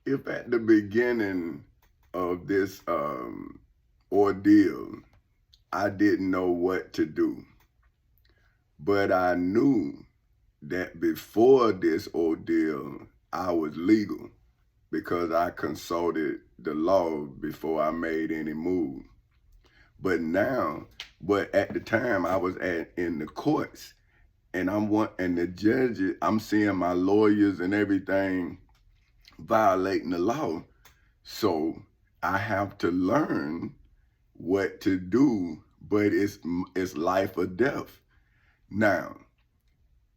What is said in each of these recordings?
If at the beginning of this ordeal, I didn't know what to do, but I knew that before this ordeal, I was legal because I consulted the law before I made any move. But now, but at the time I was in the courts, and and the judges, I'm seeing my lawyers and everything violating the law. So I have to learn what to do, but it's life or death. Now,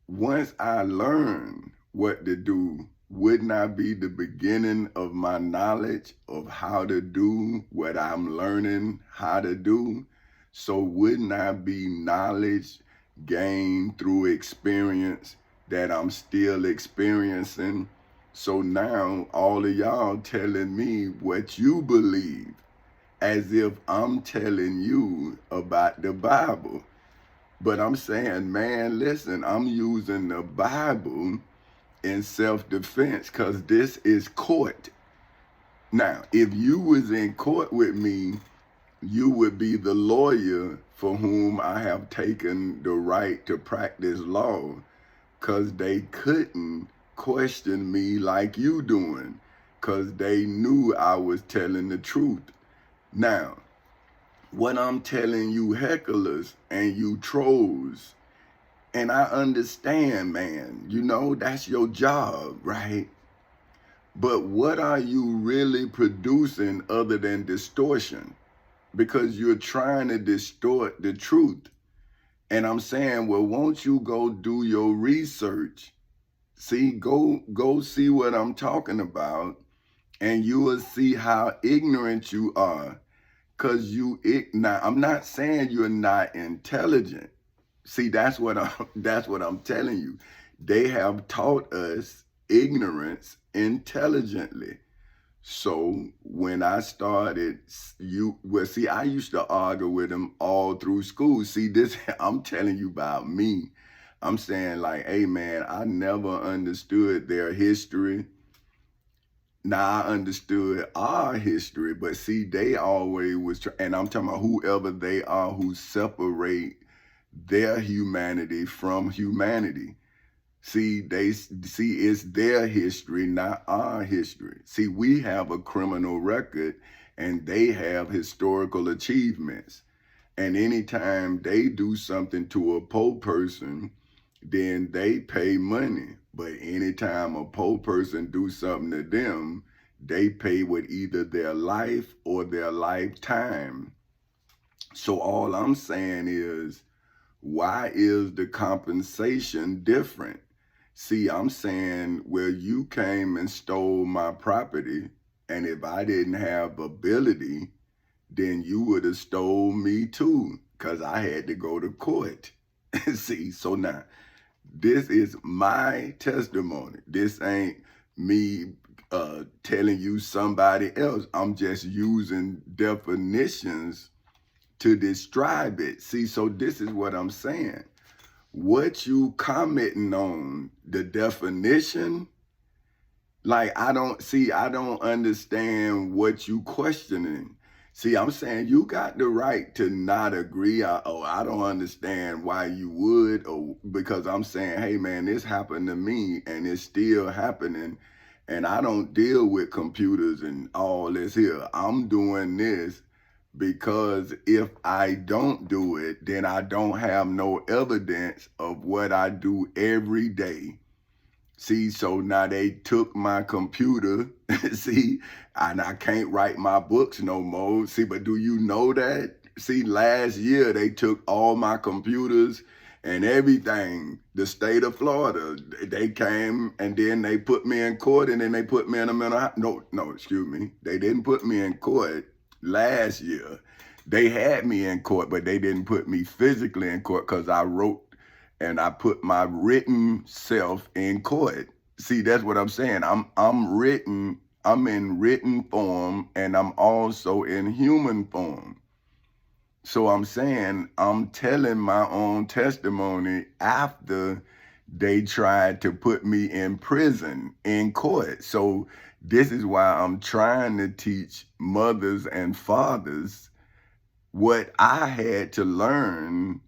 once I learn what to do, wouldn't I be the beginning of my knowledge of how to do what I'm learning how to do? So wouldn't I be knowledge gained through experience that I'm still experiencing? So now all of y'all telling me what you believe as if I'm telling you about the Bible. But I'm saying, man, listen, I'm using the Bible in self-defense because this is court. Now, if you was in court with me, you would be the lawyer for whom I have taken the right to practice law because they couldn't question me like you doing because they knew I was telling the truth. Now, what I'm telling you hecklers and you trolls, and I understand, man, that's your job, right? But what are you really producing other than distortion? Because you're trying to distort the truth. And I'm saying, well, won't you go do your research? See, go see what I'm talking about, and you will see how ignorant you are. Cause now I'm not saying you're not intelligent. See, that's what I'm telling you. They have taught us ignorance intelligently. So when I started, see, I used to argue with them all through school. See, this, I'm telling you about me. I'm saying like, hey man, I never understood their history. Now I understood our history, but see, they always and I'm talking about whoever they are who separate their humanity from humanity. See, it's their history, not our history. See, we have a criminal record and they have historical achievements. And anytime they do something to a poor person, then they pay money. But anytime a poor person do something to them, they pay with either their life or their lifetime. So all I'm saying is, why is the compensation different? See, I'm saying, well, you came and stole my property, and if I didn't have ability, then you would have stole me too, because I had to go to court. See, so now this is my testimony. This ain't me telling you somebody else. I'm just using definitions to describe it. See, so this is what I'm saying. What you commenting on, the definition, like I don't understand what you questioning. See, I'm saying you got the right to not agree. I don't understand why you would, or because I'm saying, hey man, this happened to me and it's still happening. And I don't deal with computers and all this here. I'm doing this because if I don't do it, then I don't have no evidence of what I do every day. See, so now they took my computer, see, and I can't write my books no more. See, but do you know that? See, last year they took all my computers and everything. The state of Florida, they came and then they put me in court and then they put me in a no, excuse me. They didn't put me in court last year. They had me in court, but they didn't put me physically in court because I wrote and I put my written self in court. See, that's what I'm saying. I'm in written form and I'm also in human form. So I'm saying I'm telling my own testimony after they tried to put me in prison in court. So This is why I'm trying to teach mothers and fathers what I had to learn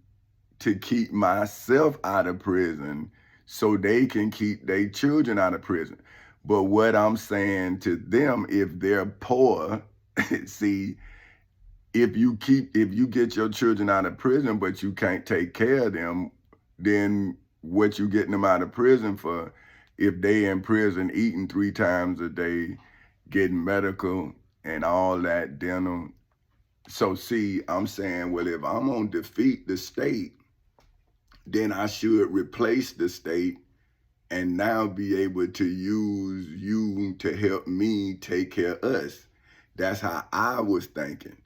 to keep myself out of prison so they can keep their children out of prison. But what I'm saying to them, if they're poor, see, if you get your children out of prison, but you can't take care of them, then what you getting them out of prison for? If they in prison eating 3 times a day, getting medical and all that dental. So see, I'm saying, well, if I'm gonna defeat the state, then I should replace the state and now be able to use you to help me take care of us. That's how I was thinking.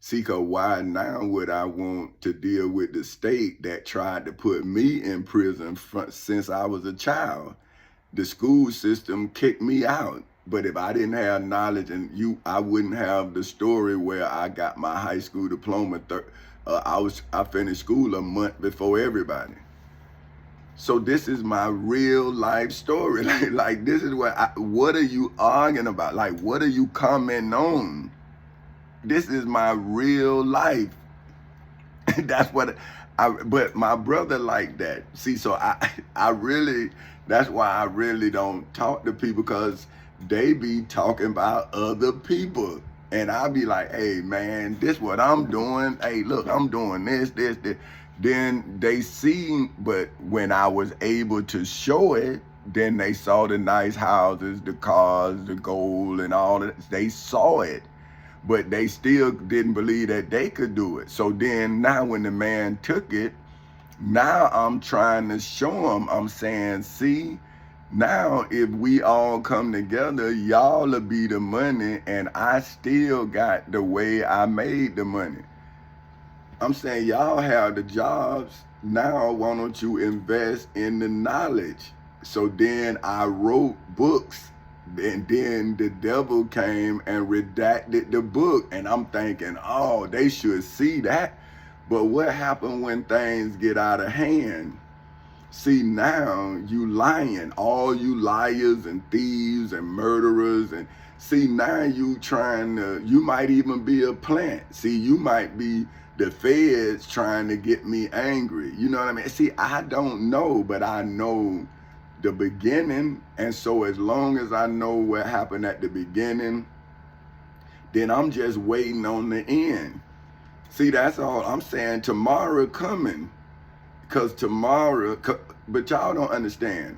See, cause why now would I want to deal with the state that tried to put me in prison since I was a child? The school system kicked me out. But if I didn't have knowledge I wouldn't have the story where I got my high school diploma. I finished school a month before everybody. So this is my real life story. Like this is what are you arguing about? Like, what are you commenting on? This is my real life. That's what but my brother like that. See, so I really, that's why I really don't talk to people, because they be talking about other people. And I be like, hey man, this what I'm doing. Hey, look, I'm doing this. Then they see, but when I was able to show it, then they saw the nice houses, the cars, the gold and all that. They saw it. But they still didn't believe that they could do it. So then now when the man took it, now I'm trying to show him, I'm saying, see, now if we all come together, y'all will be the money, and I still got the way I made the money. I'm saying, y'all have the jobs. Now why don't you invest in the knowledge? So then I wrote books. And then the devil came and redacted the book. And I'm thinking, oh, they should see that. But what happened when things get out of hand? See, now you lying. All you liars and thieves and murderers. And see, now you might even be a plant. See, you might be the feds trying to get me angry. You know what I mean? See, I don't know, but I know the beginning. And so as long as I know what happened at the beginning, then I'm just waiting on the end. See, that's all I'm saying. Tomorrow coming, because tomorrow, but y'all don't understand.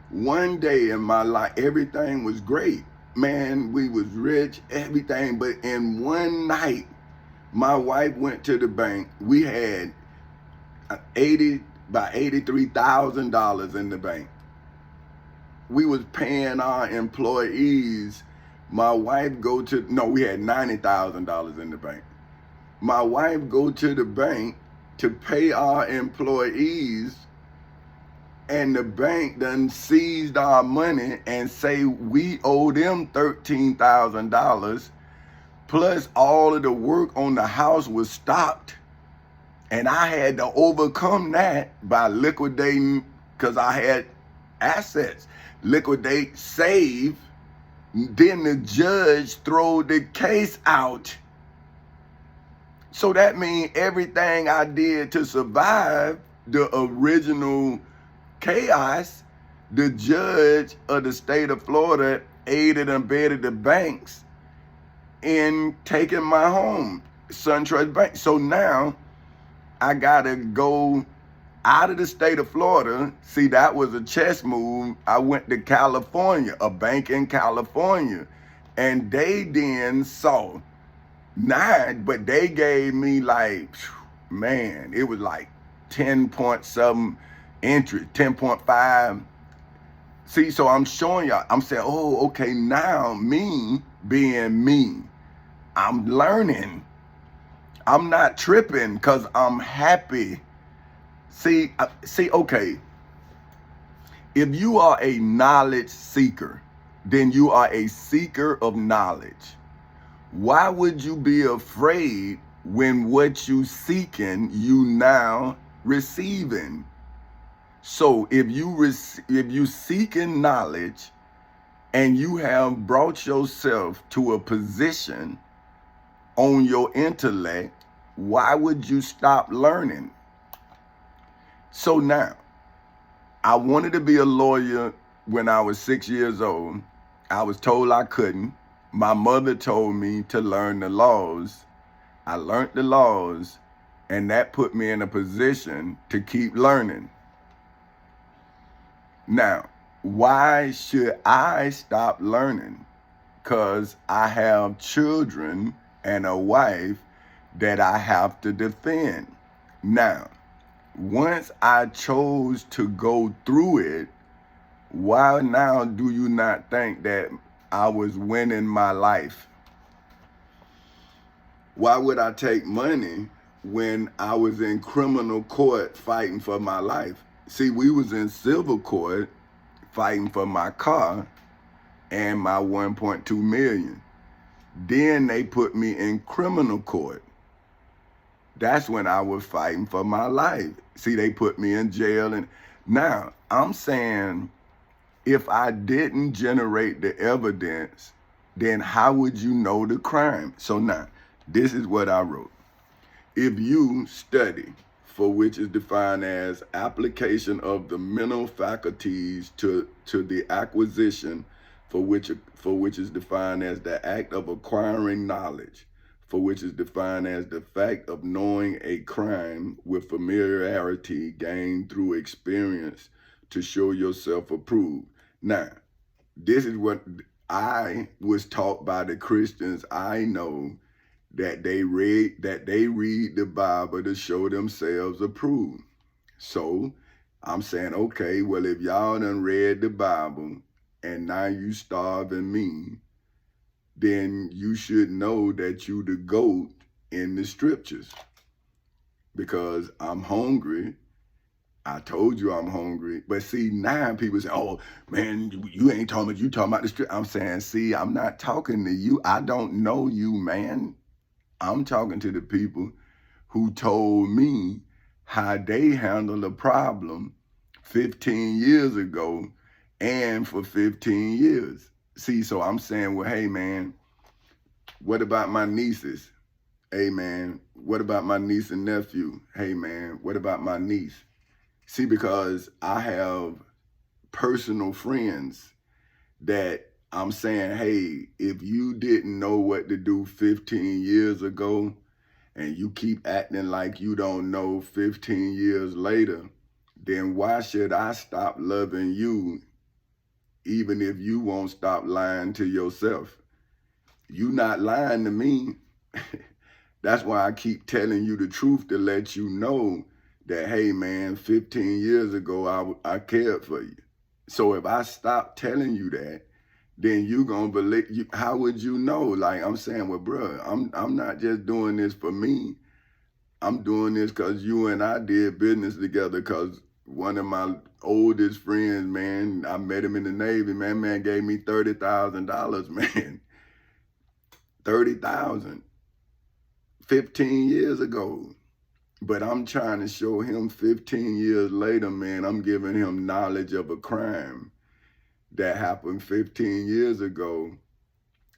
One day in my life, everything was great. Man, we was rich, everything. But in one night, my wife went to the bank. We had about $83,000 in the bank. We was paying our employees. My wife we had $90,000 in the bank. My wife go to the bank to pay our employees, and the bank done seized our money and say we owe them $13,000, plus all of the work on the house was stopped. And I had to overcome that by liquidating, because I had assets. Liquidate, save, then the judge throw the case out. So that means everything I did to survive the original chaos, the judge of the state of Florida aided and abetted the banks in taking my home, SunTrust Bank. So now I gotta go out of the state of Florida. See, that was a chess move. I went to California, a bank in California, and they then saw but they gave me like, man, it was like 10.7 interest, 10.5. See, so I'm showing y'all, I'm saying, oh, okay, now me being me, I'm learning. I'm not tripping because I'm happy. See, okay, if you are a knowledge seeker, then you are a seeker of knowledge. Why would you be afraid when what you seeking, you now receiving? So if you seeking knowledge, and you have brought yourself to a position on your intellect, why would you stop learning? So now, I wanted to be a lawyer when I was 6 years old. I was told I couldn't. My mother told me to learn the laws. I learned the laws, and that put me in a position to keep learning. Now, why should I stop learning? Because I have children and a wife that I have to defend. Now, once I chose to go through it, why now do you not think that I was winning my life? Why would I take money when I was in criminal court fighting for my life? See, we was in civil court fighting for my car and my 1.2 million. Then they put me in criminal court. That's when I was fighting for my life. See, they put me in jail. And now I'm saying, if I didn't generate the evidence, then how would you know the crime? So now, this is what I wrote. If you study, for which is defined as application of the mental faculties to the acquisition, for which is defined as the act of acquiring knowledge, for which is defined as the fact of knowing a crime with familiarity gained through experience to show yourself approved. Now, this is what I was taught by the Christians I know, that they read the Bible to show themselves approved. So I'm saying, okay, well, if y'all done read the Bible and now you starving me, then you should know that you the GOAT in the scriptures, because I'm hungry. I told you I'm hungry. But see, now people say, oh, man, you ain't talking about, you talking about the scripture. I'm saying, see, I'm not talking to you. I don't know you, man. I'm talking to the people who told me how they handled a problem 15 years ago and for 15 years. See, so I'm saying, well, hey, man, what about my nieces? Hey, man, what about my niece and nephew? Hey, man, what about my niece? See, because I have personal friends that I'm saying, hey, if you didn't know what to do 15 years ago, and you keep acting like you don't know 15 years later, then why should I stop loving you even if you won't stop lying to yourself? You not lying to me. That's why I keep telling you the truth, to let you know that, hey, man, 15 years ago, I cared for you. So if I stop telling you that, then you gonna believe, how would you know? Like I'm saying, well, bro, I'm not just doing this for me. I'm doing this because you and I did business together, because one of my oldest friends, man, I met him in the Navy, man gave me $30,000, man. 30,000, 15 years ago. But I'm trying to show him 15 years later, man, I'm giving him knowledge of a crime that happened 15 years ago,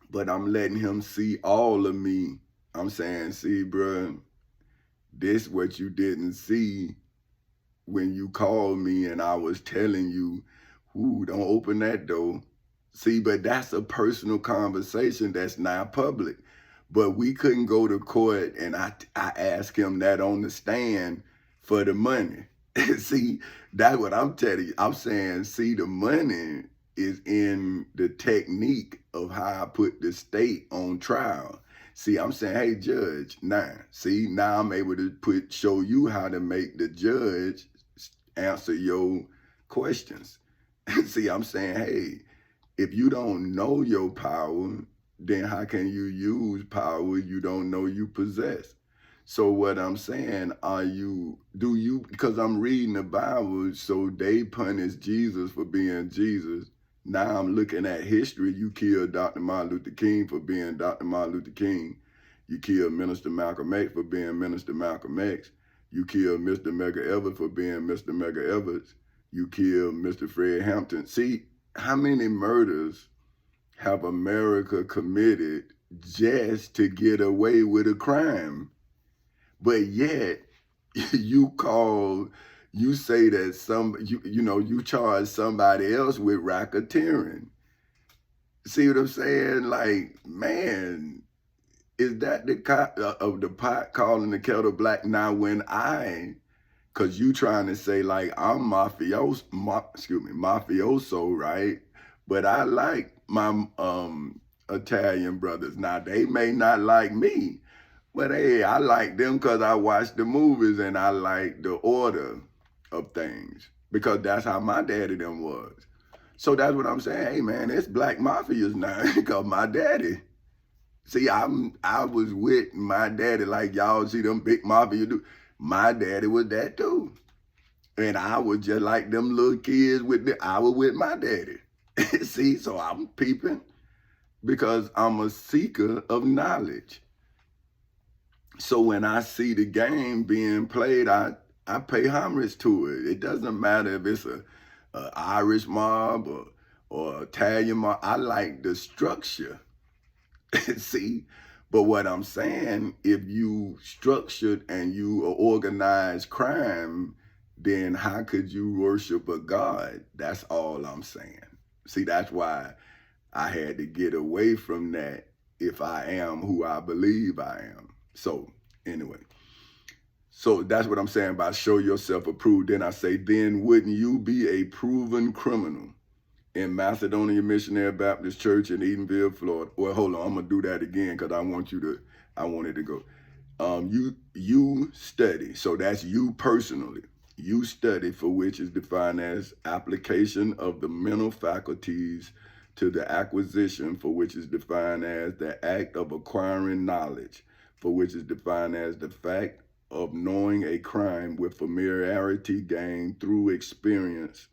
but I'm letting him see all of me. I'm saying, see, bro, this what you didn't see when you called me and I was telling you, ooh, don't open that door. See, but that's a personal conversation that's not public. But we couldn't go to court and I asked him that on the stand for the money. See, that's what I'm telling you. I'm saying, see, the money is in the technique of how I put the state on trial. See, I'm saying, hey, judge, now I'm able to show you how to make the judge answer your questions. See, I'm saying, hey, if you don't know your power, then how can you use power you don't know you possess? So what I'm saying, because I'm reading the Bible, so they punish Jesus for being Jesus. Now I'm looking at history. You killed Dr. Martin Luther King for being Dr. Martin Luther King. You killed Minister Malcolm X for being Minister Malcolm X. You killed Mr. Medgar Evers for being Mr. Medgar Evers. You killed Mr. Fred Hampton. See, how many murders have America committed just to get away with a crime? But yet, you say that you charge somebody else with racketeering. See what I'm saying? Like, man, is that of the pot calling the kettle black? Now, because you trying to say like I'm mafioso, right? But I like my Italian brothers. Now they may not like me, but hey, I like them because I watch the movies and I like the order of things because that's how my daddy them was. So that's what I'm saying. Hey man, it's black mafias now because my daddy. See, I was with my daddy like y'all see them big mafia do. My daddy was that too. And I was just like them little kids I was with my daddy. See, so I'm peeping because I'm a seeker of knowledge. So when I see the game being played, I pay homage to it. It doesn't matter if it's a Irish mob or Italian mob. I like the structure. See, but what I'm saying, if you structured and you organize crime, then how could you worship a God? That's all I'm saying. See, that's why I had to get away from that if I am who I believe I am. So anyway, so that's what I'm saying about show yourself approved. Then I say, then wouldn't you be a proven criminal in Macedonia Missionary Baptist Church in Edenville, Florida? Well, hold on, I'm gonna do that again because I want it to go. You study, so that's you personally. You study for which is defined as application of the mental faculties to the acquisition, for which is defined as the act of acquiring knowledge, for which is defined as the fact of knowing a crime with familiarity gained through experience,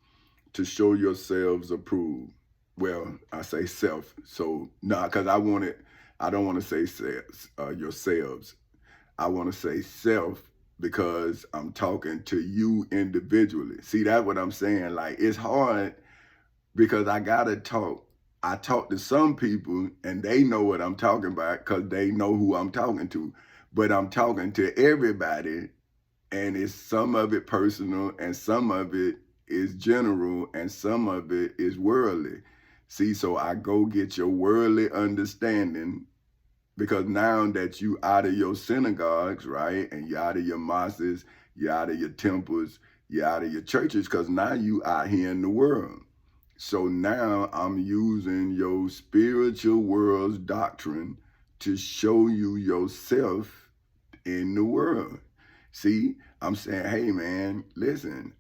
to show yourselves approved. Well, I say self. So because I don't want to say yourselves. I want to say self because I'm talking to you individually. See, that's what I'm saying. Like, it's hard because I gotta talk. I talk to some people and they know what I'm talking about because they know who I'm talking to. But I'm talking to everybody, and it's some of it personal and some of it is general and some of it is worldly. See, so I go get your worldly understanding because now that you out of your synagogues, right, and you out of your mosques, you out of your temples, you out of your churches, because now you out here in the world. So now I'm using your spiritual world's doctrine to show you yourself in the world. See, I'm saying, hey man, listen,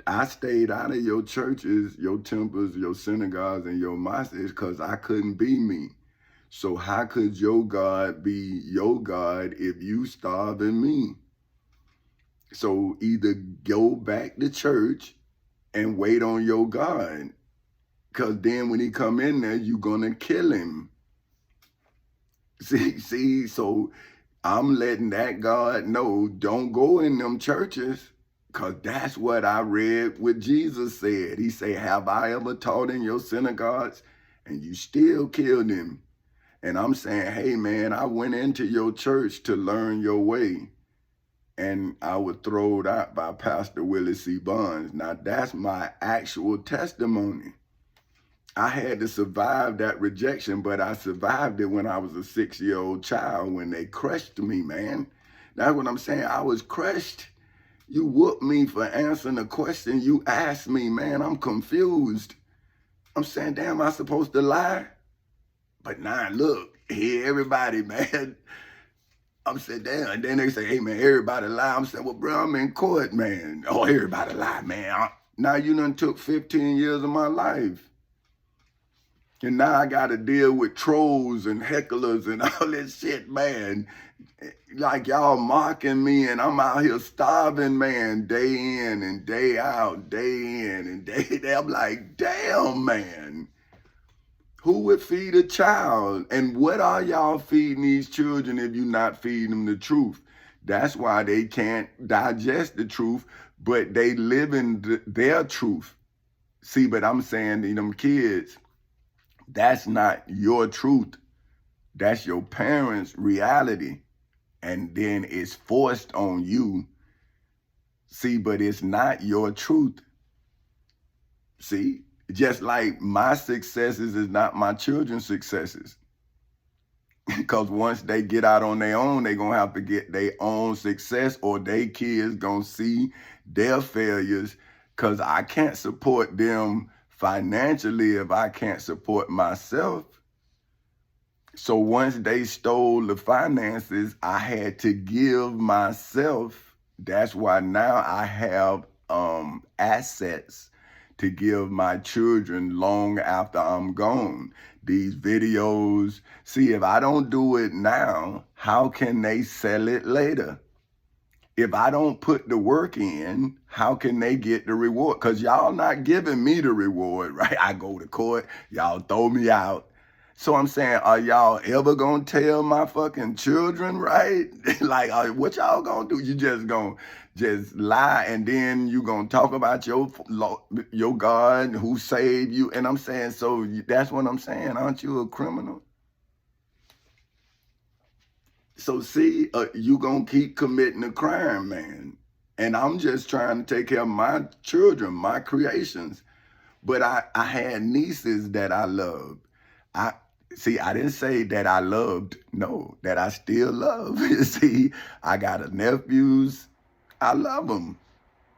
I stayed out of your churches, your temples, your synagogues, and your mosques because I couldn't be me. So how could your God be your God if you starving me? So either go back to church and wait on your God, because then when he come in there, you're going to kill him. See, so I'm letting that God know, don't go in them churches, because that's what I read what Jesus said. He said, have I ever taught in your synagogues? And you still killed him. And I'm saying, hey, man, I went into your church to learn your way. And I was thrown out by Pastor Willie C. Bonds. Now, that's my actual testimony. I had to survive that rejection, but I survived it when I was a 6-year-old child when they crushed me, man. That's what I'm saying. I was crushed. You whooped me for answering the question you asked me, man. I'm confused. I'm saying, damn, am I supposed to lie? But now, look, here, everybody, man. I'm saying, damn. And then they say, hey, man, everybody lie. I'm saying, well, bro, I'm in court, man. Oh, everybody lie, man. Now you done took 15 years of my life. And now I got to deal with trolls and hecklers and all this shit, man. Like y'all mocking me and I'm out here starving, man, day in and day out, day in and day out. I'm like, damn, man. Who would feed a child? And what are y'all feeding these children if you're not feeding them the truth? That's why they can't digest the truth, but they live in their truth. See, but I'm saying to them kids, That's not your truth. That's your parents' reality. And then it's forced on you. See, but it's not your truth. See, just like my successes is not my children's successes. Because once they get out on their own, they're going to have to get their own success, or they kids going to see their failures, because I can't support them financially if I can't support myself. So once they stole the finances, I had to give myself. That's why now I have assets to give my children long after I'm gone. These videos, see, if I don't do it now, how can they sell it later? If I don't put the work in, how can they get the reward? Because y'all not giving me the reward, right? I go to court, y'all throw me out. So I'm saying, are y'all ever gonna tell my fucking children, right? Like, what y'all gonna do? You just gonna just lie, and then you gonna talk about your God who saved you? And I'm saying, so that's what I'm saying. Aren't you a criminal? So see, you gonna keep committing a crime, man. And I'm just trying to take care of my children, my creations. But I had nieces that I loved. I didn't say that I loved, no, that I still love. See, I got nephews, I love them.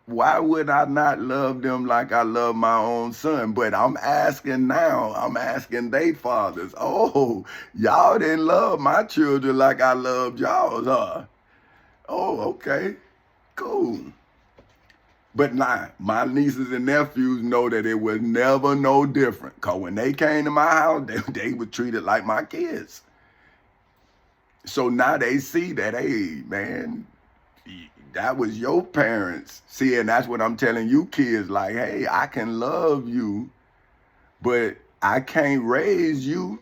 Why would I not love them like I love my own son? But I'm asking now, I'm asking they fathers, oh, y'all didn't love my children like I loved y'all's, huh? Oh, okay, cool. But nah, my nieces and nephews know that it was never no different. Because when they came to my house, they were treated like my kids. So now they see that, hey, man, that was your parents. See, and that's what I'm telling you kids, like, hey, I can love you, but I can't raise you.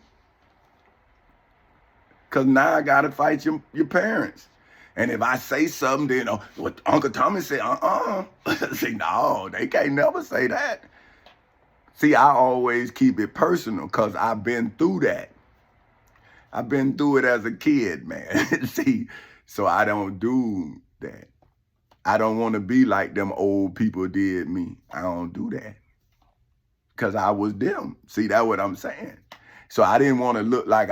Because now I got to fight your parents. And if I say something, then what Uncle Tommy said, See, no, they can't never say that. See, I always keep it personal because I've been through that. I've been through it as a kid, man. See, so I don't do that. I don't want to be like them old people did me. I don't do that. Because I was them. See, that's what I'm saying. So I didn't want to look like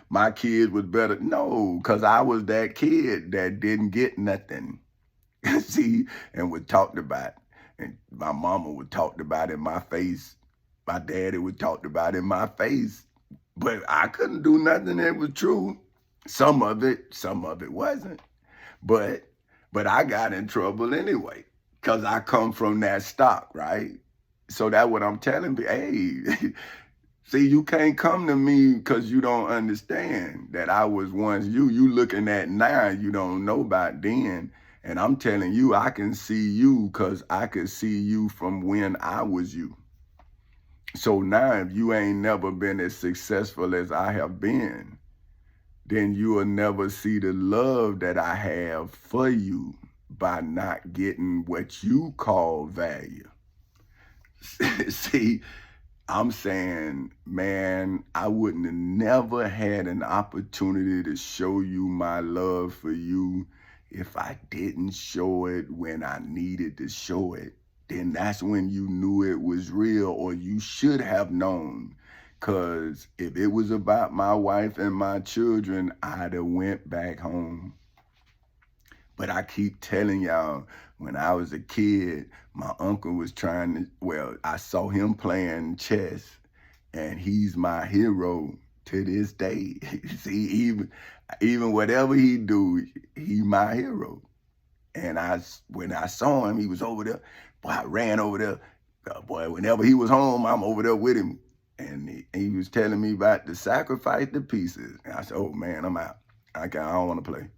my kids was better. No, because I was that kid that didn't get nothing. See, and was talked about. And my mama was talked about in my face. My daddy was talked about in my face. But I couldn't do nothing that was true. Some of it wasn't. But I got in trouble anyway, because I come from that stock, right? So that's what I'm telling you. Hey, see, you can't come to me because you don't understand that I was once you. You looking at now, you don't know about then. And I'm telling you, I can see you because I could see you from when I was you. So now if you ain't never been as successful as I have been, then you will never see the love that I have for you by not getting what you call value. See, I'm saying, man, I wouldn't have never had an opportunity to show you my love for you if I didn't show it when I needed to show it. Then that's when you knew it was real, or you should have known. Because if it was about my wife and my children, I'd have went back home. But I keep telling y'all, when I was a kid, my uncle was I saw him playing chess, and he's my hero to this day. See, even whatever he do, he my hero. And when I saw him, he was over there. Boy, I ran over there. Boy, whenever he was home, I'm over there with him. And he was telling me about to sacrifice the pieces. And I said, oh, man, I'm out. I don't want to play.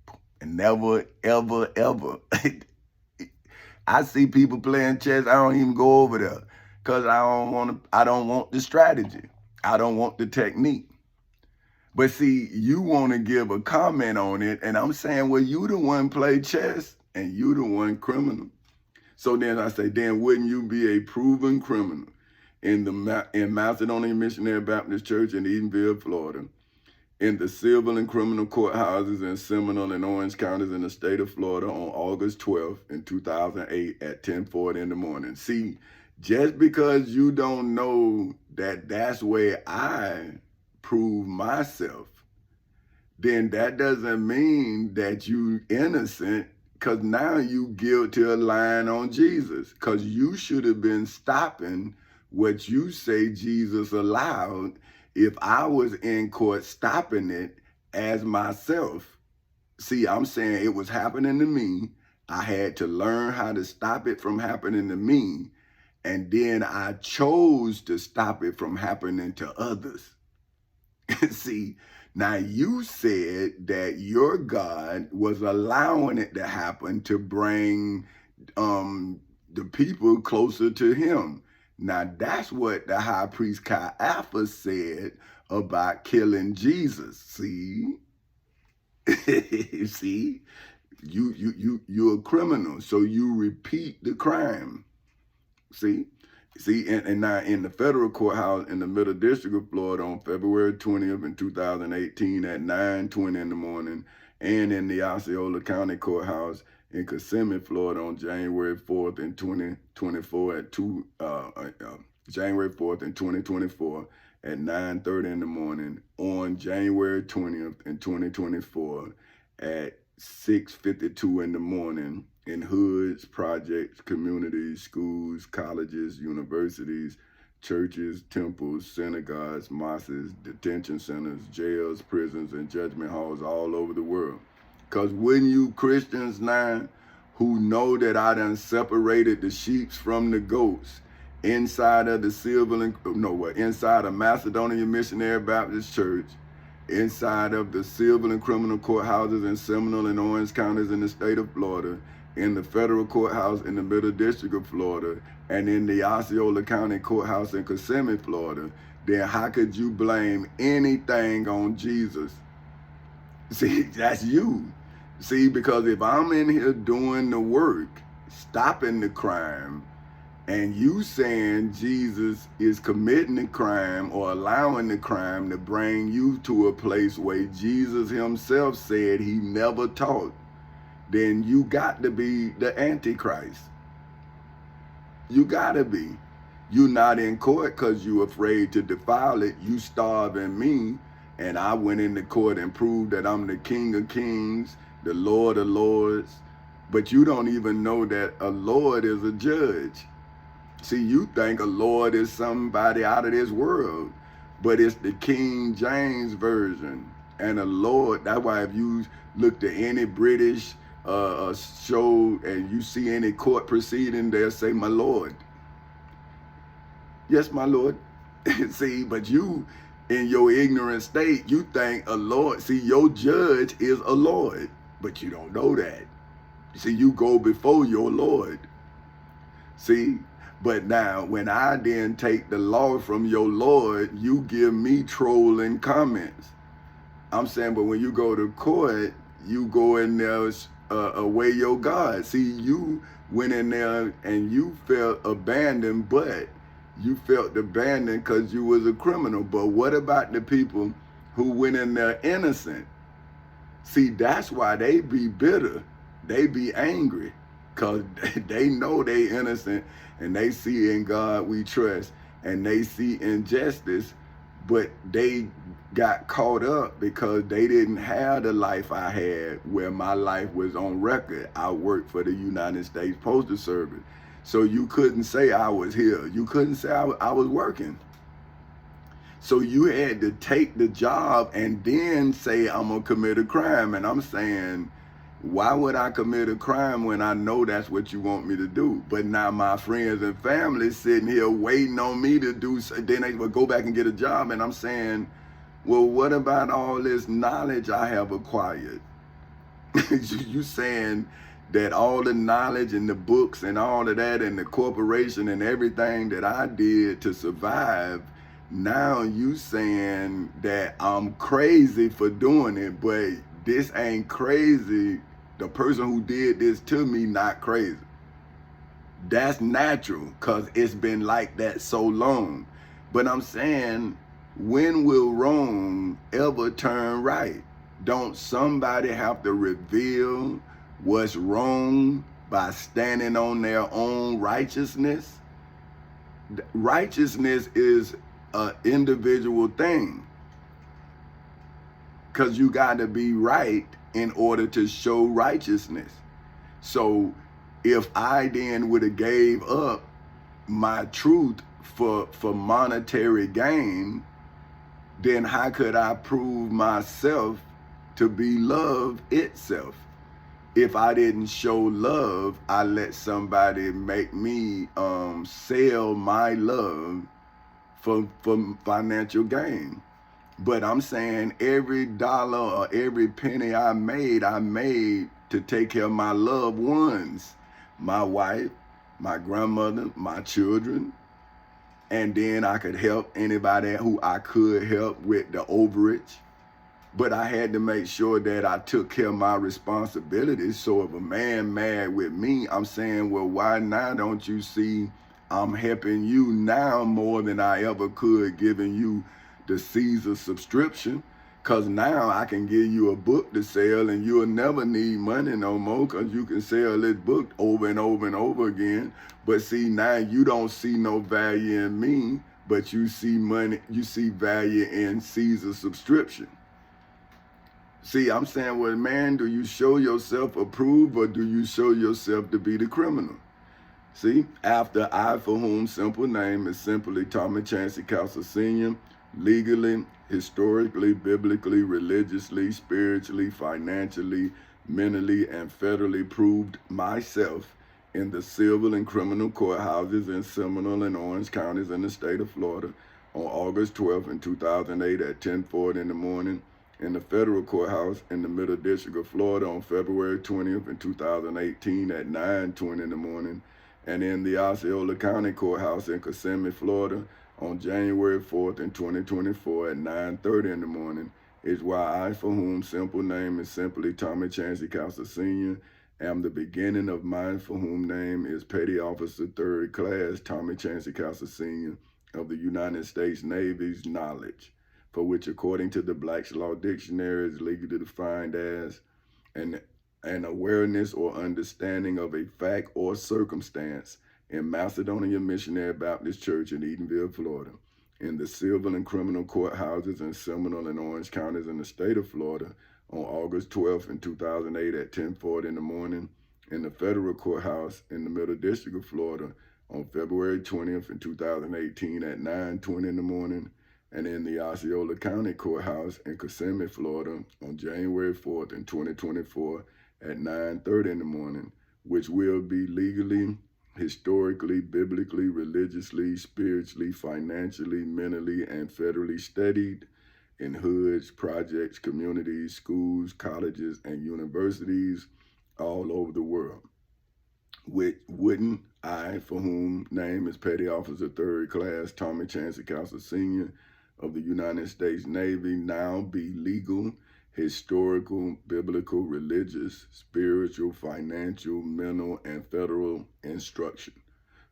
And never, ever, ever. I see people playing chess. I don't even go over there because I don't want the strategy. I don't want the technique. But see, you want to give a comment on it. And I'm saying, well, you the one play chess and you the one criminal. So then I say, then wouldn't you be a proven criminal? in Macedonia Missionary Baptist Church in Edenville, Florida, in the civil and criminal courthouses in Seminole and Orange counties in the state of Florida on August 12th in 2008 at 10:40 in the morning. See, just because you don't know that that's where I prove myself, then that doesn't mean that you innocent, because now you guilty of lying on Jesus, because you should have been stopping what you say Jesus allowed if I was in court stopping it as myself. See, I'm saying it was happening to me. I had to learn how to stop it from happening to me. And then I chose to stop it from happening to others. See, now you said that your God was allowing it to happen to bring the people closer to him. Now that's what the high priest Caiaphas said about killing Jesus. See? See? You're a criminal, so you repeat the crime. See? See, and now in the federal courthouse in the Middle District of Florida on February 20th in 2018 at 9:20 in the morning, and in the Osceola County Courthouse in Kissimmee, Florida on January 4th in 2024 at January 4th in 2024 at 9:30 in the morning, on January 20th in 2024 at 6:52 in the morning, in hoods, projects, communities, schools, colleges, universities, churches, temples, synagogues, mosques, detention centers, jails, prisons, and judgment halls all over the world. Because when you Christians now who know that I done separated the sheep from the goats inside of inside of Macedonia Missionary Baptist Church, inside of the civil and criminal courthouses in Seminole and Orange counties in the state of Florida, in the federal courthouse in the Middle District of Florida, and in the Osceola County Courthouse in Kissimmee, Florida, then how could you blame anything on Jesus? See, that's you. See, because if I'm in here doing the work, stopping the crime, and you saying Jesus is committing the crime or allowing the crime to bring you to a place where Jesus himself said he never taught, then you got to be the Antichrist. You got to be. You're not in court because you're afraid to defile it. You starving me, and I went into court and proved that I'm the King of Kings, the Lord of Lords. But you don't even know that a Lord is a judge. See, you think a Lord is somebody out of this world, but it's the King James Version. And a Lord, that's why if you look to any British show and you see any court proceeding, they'll say, my Lord. Yes, my Lord. See, but you, in your ignorant state, you think a Lord, see, your judge is a Lord, but you don't know that. See, you go before your Lord. See, but now when I then take the law from your Lord, you give me trolling comments. I'm saying, but when you go to court, you go in there away your God. See, you went in there and you felt abandoned, but you felt abandoned because you was a criminal. But what about the people who went in there innocent? See, that's why they be bitter. They be angry because they know they innocent and they see in God we trust and they see injustice, but they got caught up because they didn't have the life I had where my life was on record. I worked for the United States Postal Service. So you couldn't say I was here. You couldn't say I was working. So you had to take the job and then say I'm gonna commit a crime. And I'm saying, why would I commit a crime when I know that's what you want me to do? But now my friends and family sitting here waiting on me to do, then they will go back and get a job. And I'm saying, well, what about all this knowledge I have acquired? You saying that all the knowledge and the books and all of that and the corporation and everything that I did to survive, now you saying that I'm crazy for doing it, but this ain't crazy. The person who did this to me, not crazy. That's natural because it's been like that so long. But I'm saying, when will wrong ever turn right? Don't somebody have to reveal what's wrong by standing on their own righteousness? Righteousness is an individual thing, because you got to be right in order to show righteousness. So if I then would have gave up my truth for monetary gain, then how could I prove myself to be love itself? If I didn't show love, I let somebody make me sell my love for financial gain. But I'm saying every dollar or every penny I made to take care of my loved ones, my wife, my grandmother, my children, and then I could help anybody who I could help with the overage. But I had to make sure that I took care of my responsibilities. So if a man mad with me, I'm saying, well, why now don't you see I'm helping you now more than I ever could giving you the Caesar subscription? Because now I can give you a book to sell and you'll never need money no more, because you can sell this book over and over and over again. But see, now you don't see no value in me, but you see money, you see value in Caesar subscription. See, I'm saying, well, man, do you show yourself approved or do you show yourself to be the criminal? See, after I, for whom simple name is simply Tommy Chancey Castle Sr., legally, historically, biblically, religiously, spiritually, financially, mentally, and federally proved myself in the civil and criminal courthouses in Seminole and Orange counties in the state of Florida on August 12th in 2008 at 10:40 in the morning, in the federal courthouse in the Middle District of Florida on February 20th in 2018 at 9:20 in the morning, and in the Osceola County Courthouse in Kissimmee, Florida on January 4th in 2024 at 9:30 in the morning, is why I, for whom simple name is simply Tommy Chancey Castle Sr., am the beginning of mine, for whom name is Petty Officer 3rd Class Tommy Chancey Castle Sr. of the United States Navy's knowledge, for which according to the Black's Law Dictionary is legally defined as an awareness or understanding of a fact or circumstance in Macedonia Missionary Baptist Church in Edenville, Florida, in the civil and criminal courthouses in Seminole and Orange counties in the state of Florida on August 12th in 2008 at 10:40 in the morning, in the federal courthouse in the Middle District of Florida on February 20th in 2018 at 9:20 in the morning, and in the Osceola County Courthouse in Kissimmee, Florida on January 4th in 2024 at 9:30 in the morning, which will be legally, historically, biblically, religiously, spiritually, financially, mentally, and federally studied in hoods, projects, communities, schools, colleges, and universities all over the world. Wouldn't I, for whom name is Petty Officer 3rd Class Tommy Chancey Castle Sr. of the United States Navy, now be legal, historical, biblical, religious, spiritual, financial, mental, and federal instruction,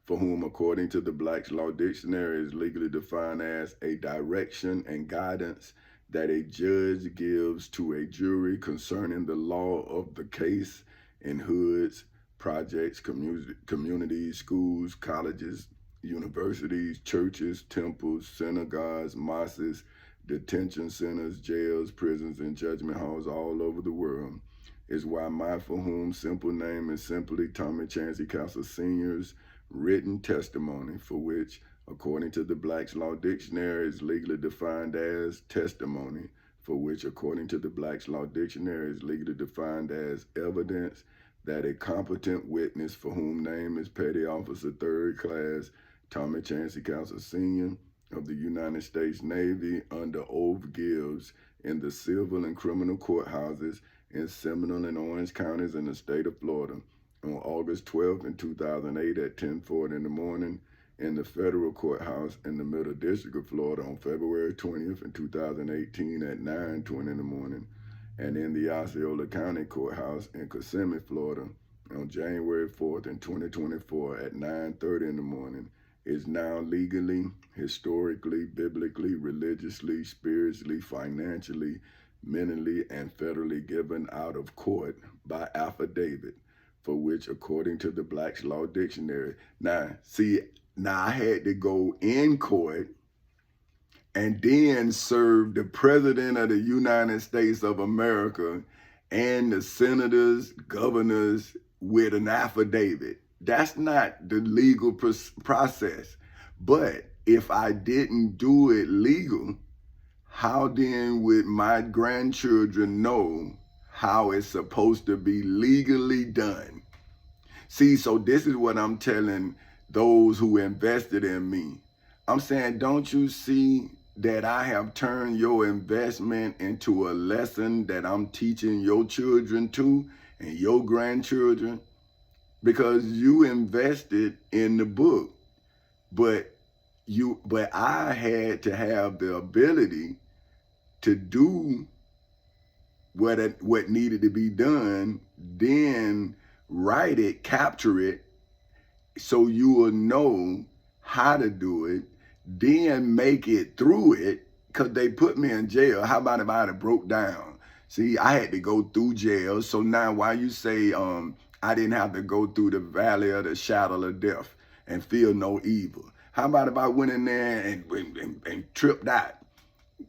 for whom, according to the Black's Law Dictionary, is legally defined as a direction and guidance that a judge gives to a jury concerning the law of the case in hoods, projects, communities, schools, colleges, universities, churches, temples, synagogues, mosques, detention centers, jails, prisons, and judgment halls all over the world, is why my, for whom simple name is simply Tommy Chancey Castle Sr.'s written testimony, for which, according to the Black's Law Dictionary, is legally defined as testimony, for which, according to the Black's Law Dictionary, is legally defined as evidence that a competent witness, for whom name is Petty Officer 3rd Class Tommy Chancey Castle Sr. of the United States Navy under oath gives in the civil and criminal courthouses in Seminole and Orange counties in the state of Florida on August 12th in 2008 at 10:40 in the morning, in the federal courthouse in the Middle District of Florida on February 20th in 2018 at 9:20 in the morning, and in the Osceola County Courthouse in Kissimmee, Florida on January 4th in 2024 at 9:30 in the morning is now legally, historically, biblically, religiously, spiritually, financially, mentally, and federally given out of court by affidavit, for which, according to the Black's Law Dictionary. Now, see, now I had to go in court and then serve the President of the United States of America and the senators, governors with an affidavit. That's not the legal process. But if I didn't do it legal, how then would my grandchildren know how it's supposed to be legally done? See, so this is what I'm telling those who invested in me. I'm saying, don't you see that I have turned your investment into a lesson that I'm teaching your children too and your grandchildren? Because you invested in the book, but I had to have the ability to do what needed to be done, then write it, capture it, so you will know how to do it, then make it through it, because they put me in jail. How about if I had broke down? See, I had to go through jail. So now why you say I didn't have to go through the valley of the shadow of death and feel no evil? How about if I went in there and tripped out,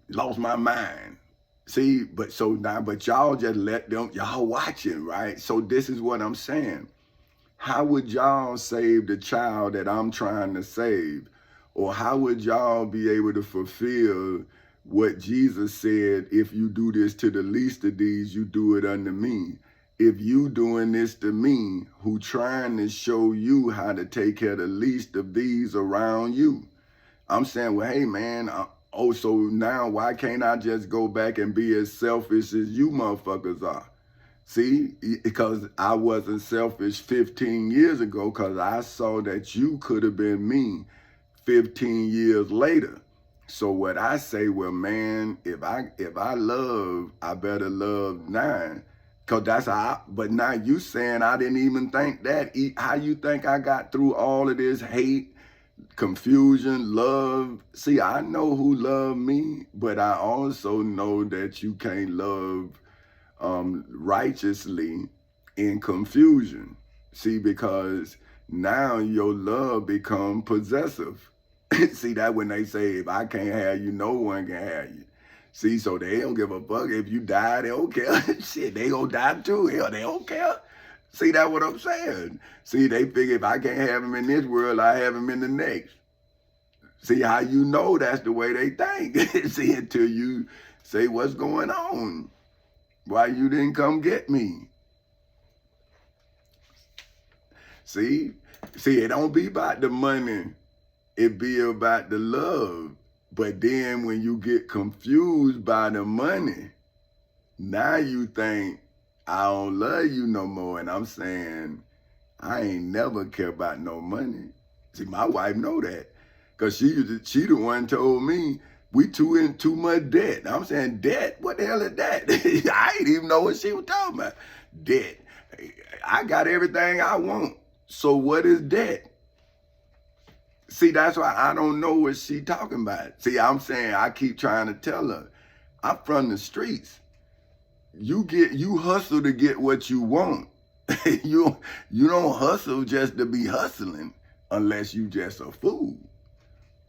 lost my mind? See, but y'all just let them, y'all watching, right? So this is what I'm saying. How would y'all save the child that I'm trying to save? Or how would y'all be able to fulfill what Jesus said, if you do this to the least of these, you do it unto me? If you doing this to me, who trying to show you how to take care of the least of these around you? I'm saying, well, hey, man, so now why can't I just go back and be as selfish as you motherfuckers are? See, because I wasn't selfish 15 years ago, because I saw that you could have been me 15 years later. So what I say, well, man, if I love, I better love now. Because that's how but now you saying I didn't even think that. How you think I got through all of this hate, confusion, love? See, I know who loved me, but I also know that you can't love righteously in confusion. See, because now your love become possessive. See, that when they say, if I can't have you, no one can have you. See, so they don't give a fuck. If you die, they don't care. Shit, they gonna die too. Hell, they don't care. See, that's what I'm saying. See, they figure if I can't have him in this world, I have him in the next. See how you know that's the way they think. See, until you say what's going on. Why you didn't come get me? See, it don't be about the money. It be about the love. But then when you get confused by the money, now you think, I don't love you no more. And I'm saying, I ain't never care about no money. See, my wife know that. Because she the one told me, we in too much debt. I'm saying, debt? What the hell is that? I ain't even know what she was talking about. Debt. I got everything I want. So what is debt? See, that's why I don't know what she talking about. See, I'm saying, I keep trying to tell her, I'm from the streets. You hustle to get what you want. you don't hustle just to be hustling unless you just a fool.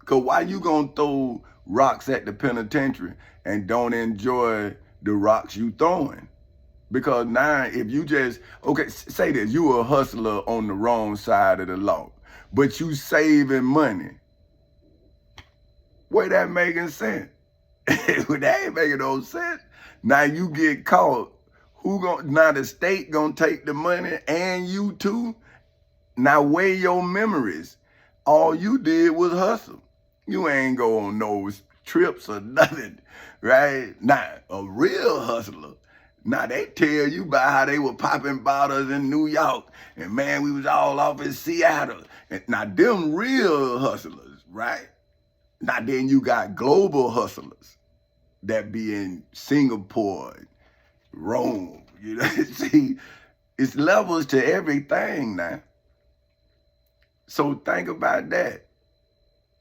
Because why you gonna throw rocks at the penitentiary and don't enjoy the rocks you throwing? Because now if you just, okay, say this, you a hustler on the wrong side of the law, but you saving money. Wait, that making sense? That ain't making no sense. Now you get caught. Now the state gonna take the money and you too? Now weigh your memories. All you did was hustle. You ain't go on no trips or nothing, right? Now, a real hustler, now they tell you about how they were popping bottles in New York, and man, we was all off in Seattle. And now them real hustlers, right? Now then you got global hustlers that be in Singapore, Rome, you know, see? It's levels to everything now. So think about that.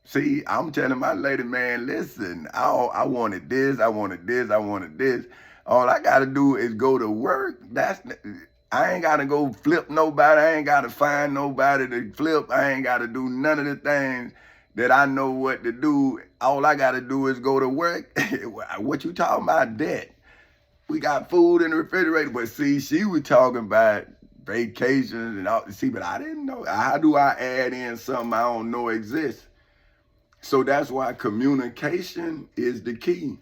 See, I'm telling my lady, man, listen, I wanted this, I wanted this, I wanted this. All I gotta do is go to work. I ain't gotta go flip nobody. I ain't gotta find nobody to flip. I ain't gotta do none of the things that I know what to do. All I gotta do is go to work. What you talking about, debt? We got food in the refrigerator. But see, she was talking about vacations and all. See, but I didn't know. How do I add in something I don't know exists? So that's why communication is the key.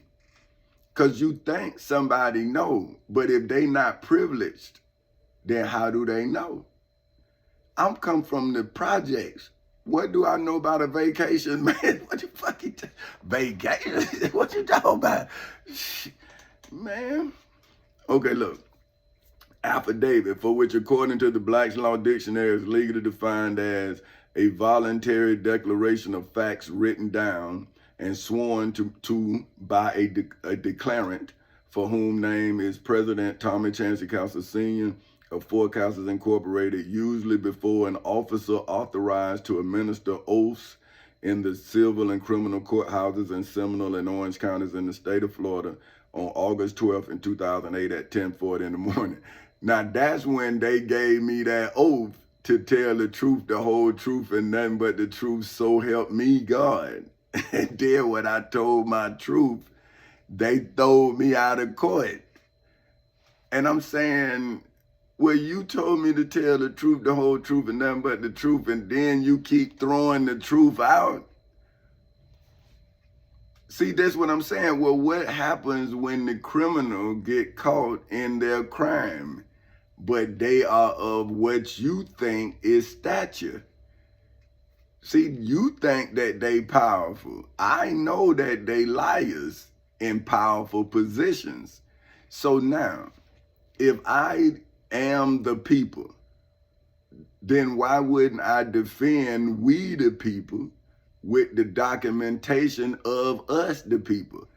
Because you think somebody know, but if they not privileged, then how do they know? I'm come from the projects. What do I know about a vacation, man? What you fucking vacation? What you talking about? Man. Okay, look. Affidavit, for which according to the Black's Law Dictionary is legally defined as a voluntary declaration of facts written down and sworn to by a declarant, for whom name is President Tommy Chancey Council Sr. of Four Councils Incorporated, usually before an officer authorized to administer oaths in the civil and criminal courthouses in Seminole and Orange counties in the state of Florida on August 12th in 2008 at 10:40 in the morning. Now that's when they gave me that oath to tell the truth, the whole truth, and nothing but the truth, so help me God. And then when I told my truth, they threw me out of court. And I'm saying, well, you told me to tell the truth, the whole truth, and nothing but the truth, and then you keep throwing the truth out. See, that's what I'm saying. Well, what happens when the criminal get caught in their crime, but they are of what you think is stature? See, you think that they powerful. I know that they liars in powerful positions. So now, if I am the people, then why wouldn't I defend we the people with the documentation of us the people?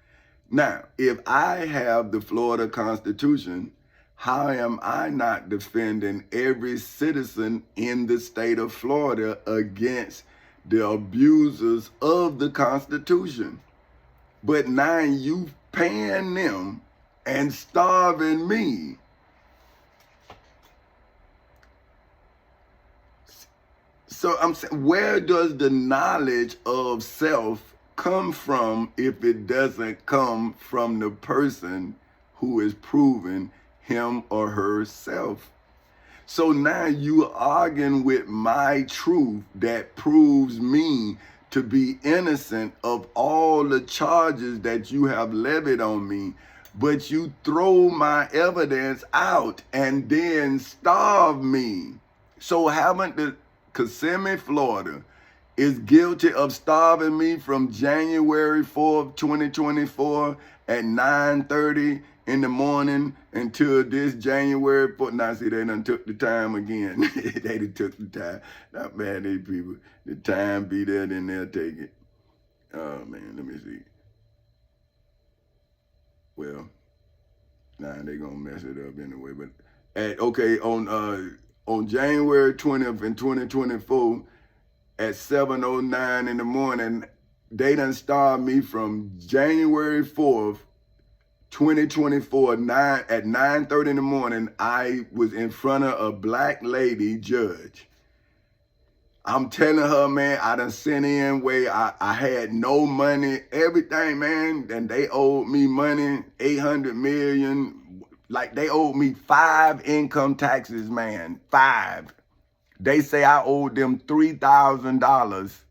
Now, if I have the Florida Constitution, how am I not defending every citizen in the state of Florida against the abusers of the Constitution? But now you paying them and starving me. So I'm saying, where does the knowledge of self come from if it doesn't come from the person who is proving him or herself? So now you arguing with my truth that proves me to be innocent of all the charges that you have levied on me, but you throw my evidence out and then starve me. So haven't the Kissimmee, Florida, is guilty of starving me from January 4th, 2024 at 9:30 in the morning until this January 4th. Now, see, they done took the time again. They done took the time. Not bad, these people. The time be there, then they'll take it. Oh, man, let me see. Well, nah, they gonna mess it up anyway. But on January 20th in 2024 at 7:09 in the morning, they done starved me from January 4th, 2024 at 9:30 in the morning. I was in front of a black lady judge. I'm telling her, man, I done sent in where I had no money, everything, man, and they owed me money, 800 million. Like, they owed me 5 income taxes, man, 5. They say I owed them $3,000.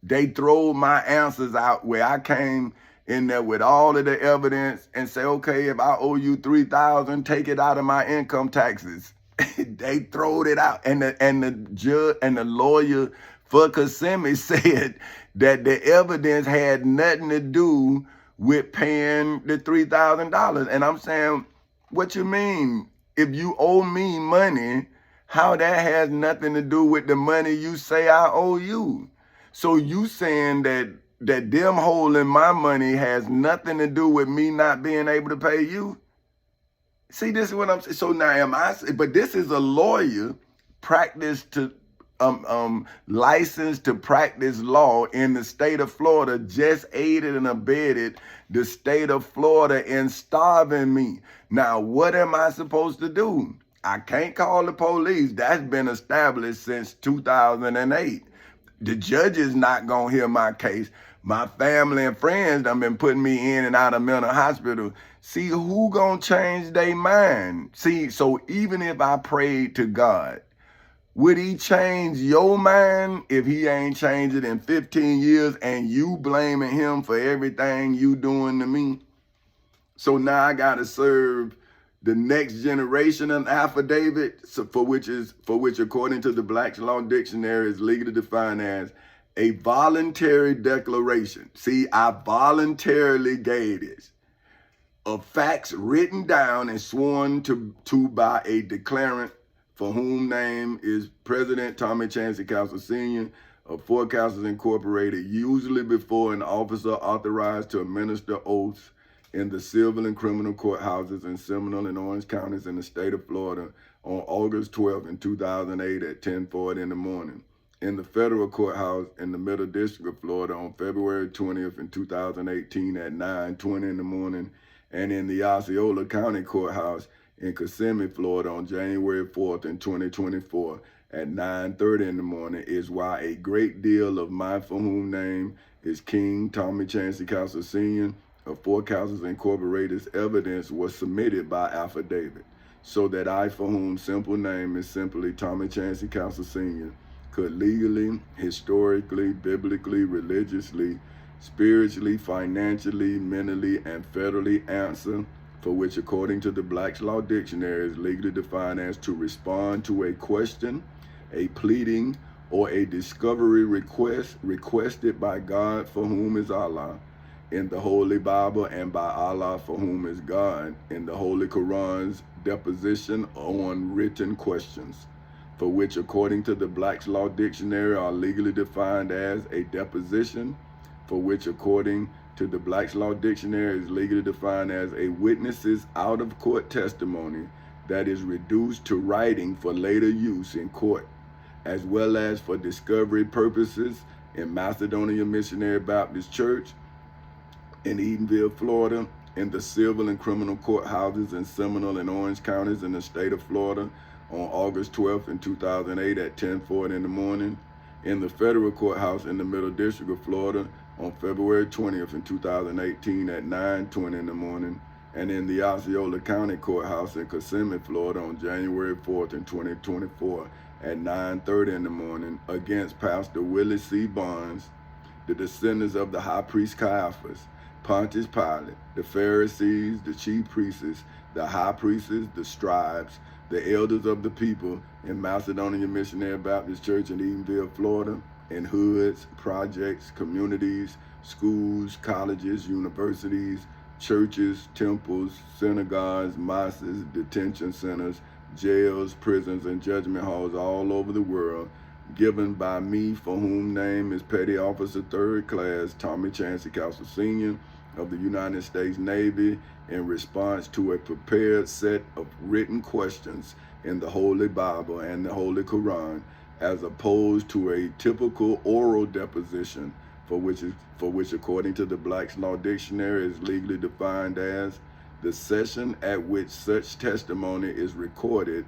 They throw my answers out where I came in there with all of the evidence and say, okay, if I owe you $3,000, take it out of my income taxes. They throwed it out. And the judge and the lawyer for Kissimmee said that the evidence had nothing to do with paying the $3,000. And I'm saying, what you mean? If you owe me money, how that has nothing to do with the money you say I owe you? So you saying that them holding my money has nothing to do with me not being able to pay you? See, this is what I'm saying. So now am I, but this is a lawyer practiced to, licensed to practice law in the state of Florida, just aided and abetted the state of Florida in starving me. Now, what am I supposed to do? I can't call the police. That's been established since 2008. The judge is not gonna hear my case. My family and friends done been putting me in and out of mental hospital. See, who gonna change their mind? See, so even if I prayed to God, would he change your mind if he ain't changed it in 15 years and you blaming him for everything you doing to me? So now I gotta serve the next generation an affidavit, for which according to the Black's Law Dictionary is legally defined as a voluntary declaration. See, I voluntarily gave this. Of facts written down and sworn to by a declarant, for whom name is President Tommy Chancey Council Sr. of Fort Councils Incorporated, usually before an officer authorized to administer oaths in the civil and criminal courthouses in Seminole and Orange counties in the state of Florida on August 12th in 2008 at 10:40 in the morning. In the federal courthouse in the Middle District of Florida on February 20th in 2018 at 9:20 in the morning. And in the Osceola County Courthouse in Kissimmee, Florida on January 4th in 2024 at 9:30 in the morning is why a great deal of my for whom name is King Tommy Chancey Council Sr. of Fort Councils Incorporated's evidence was submitted by affidavit, so that I for whom simple name is simply Tommy Chancey Council Sr. could legally, historically, biblically, religiously, spiritually, financially, mentally, and federally answer, for which according to the Black's Law Dictionary is legally defined as to respond to a question, a pleading, or a discovery request requested by God, for whom is Allah, in the Holy Bible, and by Allah, for whom is God, in the Holy Quran's deposition on written questions, for which according to the Black's Law Dictionary are legally defined as a deposition, for which according to the Black's Law Dictionary is legally defined as a witness's out-of-court testimony that is reduced to writing for later use in court, as well as for discovery purposes in Macedonia Missionary Baptist Church in Edenville, Florida, in the civil and criminal courthouses in Seminole and Orange counties in the state of Florida on August 12th in 2008 at 10:40 in the morning, in the federal courthouse in the Middle District of Florida on February 20th in 2018 at 9:20 in the morning, and in the Osceola County Courthouse in Kissimmee, Florida on January 4th in 2024 at 9:30 in the morning against Pastor Willie C. Barnes, the descendants of the high priest Caiaphas, Pontius Pilate, the Pharisees, the chief priests, the high priests, the scribes, the elders of the people in Macedonia Missionary Baptist Church in Edenville, Florida, in hoods, projects, communities, schools, colleges, universities, churches, temples, synagogues, mosques, detention centers, jails, prisons, and judgment halls all over the world, given by me, for whom name is Petty Officer 3rd Class Tommy Chancey Council Sr. of the United States Navy, in response to a prepared set of written questions in the Holy Bible and the Holy Quran, as opposed to a typical oral deposition, for which according to the Black's Law Dictionary is legally defined as the session at which such testimony is recorded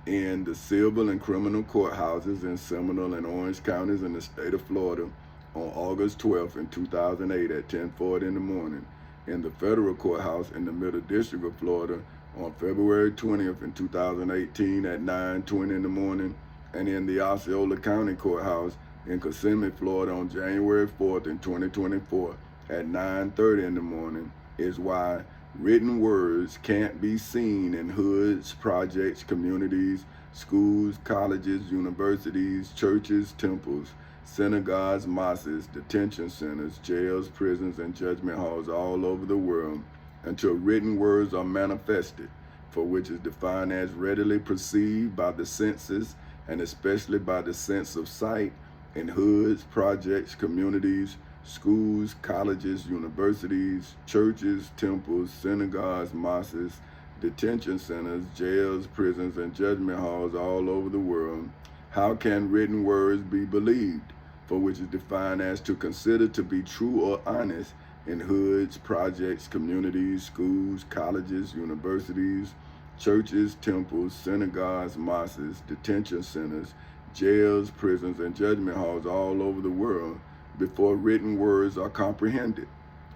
in the civil and criminal courthouses in Seminole and Orange counties in the state of Florida on August 12th in 2008 at 10:40 in the morning, in the federal courthouse in the Middle District of Florida on February 20th in 2018 at 9:20 in the morning, and in the Osceola County Courthouse in Kissimmee, Florida on January 4th in 2024 at 9:30 in the morning, is why written words can't be seen in hoods, projects, communities, schools, colleges, universities, churches, temples, synagogues, mosques, detention centers, jails, prisons, and judgment halls all over the world, until written words are manifested, for which is defined as readily perceived by the senses, and especially by the sense of sight, in hoods, projects, communities, schools, colleges, universities, churches, temples, synagogues, mosques, detention centers, jails, prisons, and judgment halls all over the world, how can written words be believed? For which is defined as to consider to be true or honest in hoods, projects, communities, schools, colleges, universities, churches, temples, synagogues, mosques, detention centers, jails, prisons, and judgment halls all over the world before written words are comprehended,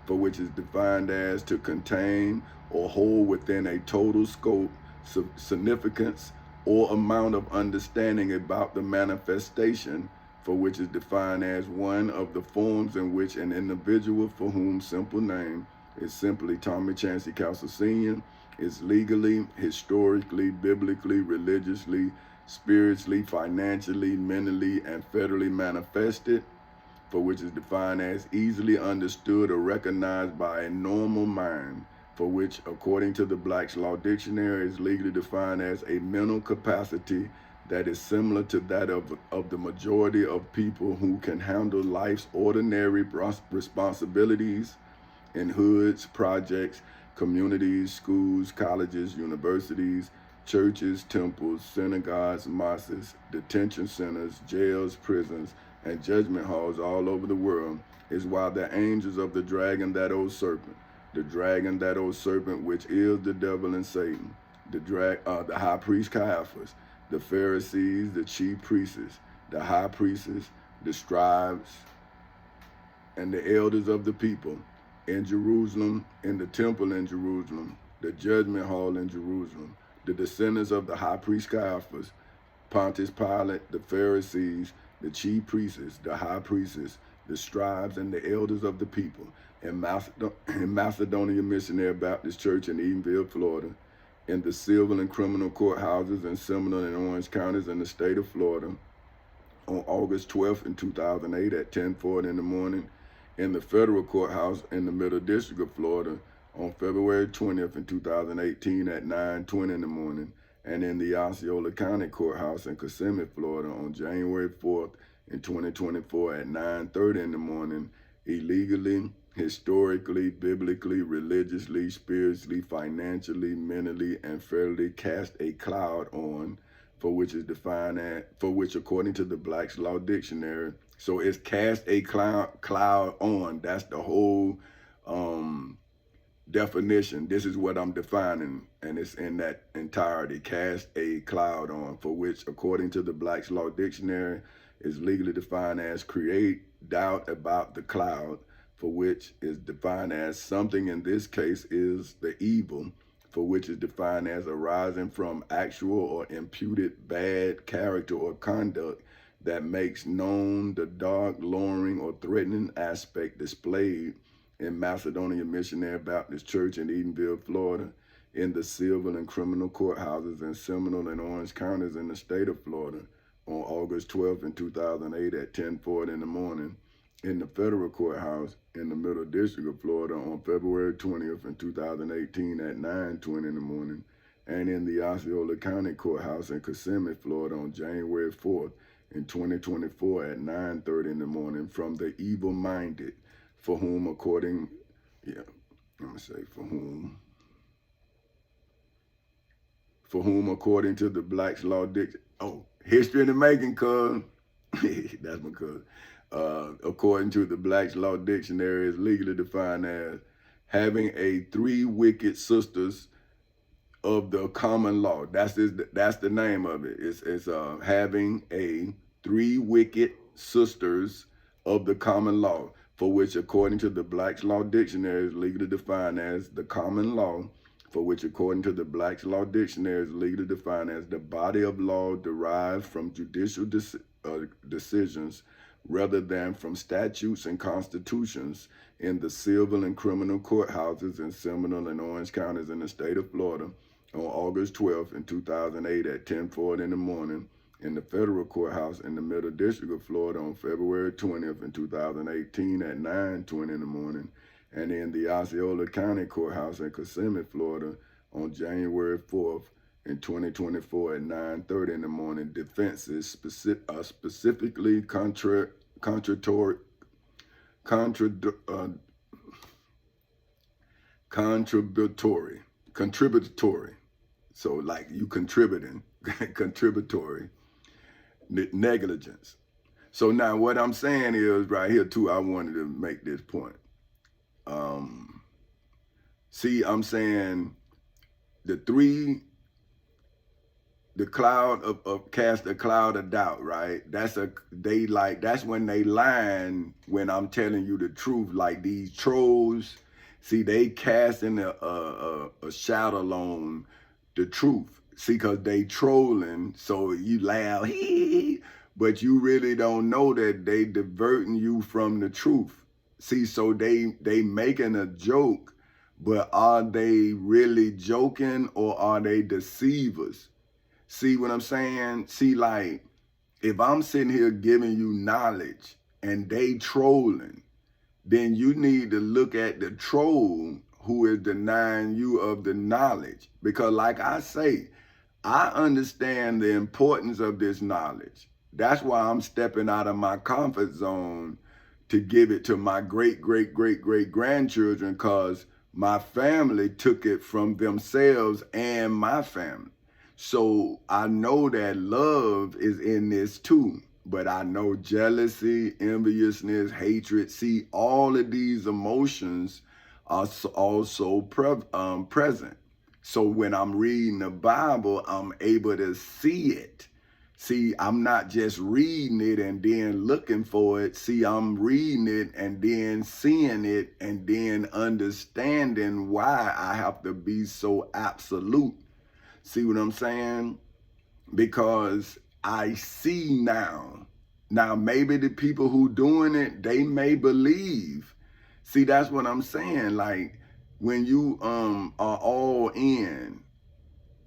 for which is defined as to contain or hold within a total scope, significance, or amount of understanding about the manifestation, for which is defined as one of the forms in which an individual for whom simple name is simply Tommy Chancey Castle Sr. is legally, historically, biblically, religiously, spiritually, financially, mentally, and federally manifested, for which is defined as easily understood or recognized by a normal mind, for which, according to the Black's Law Dictionary, is legally defined as a mental capacity that is similar to that of the majority of people who can handle life's ordinary responsibilities in hoods, projects, communities, schools, colleges, universities, churches, temples, synagogues, mosques, detention centers, jails, prisons, and judgment halls all over the world, is why the angels of the dragon, that old serpent, the dragon, that old serpent, which is the devil and Satan, the high priest Caiaphas, the Pharisees, the chief priests, the high priests, the scribes, and the elders of the people in Jerusalem, in the temple in Jerusalem, the judgment hall in Jerusalem, the descendants of the high priest Caiaphas, Pontius Pilate, the Pharisees, the chief priests, the high priests, the scribes, and the elders of the people in Macedonia Missionary Baptist Church in Edenville, Florida, in the civil and criminal courthouses in Seminole and Orange counties in the state of Florida on August 12th in 2008 at 10:40 in the morning, in the federal courthouse in the Middle District of Florida on February 20th in 2018 at 9:20 in the morning, and in the Osceola County Courthouse in Kissimmee, Florida on January 4th in 2024 at 9:30 in the morning, illegally, historically, biblically, religiously, spiritually, financially, mentally, and fairly cast a cloud on, for which is defined as, for which according to the Black's Law Dictionary, so it's cast a cloud on. That's the whole definition. This is what I'm defining, and it's in that entirety. Cast a cloud on, for which according to the Black's Law Dictionary is legally defined as create doubt about the cloud, for which is defined as something, in this case is the evil, for which is defined as arising from actual or imputed bad character or conduct that makes known the dark, lowering, or threatening aspect displayed in Macedonia Missionary Baptist Church in Edenville, Florida, in the civil and criminal courthouses in Seminole and Orange counties in the state of Florida on August 12th in 2008 at 10:40 in the morning, in the federal courthouse in the Middle District of Florida on February 20th in 2018 at 9:20 in the morning, and in the Osceola County Courthouse in Kissimmee, Florida on January 4th in 2024 at 9:30 in the morning, from the evil-minded, for whom according, for whom according to the Black's Law Dictionary, history in the making, cuz, that's my cuz. According to the Black's Law Dictionary, is legally defined as having a three wicked sisters of the common law. That's the name of it. It's having a three wicked sisters of the common law, for which according to the Black's Law Dictionary is legally defined as the common law, for which according to the Black's Law Dictionary is legally defined as the body of law derived from judicial decisions rather than from statutes and constitutions in the civil and criminal courthouses in Seminole and Orange counties in the state of Florida on August 12th in 2008 at 10:40 in the morning, in the federal courthouse in the Middle District of Florida on February 20th in 2018 at 9:20 in the morning, and in the Osceola County Courthouse in Kissimmee, Florida on January 4th in 2024 at 9:30 in the morning. Defenses specifically contributory contributory. So like you contributing, contributory negligence. So now what I'm saying is right here too, I wanted to make this point. See, I'm saying the cloud of cast a cloud of doubt, right? That's when they lying when I'm telling you the truth. Like these trolls, see, they casting a shadow on the truth. See, cause they trolling, so you laugh, hee, but you really don't know that they diverting you from the truth. See, so they making a joke, but are they really joking or are they deceivers? See what I'm saying? See, like, if I'm sitting here giving you knowledge and they trolling, then you need to look at the troll who is denying you of the knowledge. Because like I say, I understand the importance of this knowledge. That's why I'm stepping out of my comfort zone to give it to my great grandchildren, because my family took it from themselves and my family. So I know that love is in this too, but I know jealousy, enviousness, hatred. See, all of these emotions are also present. So when I'm reading the Bible, I'm able to see it. See, I'm not just reading it and then looking for it. See, I'm reading it and then seeing it and then understanding why I have to be so absolute. See what I'm saying? Because I see now. Now, maybe the people who doing it, they may believe. See, that's what I'm saying. Like, when you are all in,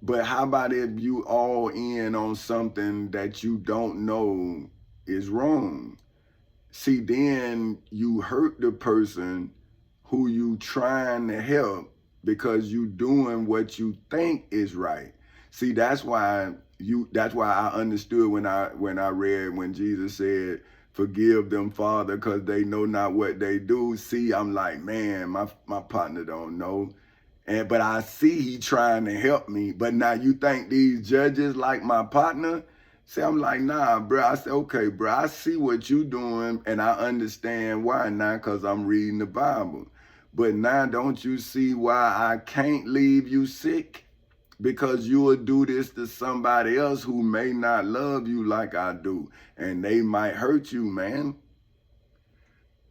but how about if you all in on something that you don't know is wrong? See, then you hurt the person who you trying to help because you doing what you think is right. See, that's why I understood when I read when Jesus said, "Forgive them, Father, because they know not what they do." See, I'm like, man, my partner don't know. But I see he trying to help me. But now you think these judges like my partner? See, I'm like, nah, bro. I said, okay, bro, I see what you doing and I understand why now because I'm reading the Bible. But now don't you see why I can't leave you sick? Because you will do this to somebody else who may not love you like I do. And they might hurt you, man.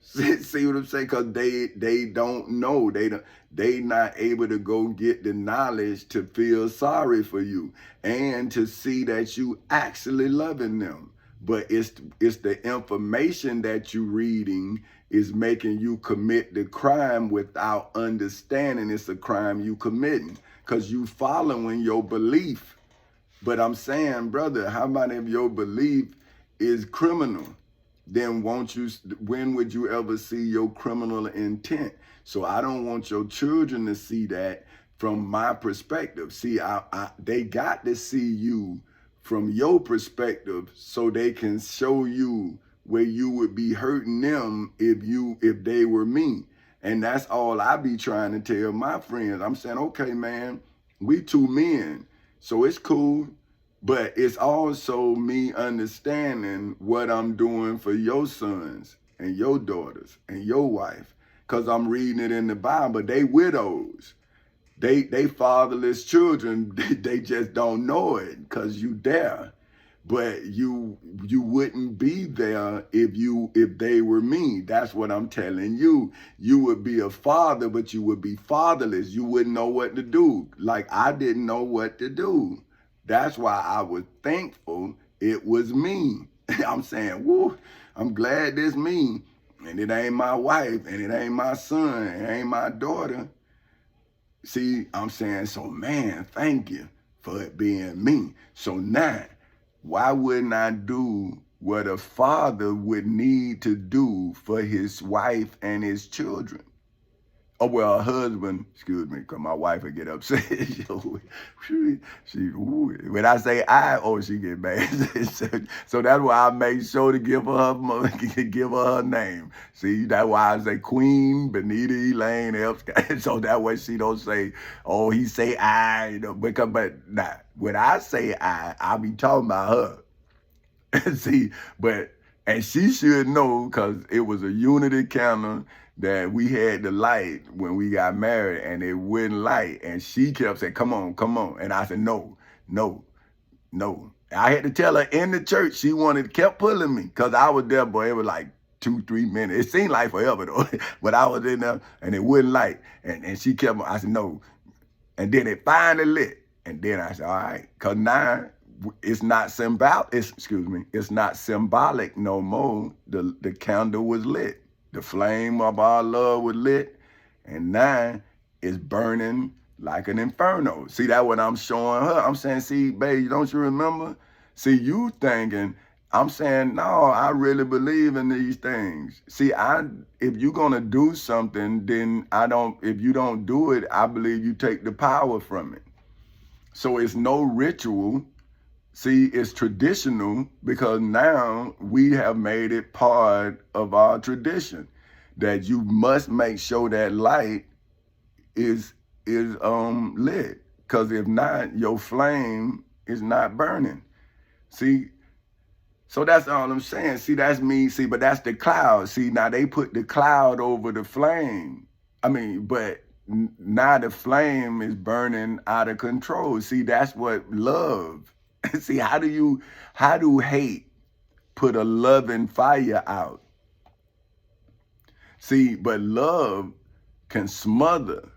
See what I'm saying? Because they don't know. They not able to go get the knowledge to feel sorry for you and to see that you actually loving them. But it's the information that you reading is making you commit the crime without understanding it's a crime you committing because you following your belief. But I'm saying, brother, how about if your belief is criminal? Then when would you ever see your criminal intent? So I don't want your children to see that from my perspective. See, they got to see you from your perspective so they can show you where you would be hurting them if they were me. And that's all I be trying to tell my friends. I'm saying, okay, man, we two men, so it's cool. But it's also me understanding what I'm doing for your sons and your daughters and your wife. Because I'm reading it in the Bible. They widows. They fatherless children. They just don't know it because you there. But you wouldn't be there if they were me. That's what I'm telling you. You would be a father, but you would be fatherless. You wouldn't know what to do. Like I didn't know what to do. That's why I was thankful it was me. I'm saying, woo, I'm glad it's me. And it ain't my wife, and it ain't my son, it ain't my daughter. See, I'm saying, so man, thank you for it being me. So now, why wouldn't I do what a father would need to do for his wife and his children? Oh, well, her husband, excuse me, because my wife would get upset. When I say I, oh, she get mad. So that's why I make sure to give her name. See, that's why I say Queen Benita Elaine Epps. So that way she don't say, oh, he say I, because, but nah, when I say I be talking about her. See, and she should know because it was a unity candle that we had to light when we got married, and it wouldn't light. And she kept saying, come on, come on. And I said, no, no, no. I had to tell her in the church. She kept pulling me because I was there, boy. It was like 2-3 minutes. It seemed like forever though, but I was in there and it wouldn't light. And she kept, I said, no. And then it finally lit. And then I said, all right, because now it's not it's not symbolic no more. The candle was lit. The flame of our love was lit, and now it's burning like an inferno. See, that what I'm showing her. I'm saying, see, baby, don't you remember? See, you thinking, I'm saying, no, I really believe in these things. See, if you're gonna do something, then if you don't do it, I believe you take the power from it. So it's no ritual. See, it's traditional because now we have made it part of our tradition that you must make sure that light is lit. Because if not, your flame is not burning. See, so that's all I'm saying. See, that's me. See, but that's the cloud. See, now they put the cloud over the flame. I mean, but now the flame is burning out of control. See, that's what love. See, how do hate put a loving fire out? See, but love can smother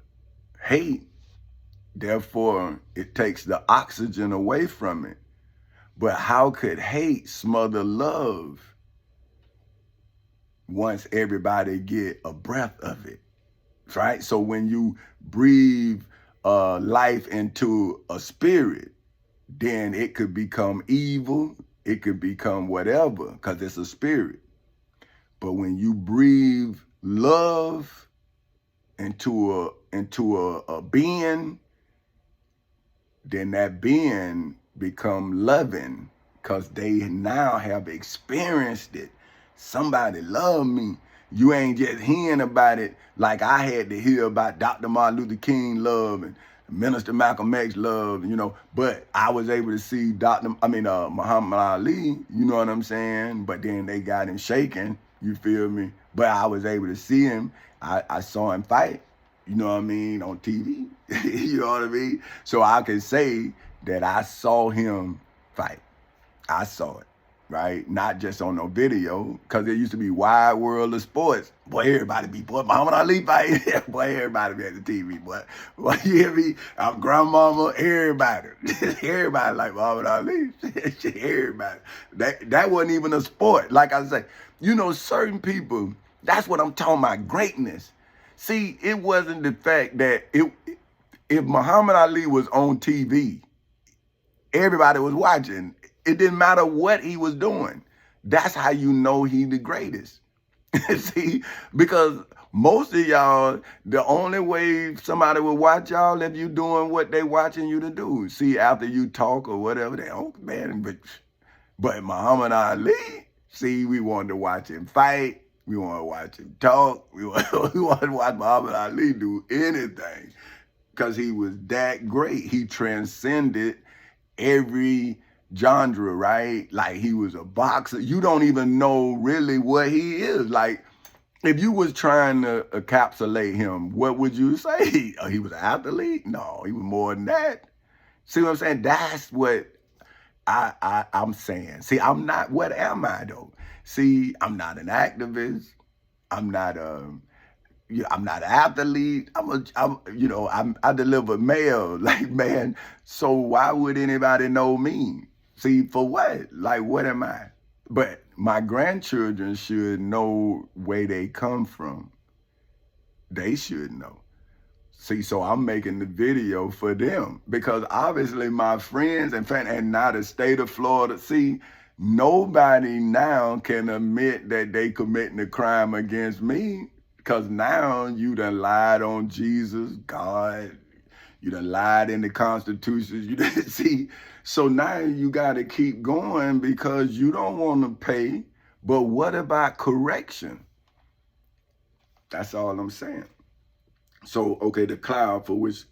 hate. Therefore, it takes the oxygen away from it. But how could hate smother love once everybody get a breath of it? Right? So when you breathe life into a spirit, then it could become evil, it could become whatever, because it's a spirit. But when you breathe love into a being, then that being become loving, because they now have experienced it. Somebody love me. You ain't just hearing about it like I had to hear about Dr. Martin Luther King love and Minister Malcolm X love, but I was able to see Muhammad Ali, you know what I'm saying? But then they got him shaking, you feel me? But I was able to see him. I saw him fight, you know what I mean, on TV, you know what I mean? So I can say that I saw him fight. I saw it, right? Not just on no video, because there used to be Wide World of Sports. Boy, everybody be, Muhammad Ali fight. Boy, everybody be at the TV, boy. Boy, you hear me? Our grandmama, everybody. Everybody like Muhammad Ali. Everybody. That wasn't even a sport. Like I say, certain people, that's what I'm talking about, greatness. See, it wasn't the fact that if Muhammad Ali was on TV, everybody was watching. It didn't matter what he was doing. That's how you know he the greatest. See, because most of y'all, the only way somebody will watch y'all if you doing what they watching you to do. See, after you talk or whatever, they, oh man, but Muhammad Ali, see, we wanted to watch him fight. We want to watch him talk. We want to watch Muhammad Ali do anything because he was that great. He transcended every genre, right? Like he was a boxer. You don't even know really what he is. Like if you was trying to encapsulate him, what would you say? He was an athlete? No, he was more than that. See what I'm saying? That's what I'm saying. See, I'm not, what am I though? See, I'm not an activist. I'm not an athlete. I deliver mail. Like, man, so why would anybody know me? See, for what? Like, what am I? But my grandchildren should know where they come from. They should know. See, so I'm making the video for them because obviously my friends and now the state of Florida, see, nobody now can admit that they committing a crime against me Because now you done lied on Jesus, God. You done lied in the Constitution. You didn't see. So now you got to keep going because you don't want to pay. But what about correction? That's all I'm saying. So, okay, the cloud for which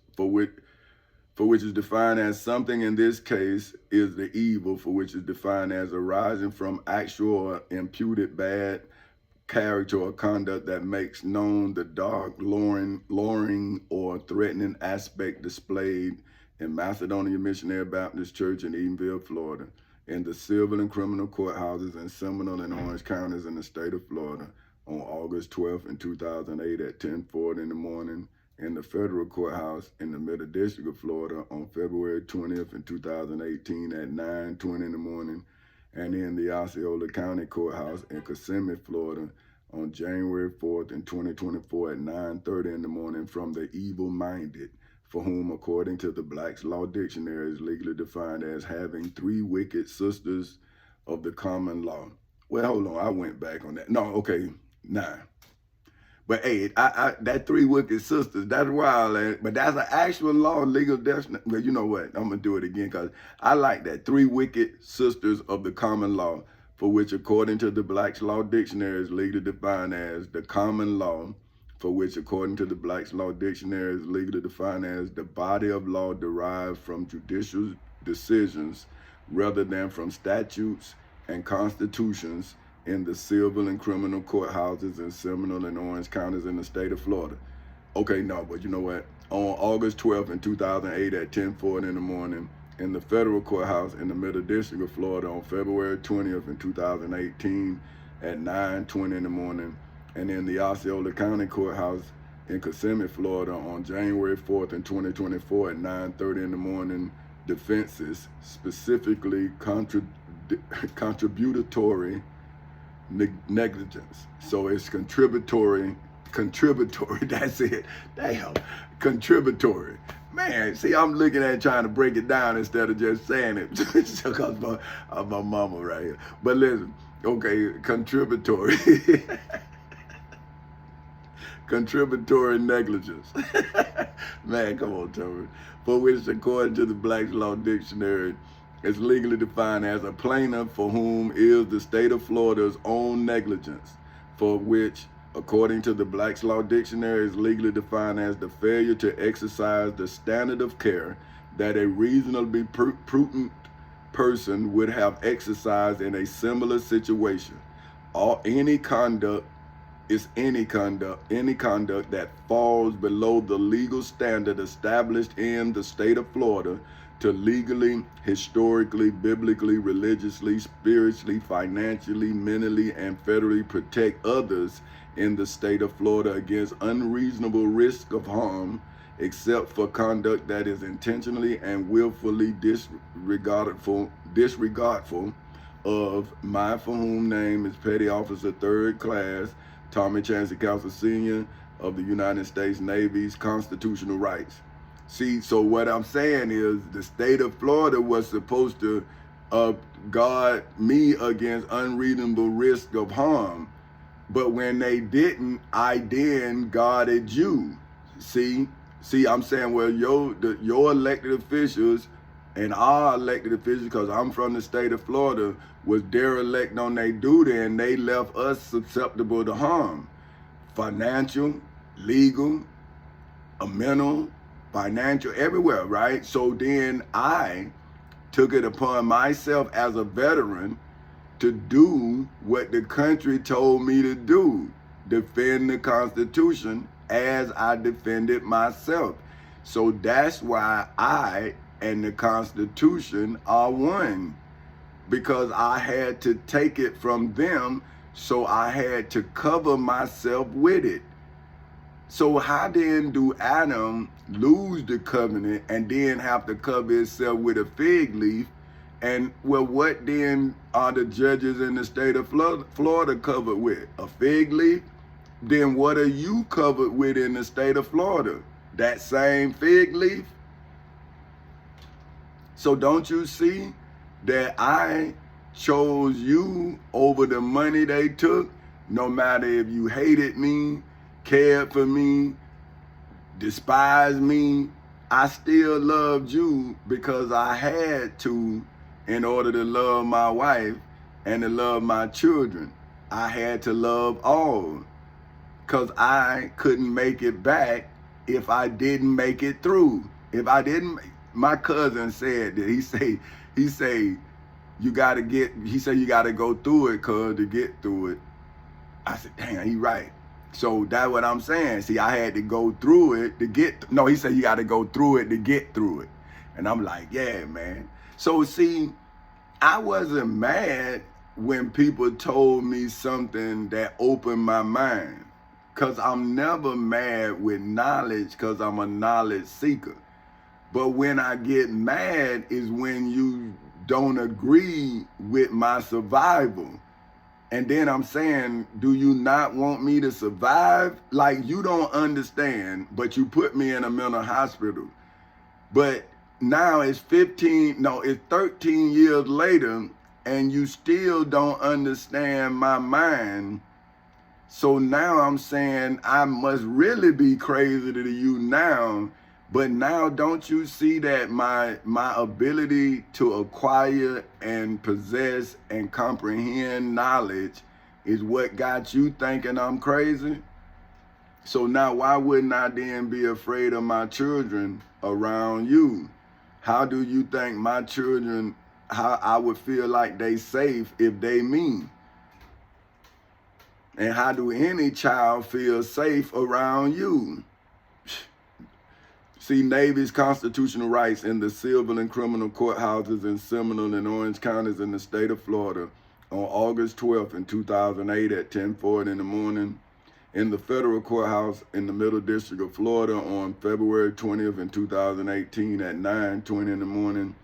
is defined as something in this case is the evil, for which is defined as arising from actual or imputed bad character or conduct that makes known the dark, luring or threatening aspect displayed in Macedonia Missionary Baptist Church in Edenville, Florida, in the civil and criminal courthouses in Seminole and Orange counties in the state of Florida on August 12th in 2008 at 10:40 in the morning, in the federal courthouse in the Middle District of Florida on February 20th in 2018 at 9:20 in the morning, and in the Osceola County Courthouse in Kissimmee, Florida on January 4th in 2024 at 9:30 in the morning from the evil-minded, for whom, according to the Black's Law Dictionary, is legally defined as having three wicked sisters of the common law. Well, hold on, I went back on that. No, okay, 9. But hey, that three wicked sisters, that's wild, but that's an actual law, legal definition. Well, you know what? I'm gonna do it again because I like that. Three wicked sisters of the common law, for which, according to the Black's Law Dictionary, is legally defined as the common law, for which, according to the Black's Law Dictionary, is legally defined as the body of law derived from judicial decisions rather than from statutes and constitutions in the civil and criminal courthouses in Seminole and Orange counties in the state of Florida. Okay, no, but you know what? On August 12th in 2008 at 10:40 in the morning, in the federal courthouse in the Middle District of Florida on February 20th in 2018 at 9:20 in the morning, and in the Osceola County Courthouse in Kissimmee, Florida on January 4th in 2024 at 9:30 in the morning, defenses, specifically contributory negligence. So it's contributory, that's it. Damn, contributory. Man, see, I'm looking at trying to break it down instead of just saying it. Because my mama right here. But listen, okay, contributory. Contributory negligence. Man, come on, Toby. For which, according to the Black's Law Dictionary, is legally defined as a plaintiff for whom is the state of Florida's own negligence, for which, according to the Black's Law Dictionary, is legally defined as the failure to exercise the standard of care that a reasonably prudent person would have exercised in a similar situation. Any conduct that falls below the legal standard established in the state of Florida to legally, historically, biblically, religiously, spiritually, financially, mentally, and federally protect others in the state of Florida against unreasonable risk of harm, except for conduct that is intentionally and willfully disregardful of my for whom name is Petty Officer 3rd Class Tommy Chancey Council Sr. of the United States Navy's constitutional rights. See, so what I'm saying is the state of Florida was supposed to guard me against unreasonable risk of harm. But when they didn't, I then guarded you. See, I'm saying, well, your elected officials and our elected officials, because I'm from the state of Florida, was derelict on their duty, and they left us susceptible to harm. Financial, legal, mental, financial, everywhere, right? So then I took it upon myself as a veteran to do what the country told me to do, defend the Constitution as I defended myself. So that's why I and the Constitution are one, because I had to take it from them, so I had to cover myself with it. So how then do Adam lose the covenant and then have to cover himself with a fig leaf? And well, what then are the judges in the state of Florida covered with? A fig leaf? Then what are you covered with in the state of Florida? That same fig leaf? So don't you see that I chose you over the money they took? No matter if you hated me, cared for me, despised me, I still loved you because I had to in order to love my wife and to love my children. I had to love all because I couldn't make it back if I didn't make it through. If I didn't, my cousin said that he say, you gotta go through it, cuz, to get through it. I said, damn, he right. So that's what I'm saying. See, I had to go through it to get, no, he said you got to go through it to get through it. And I'm like, yeah, man. So see, I wasn't mad when people told me something that opened my mind. Because I'm never mad with knowledge because I'm a knowledge seeker. But when I get mad is when you don't agree with my survival. And then I'm saying, do you not want me to survive? Like, you don't understand, but you put me in a mental hospital. But now it's 13 years later, and you still don't understand my mind. So now I'm saying I must really be crazy to you now. But now don't you see that my ability to acquire and possess and comprehend knowledge is what got you thinking I'm crazy? So now why wouldn't I then be afraid of my children around you? How do you think my children, how I would feel like they safe if they me? And how do any child feel safe around you? See, Navy's constitutional rights in the civil and criminal courthouses in Seminole and Orange counties in the state of Florida on August 12th in 2008 at 10:40 in the morning. In the federal courthouse in the Middle District of Florida on February 20th in 2018 at 9:20 in the morning.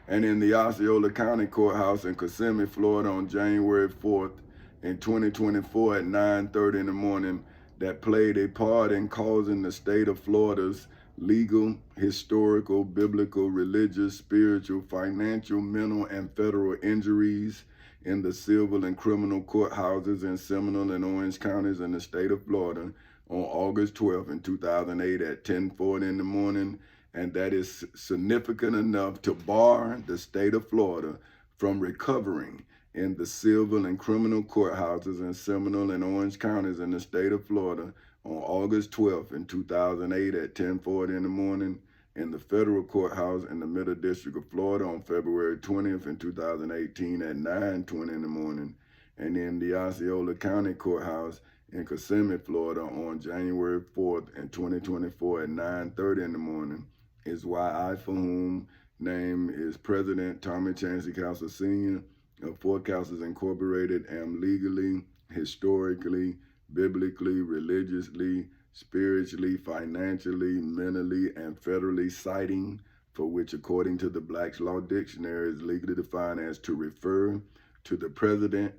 And in the Osceola County Courthouse in Kissimmee, Florida on January 4th in 2024 at 9:30 in the morning, that played a part in causing the state of Florida's legal, historical, biblical, religious, spiritual, financial, mental, and federal injuries in the civil and criminal courthouses in Seminole and Orange counties in the state of Florida on August 12th in 2008 at 10:40 in the morning. And that is significant enough to bar the state of Florida from recovering in the civil and criminal courthouses in Seminole and Orange counties in the state of Florida on August 12th in 2008 at 10:40 in the morning, in the federal courthouse in the Middle District of Florida on February 20th in 2018 at 9:20 in the morning, and in the Osceola County Courthouse in Kissimmee, Florida on January 4th in 2024 at 9:30 in the morning, is why I, for whom name is President Tommy Chancey Castle Sr. of Four Castles Incorporated, am legally, historically, biblically, religiously, spiritually, financially, mentally, and federally citing, for which according to the Black's Law Dictionary is legally defined as to refer to the president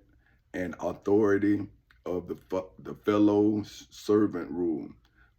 and authority of the fellow servant rule,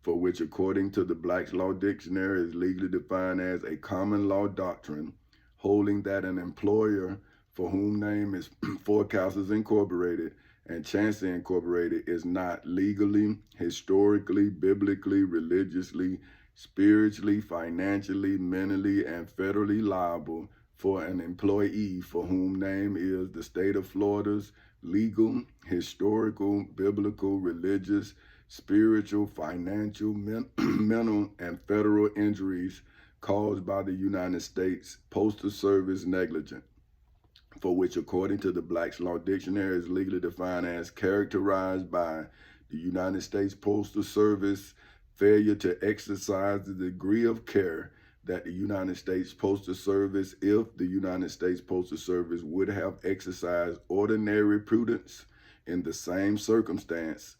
for which according to the Black's Law Dictionary is legally defined as a common law doctrine holding that an employer for whom name is Four Castles Incorporated and Chancey Incorporated is not legally, historically, biblically, religiously, spiritually, financially, mentally, and federally liable for an employee for whom name is the state of Florida's legal, historical, biblical, religious, spiritual, financial, mental, and federal injuries caused by the United States Postal Service negligence, for which according to the Black's Law Dictionary is legally defined as characterized by the United States Postal Service failure to exercise the degree of care that the United States Postal Service, if the United States Postal Service would have exercised ordinary prudence in the same circumstances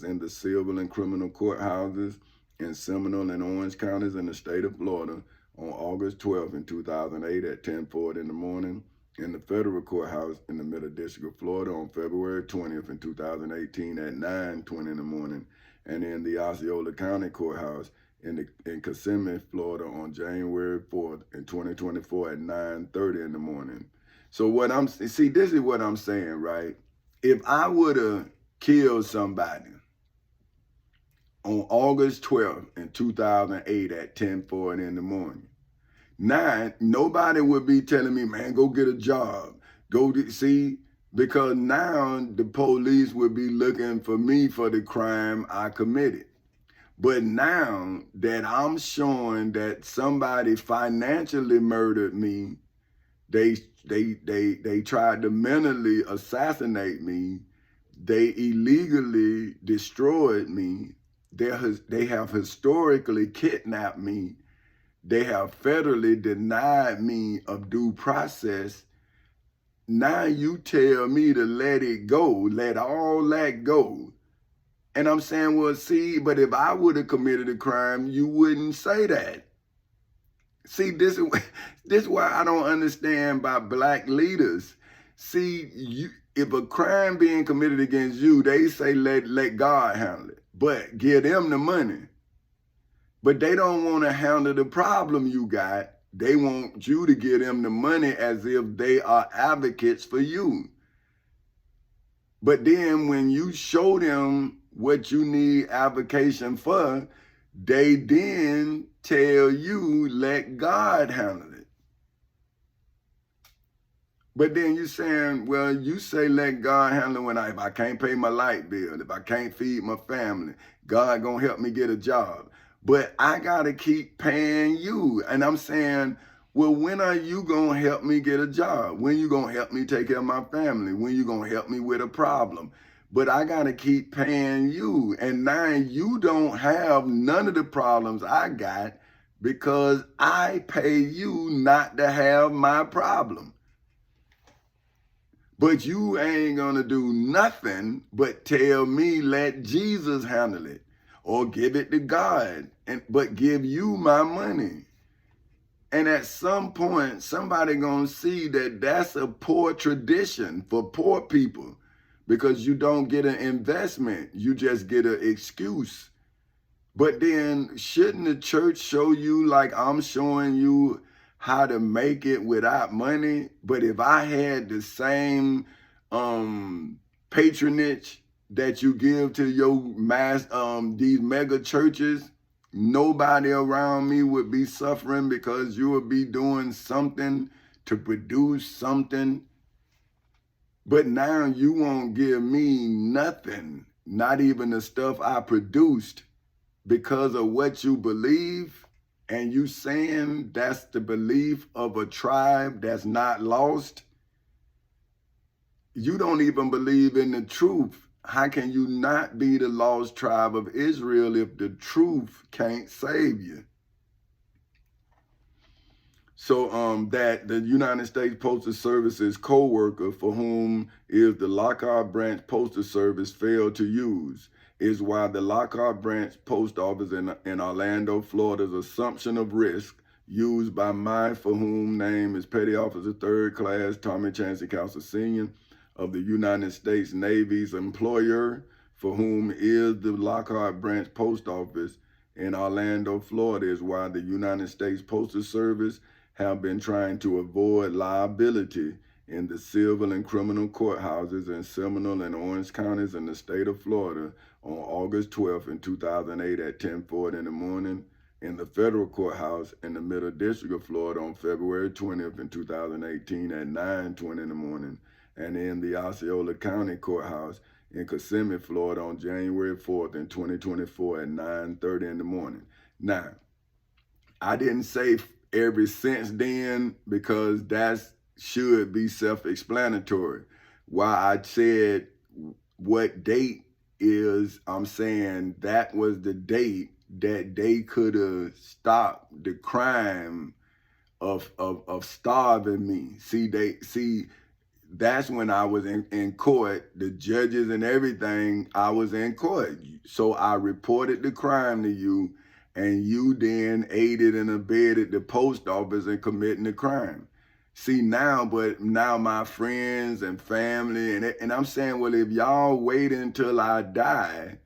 in the civil and criminal courthouses in Seminole and Orange counties in the state of Florida on August 12th in 2008 at 10:40 in the morning, in the federal courthouse in the Middle District of Florida on February 20th in 2018 at 9:20 in the morning, and in the Osceola County Courthouse in Kissimmee, Florida on January 4th in 2024 at 9:30 in the morning. So this is what I'm saying, right? If I would have killed somebody on August 12th in 2008 at 10:40 in the morning. Now, nobody would be telling me, man, go get a job. See, because now the police would be looking for me for the crime I committed. But now that I'm showing that somebody financially murdered me, they tried to mentally assassinate me, they illegally destroyed me, they have historically kidnapped me, they have federally denied me of due process. Now you tell me to let it go, let all that go. And I'm saying, well, see, but if I would have committed a crime, you wouldn't say that. See, this is why I don't understand by black leaders. See, if a crime being committed against you, they say let God handle it, but give them the money. But they don't want to handle the problem you got. They want you to give them the money as if they are advocates for you. But then when you show them what you need advocation for, they then tell you, let God handle it. But then you saying, well, you say let God handle it when if I can't pay my light bill, if I can't feed my family, God gonna help me get a job. But I gotta keep paying you. And I'm saying, well, when are you gonna help me get a job? When you gonna help me take care of my family? When you gonna help me with a problem? But I gotta keep paying you. And now you don't have none of the problems I got because I pay you not to have my problem. But you ain't gonna do nothing but tell me let Jesus handle it or give it to God, but give you my money. And at some point, somebody gonna see that that's a poor tradition for poor people because you don't get an investment, you just get an excuse. But then shouldn't the church show you like I'm showing you how to make it without money? But if I had the same patronage that you give to your these mega churches, nobody around me would be suffering because you would be doing something to produce something. But now you won't give me nothing, not even the stuff I produced, because of what you believe. And you saying that's the belief of a tribe that's not lost. You don't even believe in the truth. How can you not be the lost tribe of Israel if the truth can't save you? So that the United States Postal Service's co-worker, for whom is the Lockhart Branch Postal Service, failed to use, is why the Lockhart Branch Post Office in Orlando, Florida's assumption of risk used by my for whom name is Petty Officer 3rd Class Tommy Chancey Council Sr. of the United States Navy's employer, for whom is the Lockhart Branch Post Office in Orlando, Florida, is why the United States Postal Service have been trying to avoid liability in the civil and criminal courthouses in Seminole and Orange counties in the state of Florida on August 12th in 2008 at 10:40 in the morning, in the federal courthouse in the Middle District of Florida on February 20th in 2018 at 9:20 in the morning, and in the Osceola County Courthouse in Kissimmee, Florida on January 4th in 2024 at 9:30 in the morning. Now, I didn't say ever since then because that should be self-explanatory. Why I said what date is, I'm saying that was the date that they could have stopped the crime of starving me. See, that's when I was in court, the judges and everything, I was in court. So I reported the crime to you, and you then aided and abetted the post office in committing the crime. See, but now my friends and family, and I'm saying, well, if y'all wait until I die,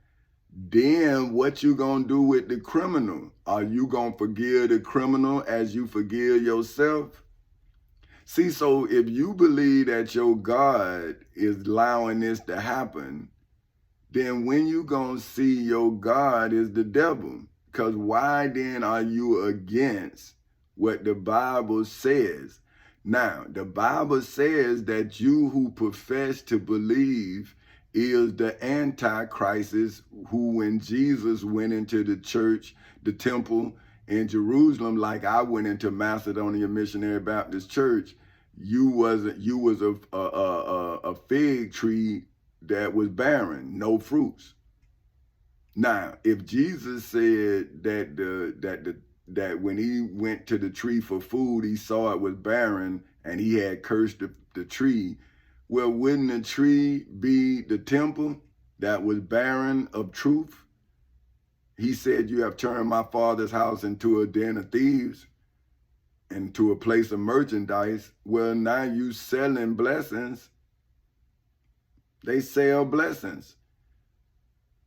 then what you gonna do with the criminal? Are you gonna forgive the criminal as you forgive yourself? See, so if you believe that your God is allowing this to happen, then when you gonna see your God is the devil? Because why then are you against what the Bible says? Now, the Bible says that you who profess to believe is the Antichrist, who when Jesus went into the church, the temple in Jerusalem, like I went into Macedonia Missionary Baptist Church, you was a fig tree that was barren, no fruits. Now, if Jesus said that when he went to the tree for food, he saw it was barren and he had cursed the tree, well, wouldn't the tree be the temple that was barren of truth? He said, you have turned my father's house into a den of thieves, into a place of merchandise. Well, now you selling blessings. They sell blessings.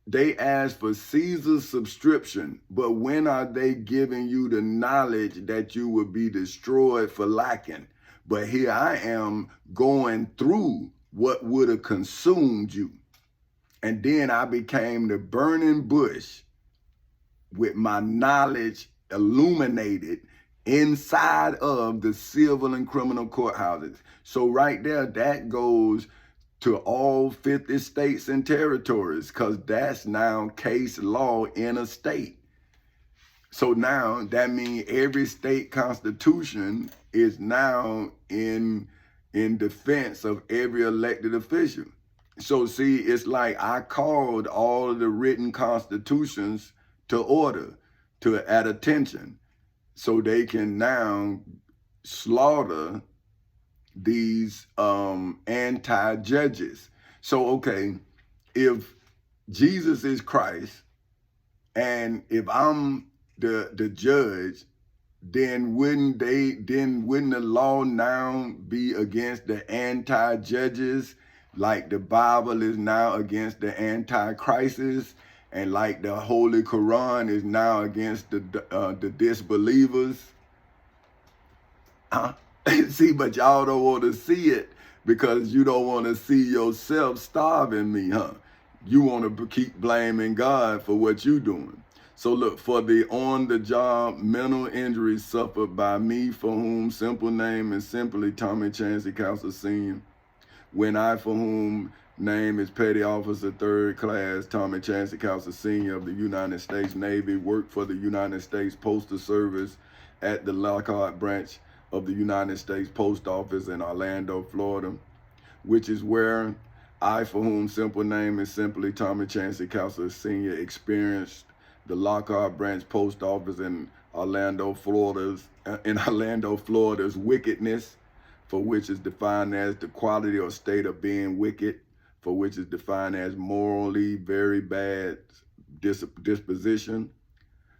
They ask for Caesar's subscription, but when are they giving you the knowledge that you will be destroyed for lacking? But here I am going through what would have consumed you. And then I became the burning bush with my knowledge illuminated inside of the civil and criminal courthouses. So right there, that goes to all 50 states and territories, because that's now case law in a state. So now that means every state constitution is now in defense of every elected official. So see, it's like I called all of the written constitutions to order, at attention, so they can now slaughter these anti-judges. So, okay, if Jesus is Christ and if I'm the judge, then wouldn't the law now be against the anti-judges, like the Bible is now against the anti-Christs, and like the Holy Quran is now against the disbelievers? See, but y'all don't want to see it because you don't want to see yourself starving me, huh? You want to keep blaming God for what you're doing. So look, for the on-the-job mental injuries suffered by me, for whom simple name is simply Tommy Chancey Council Sr., when I, for whom name is Petty Officer 3rd Class Tommy Chancey Council Sr. of the United States Navy, worked for the United States Postal Service at the Lockhart branch of the United States Post Office in Orlando, Florida, which is where I, for whom simple name is simply Tommy Chancey Council Sr., experienced the Lockhart branch post office in Orlando, Florida's wickedness, for which is defined as the quality or state of being wicked, for which is defined as morally very bad disposition,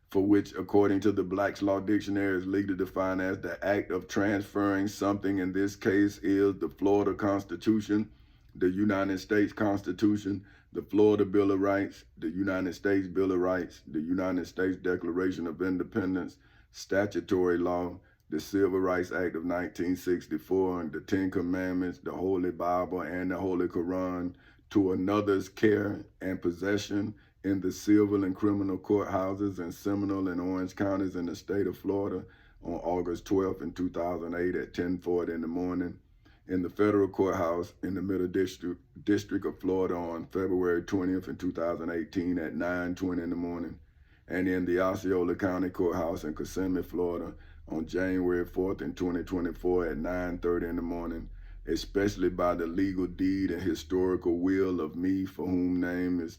for which, according to the Black's Law Dictionary, is legally defined as the act of transferring something. In this case is the Florida Constitution, the United States Constitution, the Florida Bill of Rights, the United States Bill of Rights, the United States Declaration of Independence, statutory law, the Civil Rights Act of 1964, and the Ten Commandments, the Holy Bible, and the Holy Quran, to another's care and possession in the civil and criminal courthouses in Seminole and Orange counties in the state of Florida on August 12th in 2008 at 10:40 in the morning, in the federal courthouse in the Middle District of Florida on February 20th in 2018 at 9:20 in the morning, and in the Osceola County Courthouse in Kissimmee, Florida on January 4th in 2024 at 9:30 in the morning, especially by the legal deed and historical will of me, for whom name is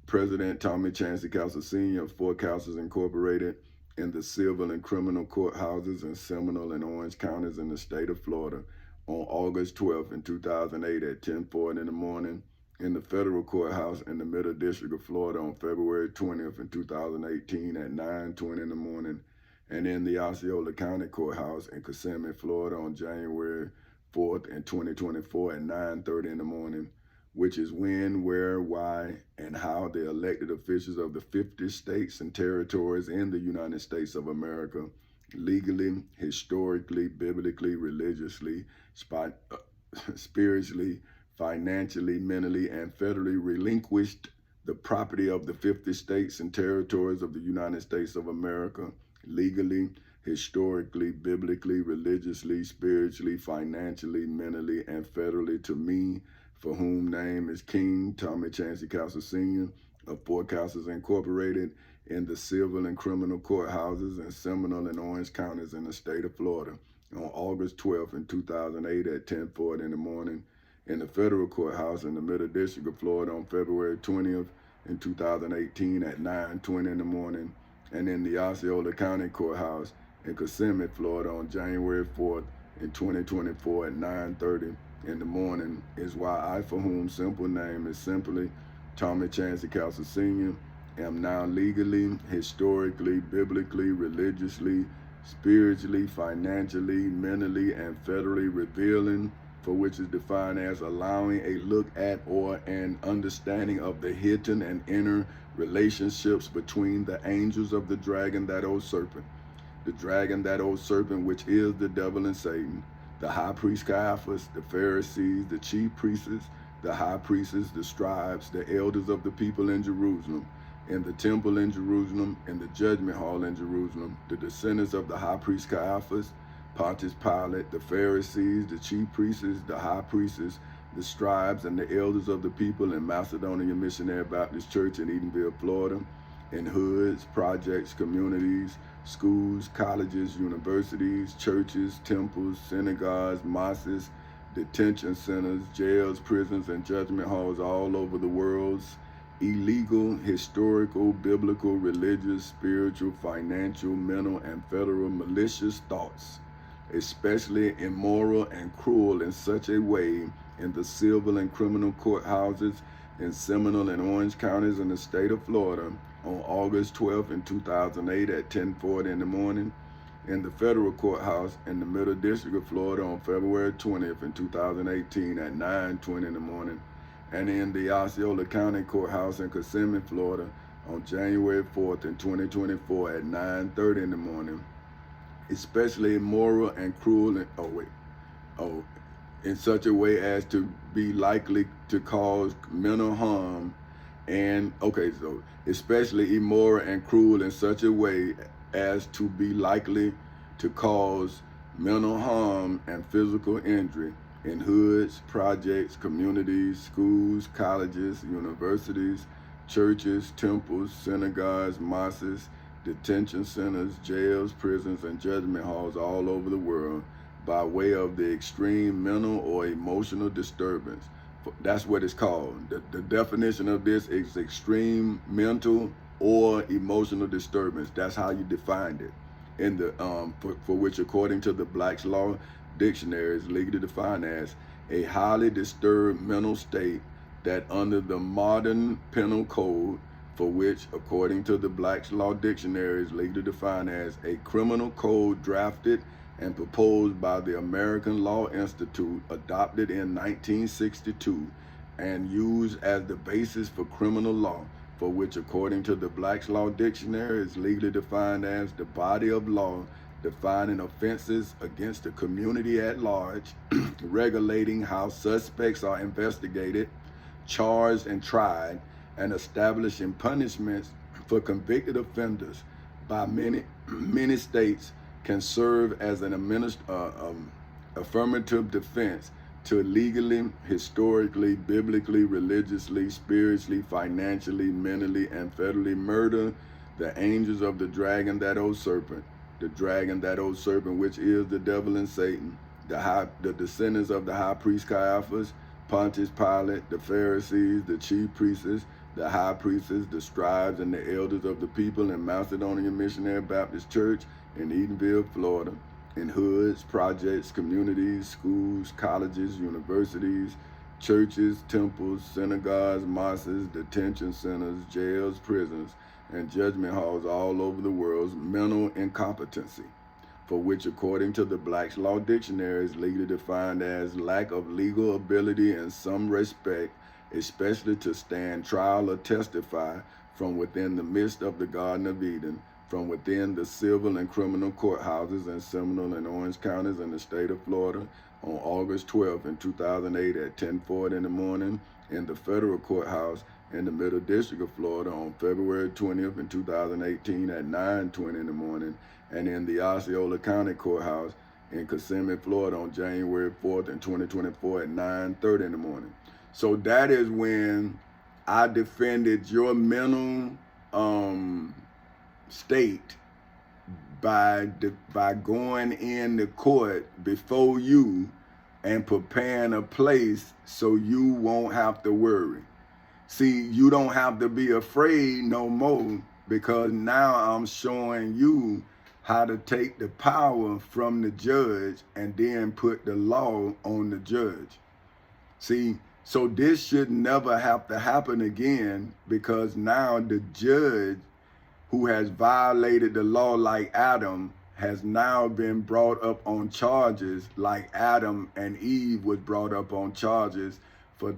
President Tommy Chancey Council Sr. of Four Councils Incorporated, in the civil and criminal courthouses in Seminole and Orange counties in the state of Florida on August 12th in 2008 at 10:40 in the morning, in the federal courthouse in the Middle District of Florida on February 20th in 2018 at 9:20 in the morning, and in the Osceola County Courthouse in Kissimmee, Florida on January 4th in 2024 at 9:30 in the morning, which is when, where, why, and how the elected officials of the 50 states and territories in the United States of America, legally, historically, biblically, religiously, spiritually, financially, mentally, and federally relinquished the property of the 50 states and territories of the United States of America legally, historically, biblically, religiously, spiritually, financially, mentally, and federally to me, for whom name is King Tommy Chancey Castle Sr. of Four Castles Incorporated, in the civil and criminal courthouses in Seminole and Orange counties in the state of Florida on August 12th in 2008 at 10:40 in the morning, in the federal courthouse in the Middle District of Florida on February 20th in 2018 at 9:20 in the morning, and in the Osceola County Courthouse in Kissimmee, Florida on January 4th in 2024 at 9:30 in the morning, is why I, for whom simple name is simply Tommy Chancey Castle Sr., am now legally, historically, biblically, religiously, spiritually, financially, mentally, and federally revealing, for which is defined as allowing a look at or an understanding of the hidden and inner relationships between the angels of the dragon, that old serpent, which is the devil and Satan, the high priest Caiaphas, the Pharisees, the chief priests, the high priests, the scribes, the elders of the people in Jerusalem, in the temple in Jerusalem, in the judgment hall in Jerusalem, the descendants of the high priest Caiaphas, Pontius Pilate, the Pharisees, the chief priests, the high priests, the scribes, and the elders of the people in Macedonia Missionary Baptist Church in Edenville, Florida, in hoods, projects, communities, schools, colleges, universities, churches, temples, synagogues, mosques, detention centers, jails, prisons, and judgment halls all over the world's illegal, historical, biblical, religious, spiritual, financial, mental, and federal malicious thoughts, especially immoral and cruel in such a way in the civil and criminal courthouses in Seminole and Orange counties in the state of Florida on August 12th in 2008 at 10:40 in the morning, in the federal courthouse in the Middle District of Florida on February 20th in 2018 at 9:20 in the morning, and in the Osceola County Courthouse in Kissimmee, Florida on January 4th in 2024 at 9:30 in the morning, especially immoral and cruel in such a way as to be likely to cause mental harm, and so especially immoral and cruel in such a way as to be likely to cause mental harm and physical injury in hoods, projects, communities, schools, colleges, universities, churches, temples, synagogues, mosques, detention centers, jails, prisons, and judgment halls all over the world by way of the extreme mental or emotional disturbance. That's what it's called. The definition of this is extreme mental or emotional disturbance. That's how you defined it in the for which, according to the Black's Law Dictionary, is legally defined as a highly disturbed mental state that under the modern penal code, for which, according to the Black's Law Dictionary, is legally defined as a criminal code drafted and proposed by the American Law Institute, adopted in 1962, and used as the basis for criminal law, for which, according to the Black's Law Dictionary, is legally defined as the body of law defining offenses against the community at large, regulating how suspects are investigated, charged, and tried, and establishing punishments for convicted offenders. By many states can serve as an affirmative defense to legally, historically, biblically, religiously, spiritually, financially, mentally, and federally murder the angels of the dragon, that old serpent, which is the devil and Satan, the descendants of the high priest Caiaphas, Pontius Pilate, the Pharisees, the chief priests, the high priests, the scribes, and the elders of the people in Macedonia Missionary Baptist Church in Edenville, Florida, in hoods, projects, communities, schools, colleges, universities, churches, temples, synagogues, mosques, detention centers, jails, prisons, and judgment halls all over the world's mental incompetency, for which, according to the Black's Law Dictionary, is legally defined as lack of legal ability in some respect, especially to stand trial or testify from within the midst of the Garden of Eden, from within the civil and criminal courthouses in Seminole and Orange counties in the state of Florida on August 12th in 2008 at 10:40 in the morning, in the federal courthouse in the Middle District of Florida on February 20th in 2018 at 9:20 in the morning, and in the Osceola County Courthouse in Kissimmee, Florida on January 4th in 2024 at 9:30 in the morning. So that is when I defended your mental state by going in the court before you and preparing a place so you won't have to worry. See, you don't have to be afraid no more, because now I'm showing you how to take the power from the judge and then put the law on the judge. See, so this should never have to happen again, because now the judge who has violated the law like Adam has now been brought up on charges like Adam and Eve was brought up on charges for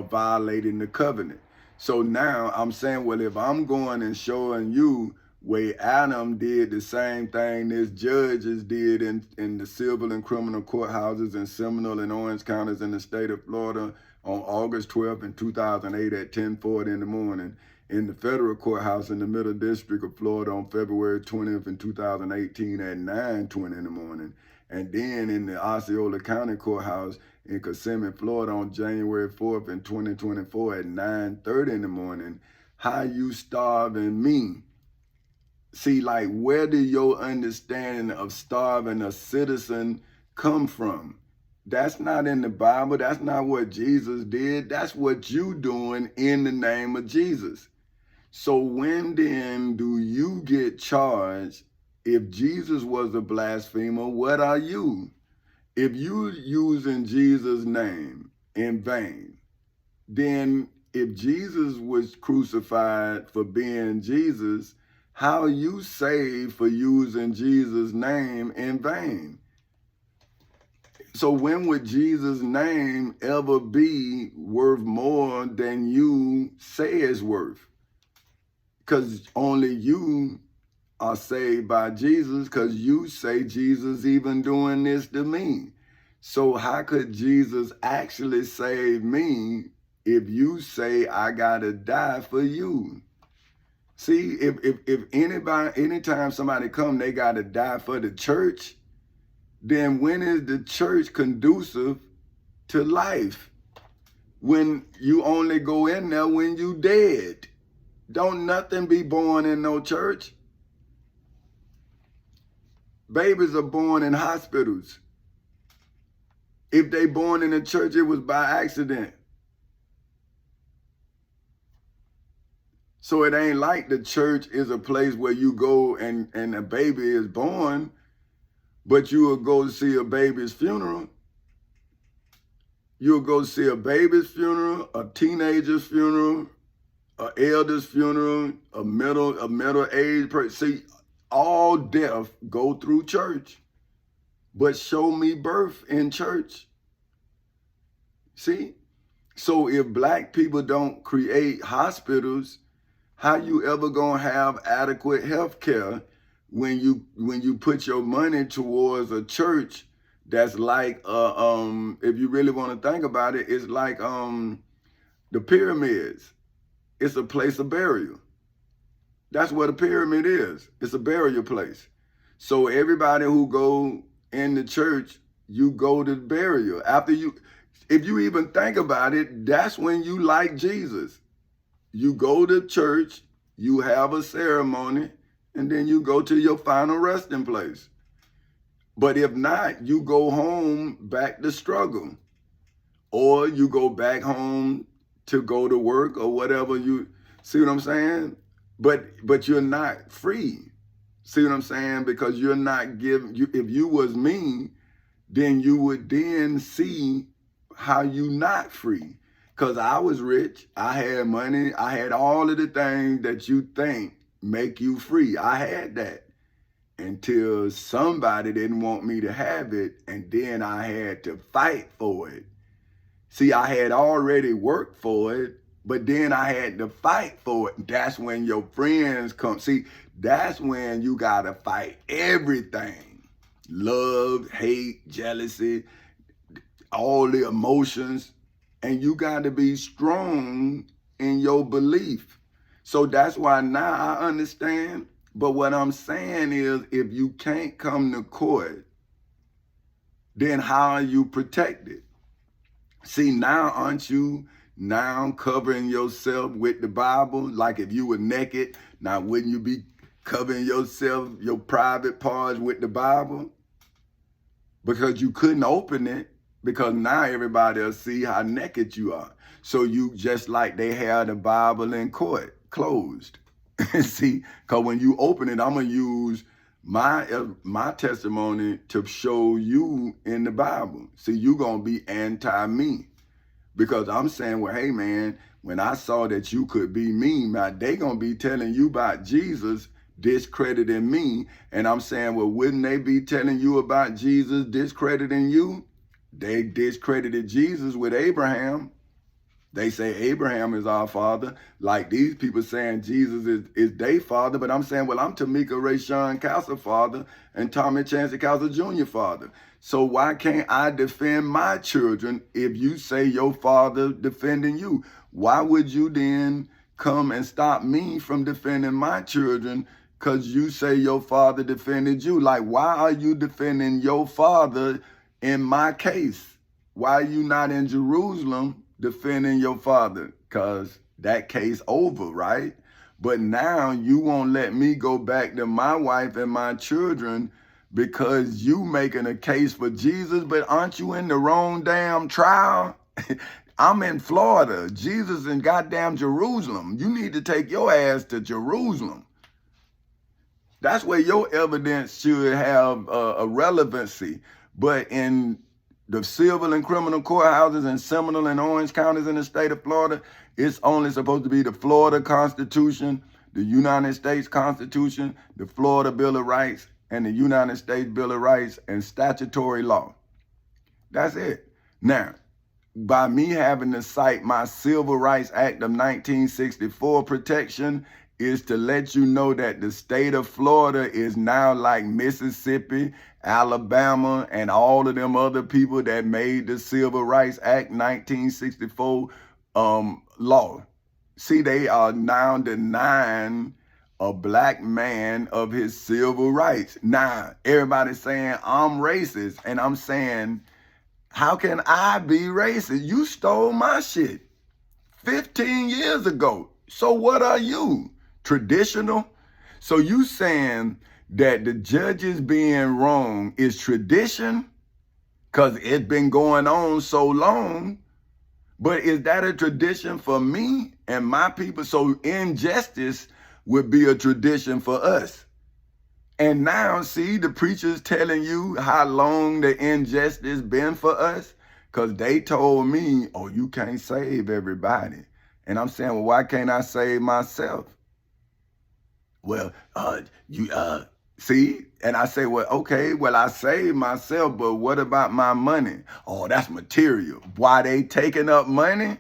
violating the covenant. So now I'm saying, well, if I'm going and showing you where Adam did the same thing this judges did in the civil and criminal courthouses in Seminole and Orange counties in the state of Florida on August 12th in 2008 at 10:40 in the morning, in the federal courthouse in the Middle District of Florida on February 20th in 2018 at 9:20 in the morning, and then in the Osceola County Courthouse in Kissimmee, Florida on January 4th in 2024 at 9:30 in the morning, how you starving me? See, like, where do your understanding of starving a citizen come from? That's not in the Bible. That's not what Jesus did. That's what you doing in the name of Jesus. So when then do you get charged? If Jesus was a blasphemer, what are you? If you using Jesus' name in vain, then if Jesus was crucified for being Jesus, how are you saved for using Jesus' name in vain? So when would Jesus' name ever be worth more than you say it's worth? Because only you are saved by Jesus, because you say Jesus even doing this to me. So how could Jesus actually save me if you say I gotta die for you? See, if anybody, anytime somebody come, they gotta die for the church, then when is the church conducive to life? When you only go in there when you dead. Don't nothing be born in no church. Babies are born in hospitals. If they born in a church, it was by accident. So it ain't like the church is a place where you go and a baby is born, but you will go see a baby's funeral. You'll go see a baby's funeral, a teenager's funeral, an elder's funeral, a middle-aged person. See, all death go through church, but show me birth in church. See? So if black people don't create hospitals, how you ever gonna have adequate health care when you put your money towards a church that's like if you really want to think about it, it's like the pyramids. It's a place of burial. That's what a pyramid is. It's a burial place. So everybody who go in the church, you go to burial. After you, if you even think about it, that's when you like Jesus. You go to church, you have a ceremony, and then you go to your final resting place. But if not, you go home back to struggle. Or you go back home to go to work or whatever. You see what I'm saying? But you're not free. See what I'm saying? Because you're not giving, if you was me, then you would then see how you not free. Because I was rich, I had money, I had all of the things that you think make you free. I had that until somebody didn't want me to have it, and then I had to fight for it. See, I had already worked for it, But then I had to fight for it. That's when your friends come. See, that's when you got to fight everything. Love, hate, jealousy, all the emotions. And you got to be strong in your belief. So that's why now I understand. But what I'm saying is, if you can't come to court, then how are you protected? See, now aren't you now covering yourself with the Bible? Like if you were naked, now wouldn't you be covering yourself, your private parts with the Bible? Because you couldn't open it, because now everybody will see how naked you are. So you, just like they had the Bible in court, closed. See, because when you open it, I'm going to use my testimony to show you in the Bible. See, you're going to be anti-me. Because I'm saying, well, hey, man, when I saw that you could be me, man, they going to be telling you about Jesus, discrediting me. And I'm saying, well, wouldn't they be telling you about Jesus, discrediting you? They discredited Jesus with Abraham. They say Abraham is our father, like these people saying Jesus is their father. But I'm saying, well, I'm Tamika Ray Sean Castle father and Tommy Chancey Castle Jr. father. So why can't I defend my children if you say your father defending you? Why would you then come and stop me from defending my children because you say your father defended you? Like, why are you defending your father in my case? Why are you not in Jerusalem defending your father? Because that case over, right? But now you won't let me go back to my wife and my children because you making a case for Jesus, but aren't you in the wrong damn trial? I'm in Florida. Jesus in goddamn Jerusalem. You need to take your ass to Jerusalem. That's where your evidence should have a relevancy. But in the civil and criminal courthouses in Seminole and Orange counties in the state of Florida, it's only supposed to be the Florida Constitution, the United States Constitution, the Florida Bill of Rights, and the United States Bill of Rights and statutory law. That's it. Now, by me having to cite my Civil Rights Act of 1964 protection is to let you know that the state of Florida is now like Mississippi, Alabama, and all of them other people that made the Civil Rights Act 1964 law. See, they are now denying a black man of his civil rights. Now, everybody's saying I'm racist, and I'm saying, how can I be racist? You stole my shit 15 years ago. So what are you? Traditional? So you saying that the judges being wrong is tradition? Because it's been going on so long. But is that a tradition for me and my people? So injustice would be a tradition for us. And now, see, the preachers telling you how long the injustice been for us, because they told me, oh, you can't save everybody. And I'm saying, well, why can't I save myself? Well, see? And I say, well, okay, well, I saved myself, but what about my money? Oh, that's material. Why they taking up money?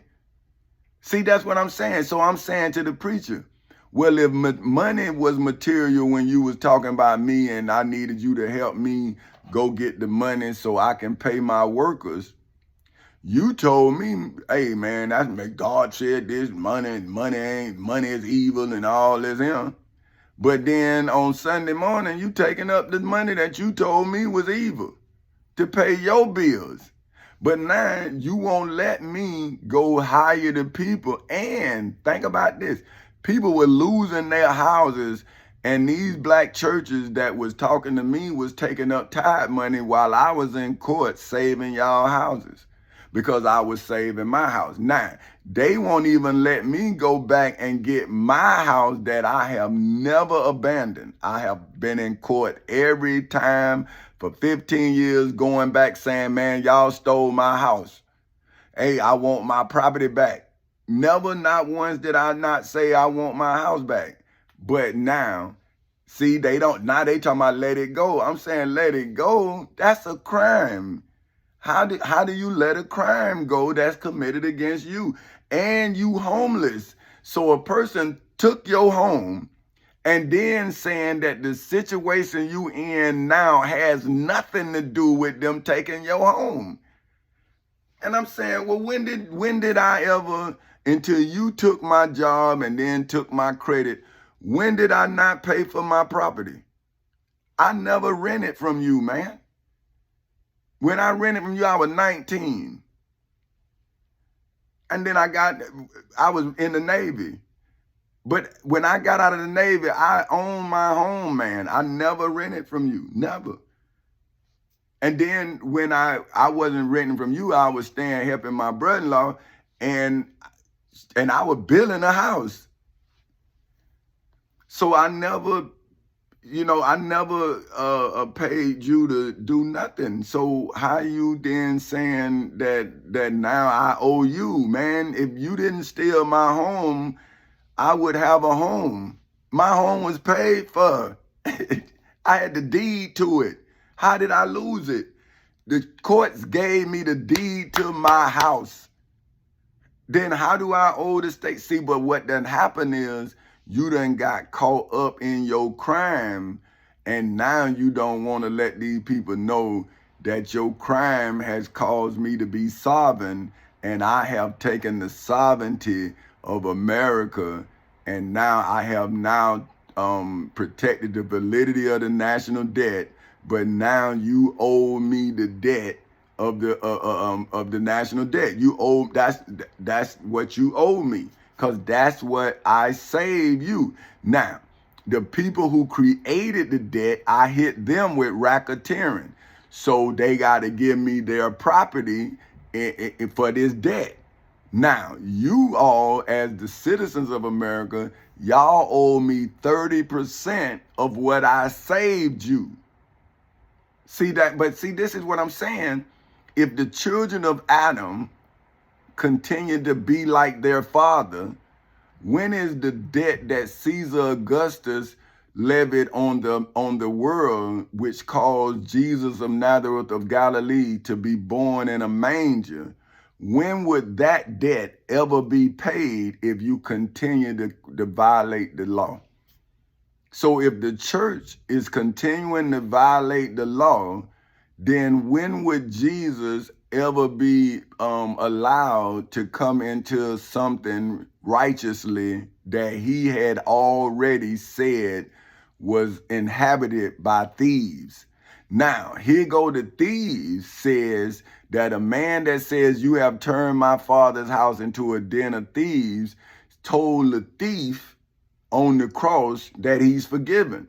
See, that's what I'm saying. So I'm saying to the preacher, well, if money was material when you was talking about me and I needed you to help me go get the money so I can pay my workers, you told me, hey, man, that's God said this, money is evil and all this here. But then on Sunday morning, you taking up the money that you told me was evil to pay your bills. But now you won't let me go hire the people. And think about this. People were losing their houses, and these black churches that was talking to me was taking up tithe money while I was in court saving y'all houses because I was saving my house. Now, they won't even let me go back and get my house that I have never abandoned. I have been in court every time for 15 years going back saying, man, y'all stole my house. Hey, I want my property back. Never, not once did I not say I want my house back. But now, see, now they talking about let it go. I'm saying let it go. That's a crime. How do you let a crime go that's committed against you? and you homeless. So a person took your home and then saying that the situation you in now has nothing to do with them taking your home. And I'm saying, well, when did I ever, until you took my job and then took my credit, when did I not pay for my property? I never rented from you, man. When I rented from you, I was 19. And then I was in the Navy. But when I got out of the Navy, I owned my home, man. I never rented from you, never. And then when I wasn't renting from you, I was staying helping my brother-in-law, and I was building a house. So I never paid you to do nothing. So how you then saying that now I owe you, man? If you didn't steal my home, I would have a home. My home was paid for. I had the deed to it. How did I lose it? The courts gave me the deed to my house. Then how do I owe the state? See, but what done happened is you done got caught up in your crime, and now you don't want to let these people know that your crime has caused me to be sovereign, and I have taken the sovereignty of America, and now I have protected the validity of the national debt, but now you owe me the debt of the national debt. You owe, that's what you owe me, because that's what I saved you. Now, the people who created the debt, I hit them with racketeering. So they got to give me their property for this debt. Now, you all, as the citizens of America, y'all owe me 30% of what I saved you. See that? But see, this is what I'm saying. If the children of Adam continue to be like their father, when is the debt that Caesar Augustus levied on the world, which caused Jesus of Nazareth of Galilee to be born in a manger? When would that debt ever be paid if you continue to violate the law? So if the church is continuing to violate the law, then when would Jesus ever be allowed to come into something righteously that he had already said was inhabited by thieves? Now, here go the thieves says that a man that says you have turned my father's house into a den of thieves told the thief on the cross that he's forgiven.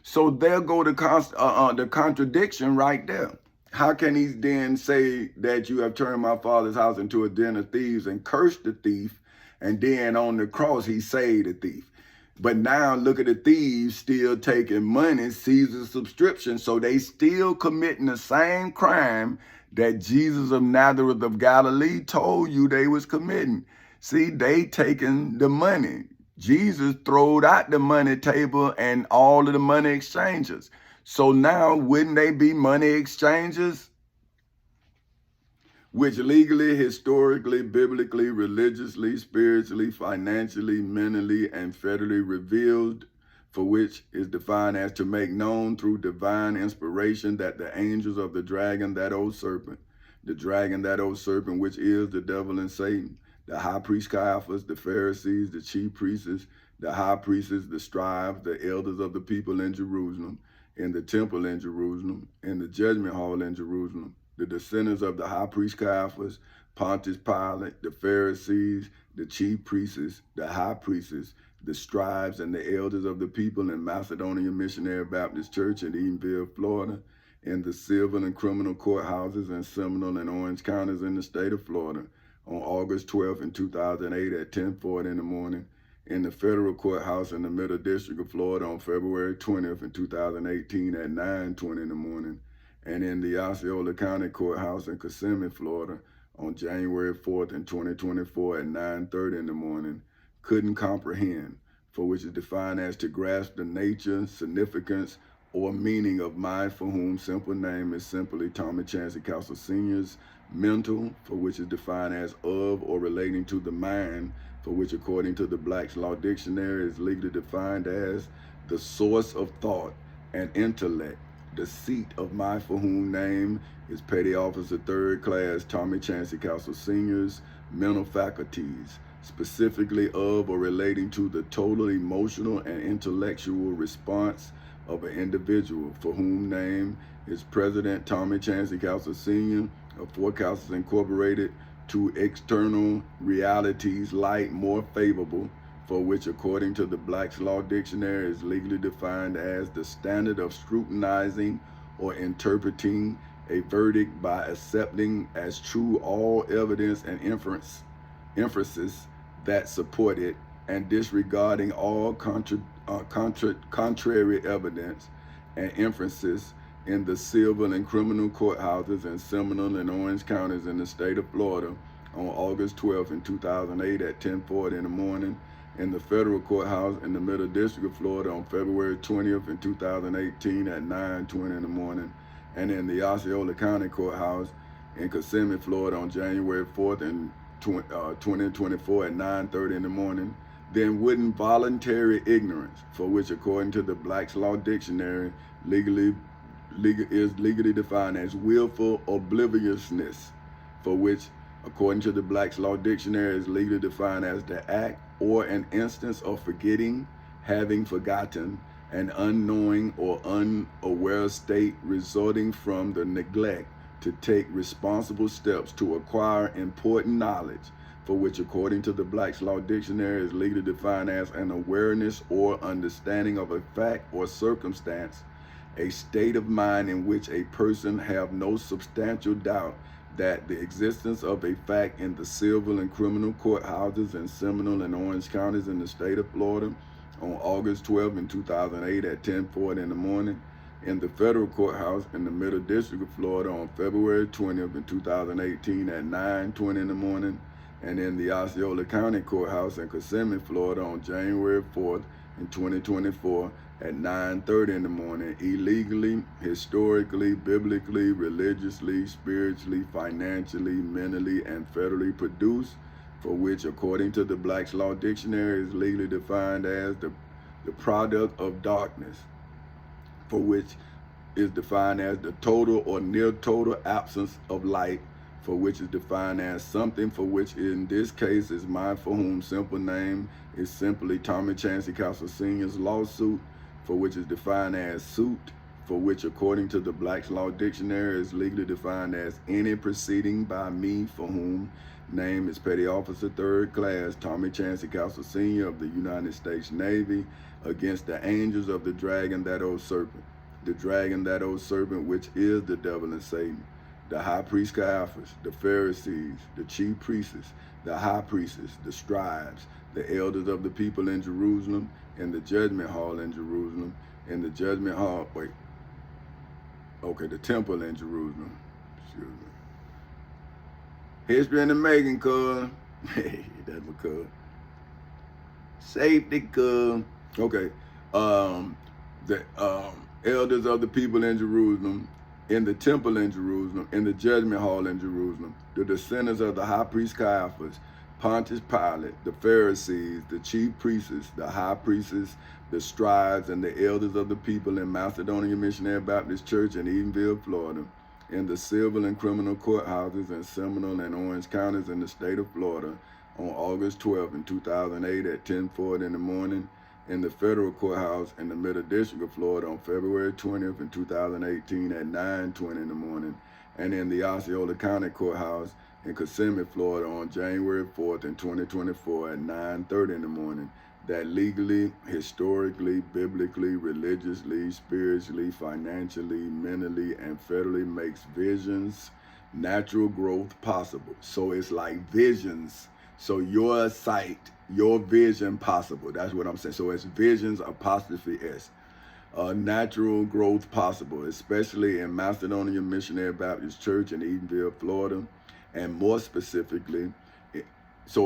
So there go the contradiction right there. How can he then say that you have turned my father's house into a den of thieves and cursed the thief, and then on the cross he saved the thief? But now look at the thieves still taking money, Caesar's subscription, so they still committing the same crime that Jesus of Nazareth of Galilee told you they was committing. See, they taking the money. Jesus throwed out the money table and all of the money exchangers. So now, wouldn't they be money exchangers? Which legally, historically, biblically, religiously, spiritually, financially, mentally, and federally revealed, for which is defined as to make known through divine inspiration that the angels of the dragon, that old serpent, which is the devil and Satan, the high priest Caiaphas, the Pharisees, the chief priests, the high priests, the scribes, the elders of the people in Jerusalem, in the temple in Jerusalem, in the judgment hall in Jerusalem, the descendants of the high priest Caiaphas, Pontius Pilate, the Pharisees, the chief priests, the high priests, the scribes, and the elders of the people in Macedonia Missionary Baptist Church in Edenville, Florida, in the civil and criminal courthouses in Seminole and Orange counties in the state of Florida, on August 12th in 2008 at 10:40 in the morning, in the federal courthouse in the Middle District of Florida on February 20th in 2018 at 9:20 in the morning, and in the Osceola County Courthouse in Kissimmee, Florida on January 4th in 2024 at 9:30 in the morning, couldn't comprehend, for which is defined as to grasp the nature, significance, or meaning of mind, for whom simple name is simply Tommy Chancey Castle Sr.'s. Mental, for which is defined as of or relating to the mind, for which according to the Black's Law Dictionary is legally defined as the source of thought and intellect. The seat of mind, for whom name is Petty Officer 3rd Class Tommy Chancey Castle Sr.'s. Mental faculties, specifically of or relating to the total emotional and intellectual response of an individual, for whom name is President Tommy Chancey Castle Sr. of Four Castles Incorporated, to external realities light more favorable, for which according to the Black's Law Dictionary is legally defined as the standard of scrutinizing or interpreting a verdict by accepting as true all evidence and inferences that support it, and disregarding all contrary evidence and inferences in the civil and criminal courthouses in Seminole and Orange counties in the state of Florida on August 12th in 2008 at 10:40 in the morning, in the federal courthouse in the Middle District of Florida on February 20th in 2018 at 9:20 in the morning, and in the Osceola County Courthouse in Kissimmee, Florida on January 4th in 2024 at 9:30 in the morning, then wouldn't voluntary ignorance, for which according to the Black's Law Dictionary is legally defined as willful obliviousness, for which according to the Black's Law Dictionary is legally defined as the act or an instance of forgetting, having forgotten, an unknowing or unaware state resulting from the neglect to take responsible steps to acquire important knowledge, for which according to the Black's Law Dictionary is legally defined as an awareness or understanding of a fact or circumstance, a state of mind in which a person have no substantial doubt that the existence of a fact in the civil and criminal courthouses in Seminole and Orange counties in the state of Florida on August 12 in 2008 at 10:40 in the morning, in the federal courthouse in the Middle District of Florida on February 20th in 2018 at 9:20 in the morning, and in the Osceola County Courthouse in Kissimmee, Florida on January 4th in 2024 at 9:30 in the morning, illegally, historically, biblically, religiously, spiritually, financially, mentally, and federally produced, for which according to the Black's Law Dictionary is legally defined as the product of darkness, for which is defined as the total or near total absence of light, for which is defined as something for which in this case is mine, for whom simple name is simply Tommy Chancey Castle Sr.'s lawsuit, for which is defined as suit, for which according to the Black's Law Dictionary is legally defined as any proceeding by me, for whom name is Petty Officer 3rd Class Tommy Chancey Castle Sr. of the United States Navy against the angels of the dragon, that old serpent, which is the devil and Satan, the high priest Caiaphas, the Pharisees, the chief priests, the high priestess, the scribes, the elders of the people in Jerusalem, in the judgment hall in Jerusalem, in the judgment hall, the temple in Jerusalem. Excuse me. History in the making, cuz. Hey, that's my cuz. Safety, cuz. Okay. The elders of the people in Jerusalem, in the temple in Jerusalem, in the judgment hall in Jerusalem, the descendants of the high priest Caiaphas, Pontius Pilate, the Pharisees, the chief priests, the high priests, the scribes, and the elders of the people in Macedonia Missionary Baptist Church in Edenville, Florida, in the civil and criminal courthouses in Seminole and Orange counties in the state of Florida on August 12 in 2008 at 10:40 in the morning, in the federal courthouse in the Middle District of Florida on February 20th in 2018 at 9:20 in the morning, and in the Osceola County Courthouse in Kissimmee, Florida on January 4th in 2024 at 9:30 in the morning, that legally, historically, biblically, religiously, spiritually, financially, mentally, and federally makes visions, natural growth possible. So it's like visions. So your sight, your vision possible. That's what I'm saying. So it's visions apostrophe S. Natural growth possible, especially in Macedonia Missionary Baptist Church in Edenville, Florida, and more specifically,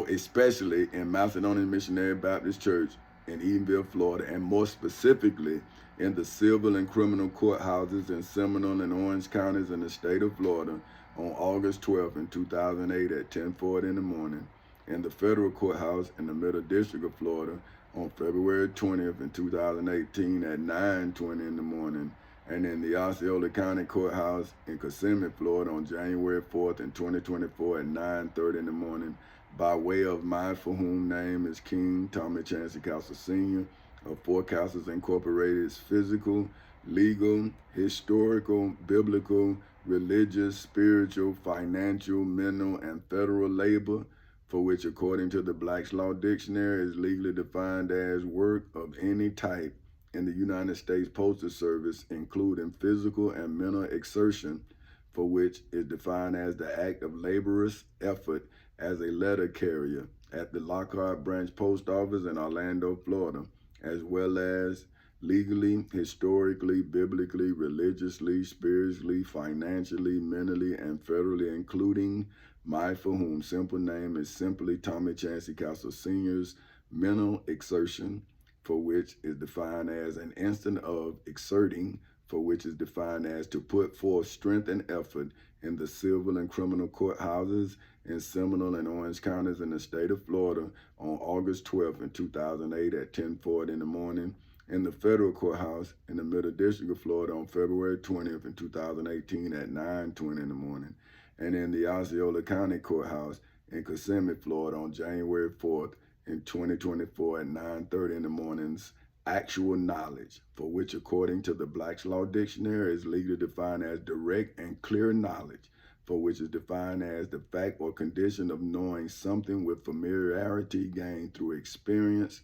especially in Macedonia Missionary Baptist Church in Edenville, Florida, and more specifically in the civil and criminal courthouses in Seminole and Orange counties in the state of Florida on August 12th in 2008 at 10:40 in the morning, in the federal courthouse in the Middle District of Florida on February 20th in 2018 at 9:20 in the morning, and in the Osceola County Courthouse in Kissimmee, Florida on January 4th in 2024 at 9:30 in the morning, by way of my for whom name is King Tommy Chancey Castle Sr. of Four Castles Incorporated's physical, legal, historical, biblical, religious, spiritual, financial, mental, and federal labor, for which according to the Black's Law Dictionary is legally defined as work of any type in the United States Postal Service, including physical and mental exertion, for which is defined as the act of laborious effort as a letter carrier at the Lockhart Branch Post Office in Orlando, Florida, as well as legally, historically, biblically, religiously, spiritually, financially, mentally, and federally, including my for whom simple name is simply Tommy Chancey Castle Sr.'s mental exertion, for which is defined as an instant of exerting, for which is defined as to put forth strength and effort in the civil and criminal courthouses in Seminole and Orange counties in the state of Florida on August 12th in 2008 at 10:40 in the morning, in the federal courthouse in the Middle District of Florida on February 20th in 2018 at 9:20 in the morning, and in the Osceola County Courthouse in Kissimmee, Florida on January 4th in 2024 at 9:30 in the mornings, actual knowledge, for which according to the Black's Law Dictionary is legally defined as direct and clear knowledge, for which is defined as the fact or condition of knowing something with familiarity gained through experience,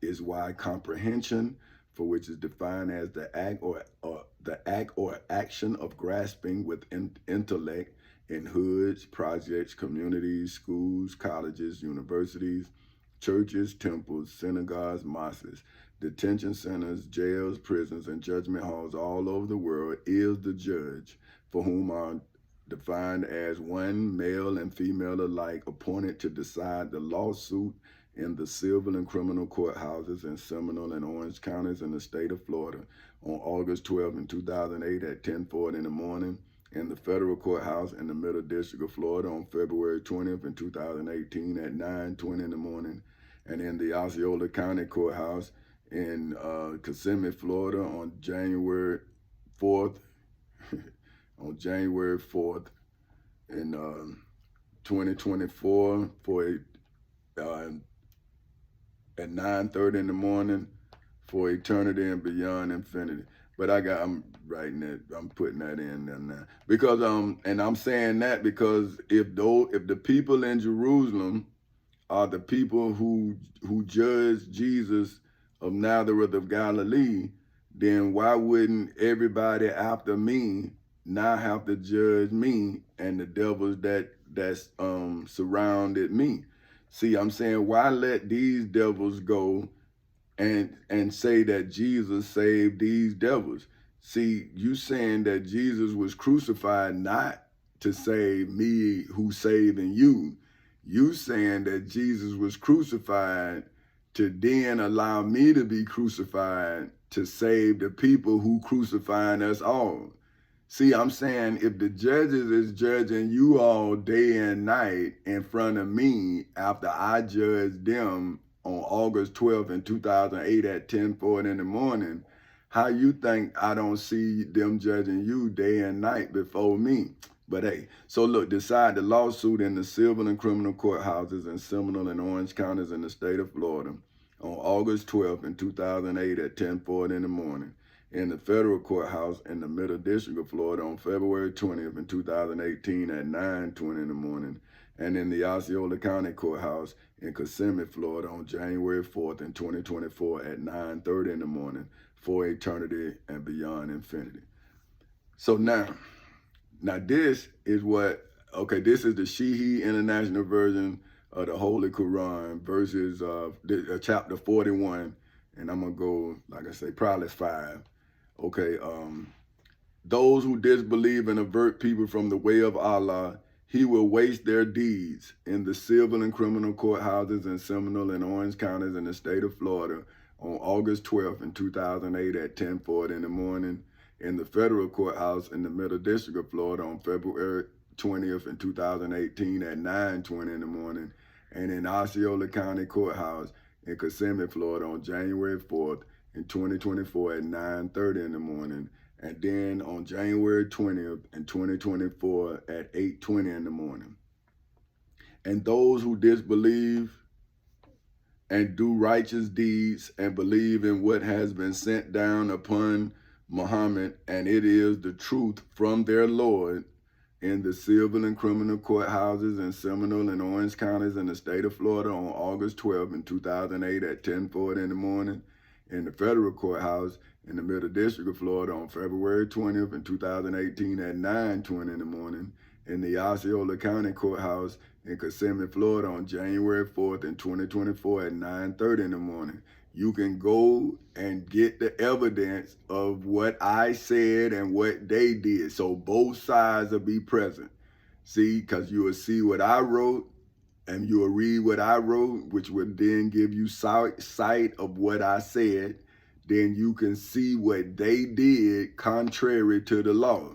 is wide comprehension, for which is defined as the act or action of grasping with intellect in hoods, projects, communities, schools, colleges, universities, churches, temples, synagogues, mosques, detention centers, jails, prisons, and judgment halls all over the world, is the judge, for whom are defined as one, male and female alike, appointed to decide the lawsuit in the civil and criminal courthouses in Seminole and Orange counties in the state of Florida on August 12 in 2008 at 10:40 in the morning, in the federal courthouse in the Middle District of Florida on February 20th in 2018 at 9:20 in the morning, and in the Osceola County Courthouse in Kissimmee, Florida on January 4th, on January 4th in 2024 for at 9:30 in the morning for eternity and beyond infinity. But I'm writing it, I'm putting that in there now. Because and I'm saying that because if the people in Jerusalem are the people who judge Jesus of Nazareth of Galilee, then why wouldn't everybody after me now have to judge me and the devils that's surrounded me? See, I'm saying, why let these devils go and say that Jesus saved these devils? See, you saying that Jesus was crucified not to save me who's saving you. You saying that Jesus was crucified to then allow me to be crucified to save the people who crucifying us all. See, I'm saying if the judges is judging you all day and night in front of me after I judged them on August 12th in 2008 at 10:40 in the morning, how you think I don't see them judging you day and night before me? But hey, so look, decide the lawsuit in the civil and criminal courthouses in Seminole and Orange counties in the state of Florida on August 12th in 2008 at 10:40 in the morning, in the federal courthouse in the Middle District of Florida on February 20th in 2018 at 9:20 in the morning, and in the Osceola County Courthouse in Kissimmee, Florida on January 4th in 2024 at 9:30 in the morning for eternity and beyond infinity. So now this is what, okay, this is the Sheehy International Version of the Holy Quran, verses chapter 41, and I'm gonna go, like I say, probably 5. Okay, those who disbelieve and avert people from the way of Allah, He will waste their deeds in the civil and criminal courthouses in Seminole and Orange counties in the state of Florida on August 12th in 2008 at 10:40 in the morning, in the federal courthouse in the Middle District of Florida on February 20th in 2018 at 9:20 in the morning, and in Osceola County Courthouse in Kissimmee, Florida on January 4th in 2024 at 9:30 in the morning, and then on January 20th in 2024 at 8:20 in the morning. And those who disbelieve and do righteous deeds and believe in what has been sent down upon Muhammad, and it is the truth from their Lord, in the civil and criminal courthouses in Seminole and Orange counties in the state of Florida on August 12 in 2008 at 10:40 in the morning, in the federal courthouse in the Middle District of Florida on February 20th in 2018 at 9:20 in the morning, in the Osceola County Courthouse in Kissimmee, Florida on January 4th in 2024 at 9:30 in the morning. You can go and get the evidence of what I said and what they did. So both sides will be present. See, because you will see what I wrote and you will read what I wrote, which would then give you sight of what I said. Then you can see what they did contrary to the law.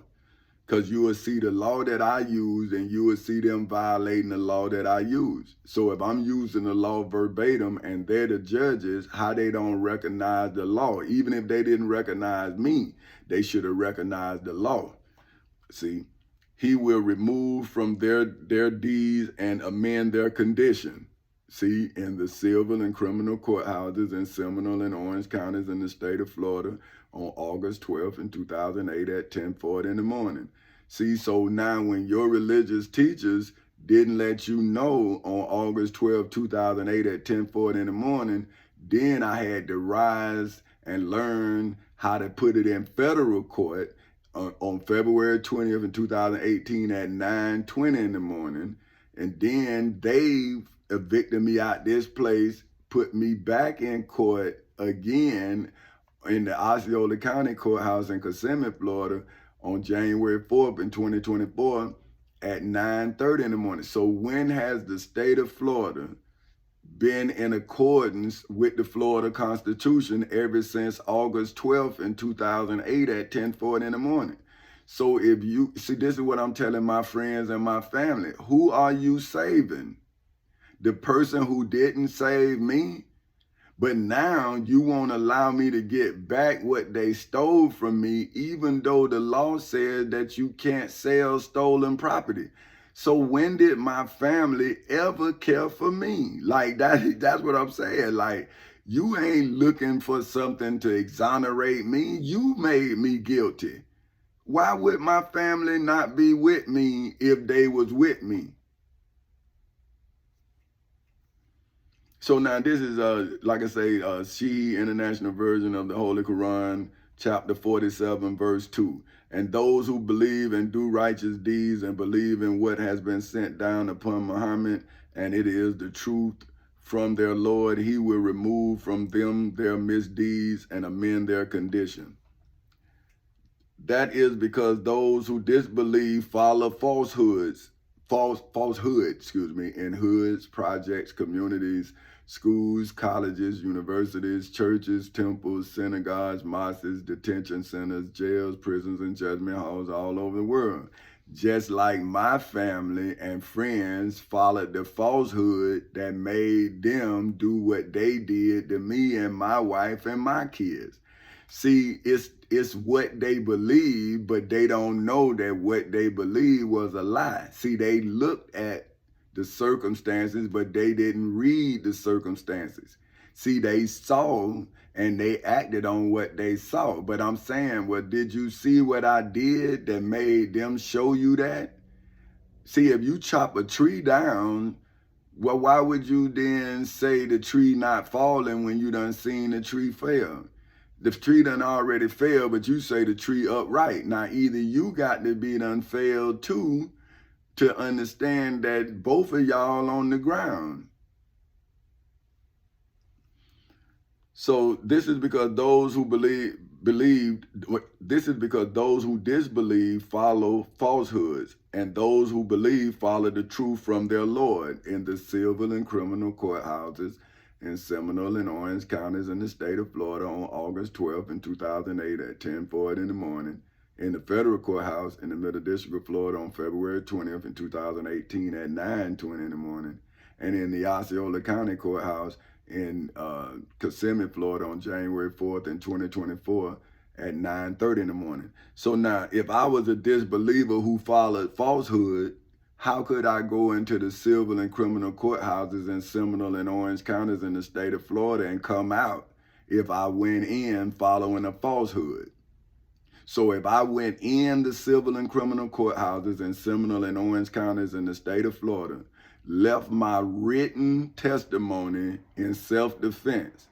Because you will see the law that I use and you will see them violating the law that I use. So if I'm using the law verbatim and they're the judges, how they don't recognize the law? Even if they didn't recognize me, they should have recognized the law. See, he will remove from their deeds and amend their condition. See, in the civil and criminal courthouses in Seminole and Orange counties in the state of Florida on August 12th in 2008 at 10:40 in the morning. See, so now when your religious teachers didn't let you know on August 12, 2008 at 10:40 in the morning, then I had to rise and learn how to put it in federal court on February 20th in 2018 at 9:20 in the morning. And then they evicted me out this place, put me back in court again in the Osceola County Courthouse in Kissimmee, Florida on January 4th in 2024 at 9:30 in the morning. So when has the state of Florida been in accordance with the Florida Constitution ever since August 12th in 2008 at 10:40 in the morning? So if you, see, this is what I'm telling my friends and my family. Who are you saving? The person who didn't save me? But now you won't allow me to get back what they stole from me, even though the law says that you can't sell stolen property. So when did my family ever care for me? Like that's what I'm saying. Like, you ain't looking for something to exonerate me. You made me guilty. Why would my family not be with me if they was with me? So now this is, like I say, Shi'i International Version of the Holy Quran, chapter 47, verse 2. And those who believe and do righteous deeds and believe in what has been sent down upon Muhammad, and it is the truth from their Lord, he will remove from them their misdeeds and amend their condition. That is because those who disbelieve follow falsehood, in hoods, projects, communities, schools, colleges, universities, churches, temples, synagogues, mosques, detention centers, jails, prisons, and judgment halls all over the world. Just like my family and friends followed the falsehood that made them do what they did to me and my wife and my kids. See, it's what they believe, but they don't know that what they believe was a lie. See, they looked at the circumstances, but they didn't read the circumstances. See, they saw and they acted on what they saw. But I'm saying, well, did you see what I did that made them show you that? See, if you chop a tree down, well, why would you then say the tree not falling when you done seen the tree fail? The tree done already fell, but you say the tree upright. Now, either you got to be done failed too to understand that both of y'all on the ground. So this is because those who this is because those who disbelieve follow falsehoods, and those who believe follow the truth from their Lord in the civil and criminal courthouses in Seminole and Orange counties in the state of Florida on August 12th in 2008 at 10:40 in the morning, in the federal courthouse in the Middle District of Florida on February 20th in 2018 at 9:20 in the morning, and in the Osceola County Courthouse in Kissimmee, Florida on January 4th in 2024 at 9:30 in the morning. So now, if I was a disbeliever who followed falsehood, how could I go into the civil and criminal courthouses in Seminole and Orange counties in the state of Florida and come out if I went in following a falsehood? So if I went in the civil and criminal courthouses in Seminole and Orange counties in the state of Florida, left my written testimony in self-defense,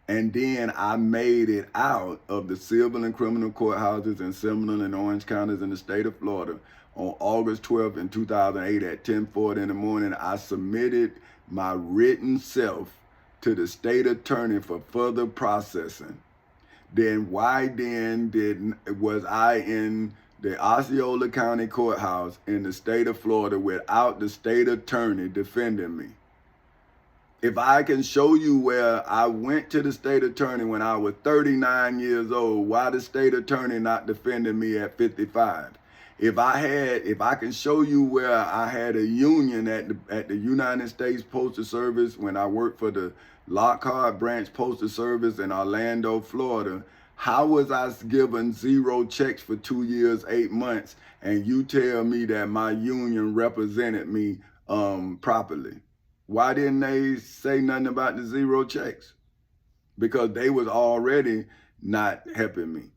and then I made it out of the civil and criminal courthouses in Seminole and Orange counties in the state of Florida on August 12th in 2008 at 10:40 in the morning, I submitted my written self to the state attorney for further processing. Then why then was I in the Osceola County Courthouse in the state of Florida without the state attorney defending me? If I can show you where I went to the state attorney when I was 39 years old, why the state attorney not defending me at 55? If I can show you where I had a union at the United States Postal Service when I worked for the Lockhart Branch Postal Service in Orlando, Florida, how was I given 0 checks for 2 years, 8 months, and you tell me that my union represented me properly? Why didn't they say nothing about the 0 checks? Because they was already not helping me.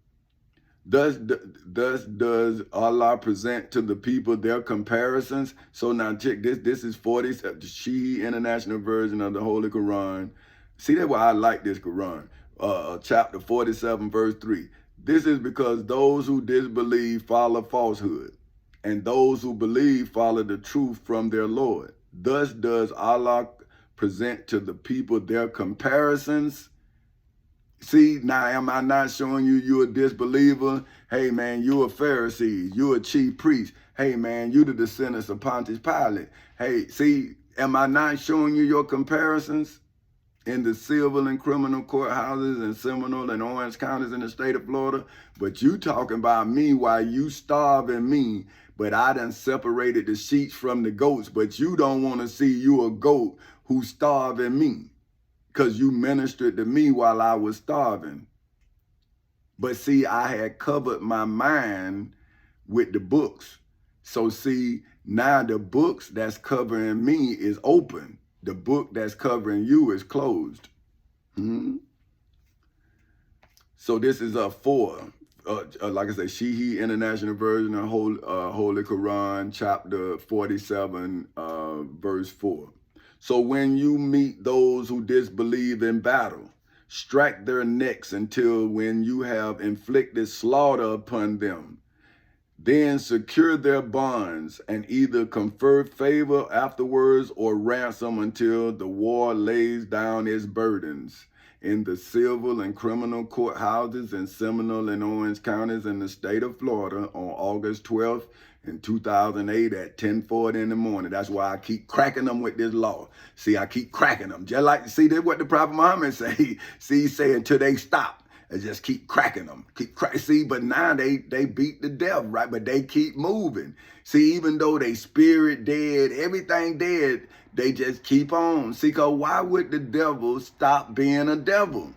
Thus does Allah present to the people their comparisons. So now check this. This is 40, Shihi International Version of the Holy Quran. See, that's why I like this Quran. Chapter 47, verse 3. This is because those who disbelieve follow falsehood, and those who believe follow the truth from their Lord. Thus does Allah present to the people their comparisons. See, now am I not showing you you're a disbeliever? Hey man, you a Pharisee, you a chief priest. Hey man, you the descendants of Pontius Pilate. Hey, see, am I not showing you your comparisons in the civil and criminal courthouses in Seminole and Orange counties in the state of Florida? But you talking about me while you starving me, but I done separated the sheep from the goats, but you don't want to see you a goat who's starving me, because you ministered to me while I was starving. But see, I had covered my mind with the books. So see, now the books that's covering me is open. The book that's covering you is closed. So this is 4. Like I said, Shihi International Version of Holy Quran, chapter 47, verse 4. So when you meet those who disbelieve in battle, strike their necks until when you have inflicted slaughter upon them. Then secure their bonds and either confer favor afterwards or ransom until the war lays down its burdens. In the civil and criminal courthouses in Seminole and Orange counties in the state of Florida on August 12th in 2008 at 10:40 in the morning. That's why I keep cracking them with this law. See, I keep cracking them. Just like, see, that's what the Prophet Muhammad say. See, he say until they stop. I just keep cracking them. See, but now they beat the death, right? But they keep moving. See, even though they spirit dead, everything dead, they just keep on. See, because why would the devil stop being a devil?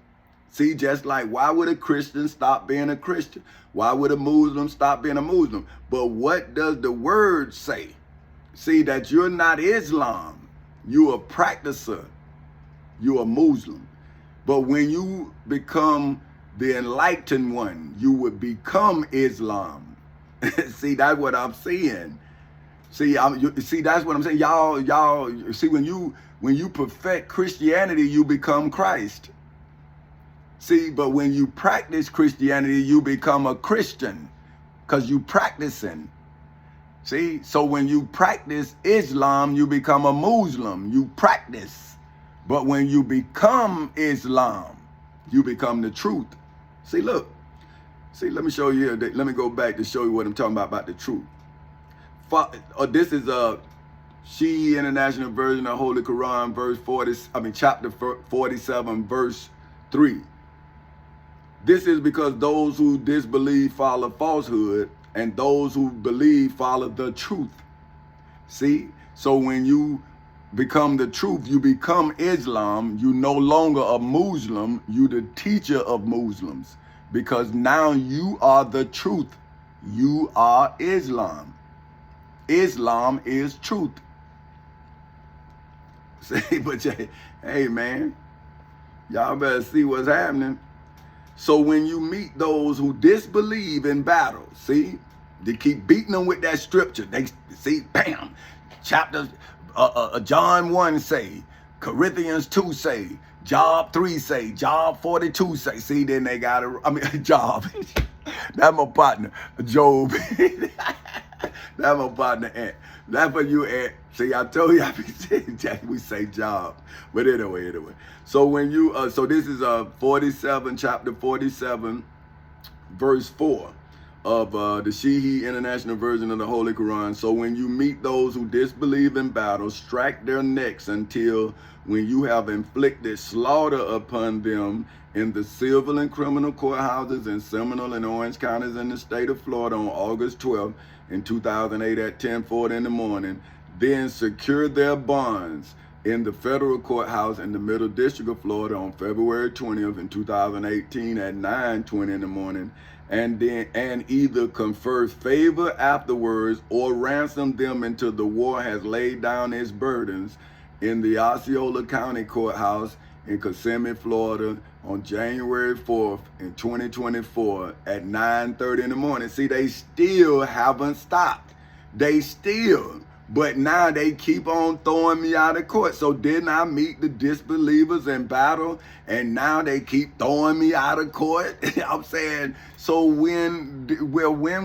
See, just like why would a Christian stop being a Christian? Why would a Muslim stop being a Muslim? But what does the word say? See, that you're not Islam. You're a practicer. You're a Muslim. But when you become the enlightened one, you would become Islam. See, that's what I'm saying. See, see, that's what I'm saying. Y'all, see, when you perfect Christianity, you become Christ. See, but when you practice Christianity, you become a Christian because you practicing. See, so when you practice Islam, you become a Muslim. You practice. But when you become Islam, you become the truth. See, look. See, let me show you. Let me go back to show you what I'm talking about the truth. This is She International Version of Holy Quran, chapter 47, verse 3. This is because those who disbelieve follow falsehood, and those who believe follow the truth. See? So when you become the truth, you become Islam. You no longer a Muslim, you the teacher of Muslims. Because now you are the truth. You are Islam. Islam is truth. See, but hey man, y'all better see what's happening. So when you meet those who disbelieve in battle, see, they keep beating them with that scripture. They see, bam, chapter John 1 say, Corinthians 2 say, Job 3 say, Job 42 say. See, then they got Job. That's my partner, Job. That's my partner, Ant. That's for you, Ant. See, I told you I be saying we say Job. But anyway. So when you so this is chapter 47, verse 4 of the Shihi International Version of the Holy Quran. So when you meet those who disbelieve in battle, strike their necks until when you have inflicted slaughter upon them in the civil and criminal courthouses in Seminole and Orange counties in the state of Florida on August 12th in 2008 at 10:40 in the morning, then secure their bonds in the federal courthouse in the Middle District of Florida on February 20th in 2018 at 9:20 in the morning, and either confer favor afterwards or ransom them until the war has laid down its burdens in the Osceola County Courthouse in Kissimmee, Florida on January 4th in 2024 at 9:30 in the morning. See, they still haven't stopped. But now they keep on throwing me out of court. So didn't I meet the disbelievers in battle? And now they keep throwing me out of court? I'm saying, so when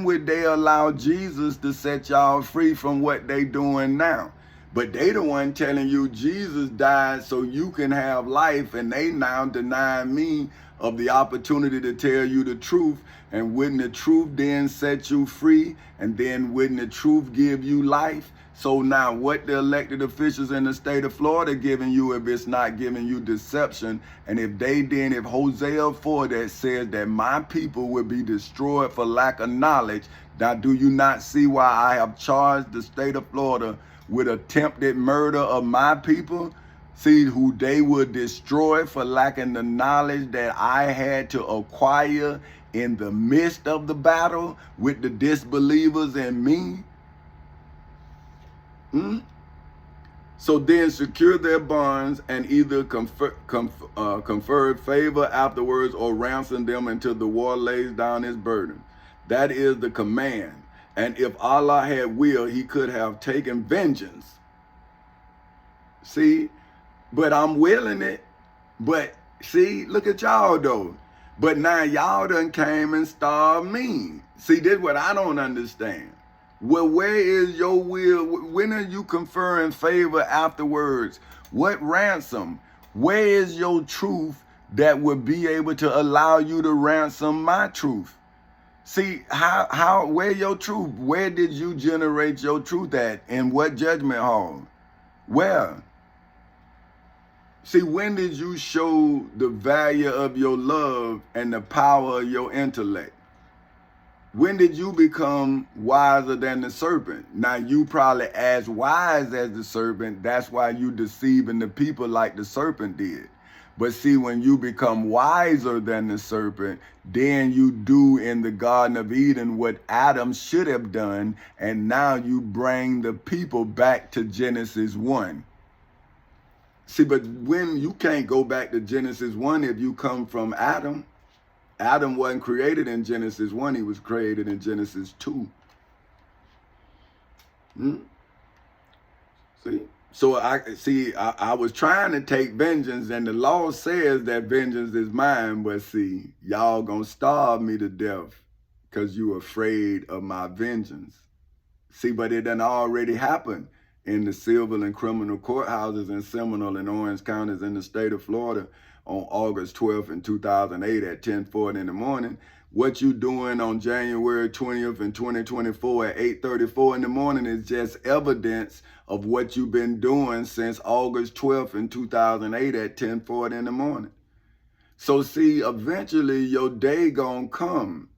would they allow Jesus to set y'all free from what they doing now? But they the one telling you Jesus died so you can have life, and they now deny me of the opportunity to tell you the truth. And wouldn't the truth then set you free? And then wouldn't the truth give you life? So now what the elected officials in the state of Florida giving you if it's not giving you deception? And if Hosea 4 that says that my people will be destroyed for lack of knowledge, now do you not see why I have charged the state of Florida with attempted murder of my people? See, who they would destroy for lacking the knowledge that I had to acquire in the midst of the battle with the disbelievers and me. So then secure their bonds and either confer favor afterwards or ransom them until the war lays down its burden. That is the command. And if Allah had willed, he could have taken vengeance. See, but I'm willing it. But see, look at y'all though. But now y'all done came and starved me. See, this is what I don't understand. Well, where is your will? When are you conferring favor afterwards? What ransom? Where is your truth that would be able to allow you to ransom my truth? See, where your truth? Where did you generate your truth at? In what judgment hall? Where? See, when did you show the value of your love and the power of your intellect? When did you become wiser than the serpent? Now you probably as wise as the serpent. That's why you deceiving the people like the serpent did. But see, when you become wiser than the serpent, then you do in the Garden of Eden what Adam should have done. And now you bring the people back to Genesis 1. See, but when you can't go back to Genesis 1 if you come from Adam. Adam wasn't created in Genesis 1, he was created in Genesis 2. See? So I was trying to take vengeance, and the law says that vengeance is mine, but see, y'all gonna starve me to death because you afraid of my vengeance. See, but it done already happened in the civil and criminal courthouses in Seminole and Orange counties in the state of Florida on August 12th in 2008 at 10:40 in the morning, What you doing on January 20th in 2024 at 8:34 in the morning is just evidence of what you've been doing since August 12th in 2008 at 10:40 in the morning. So see, eventually your day gonna come.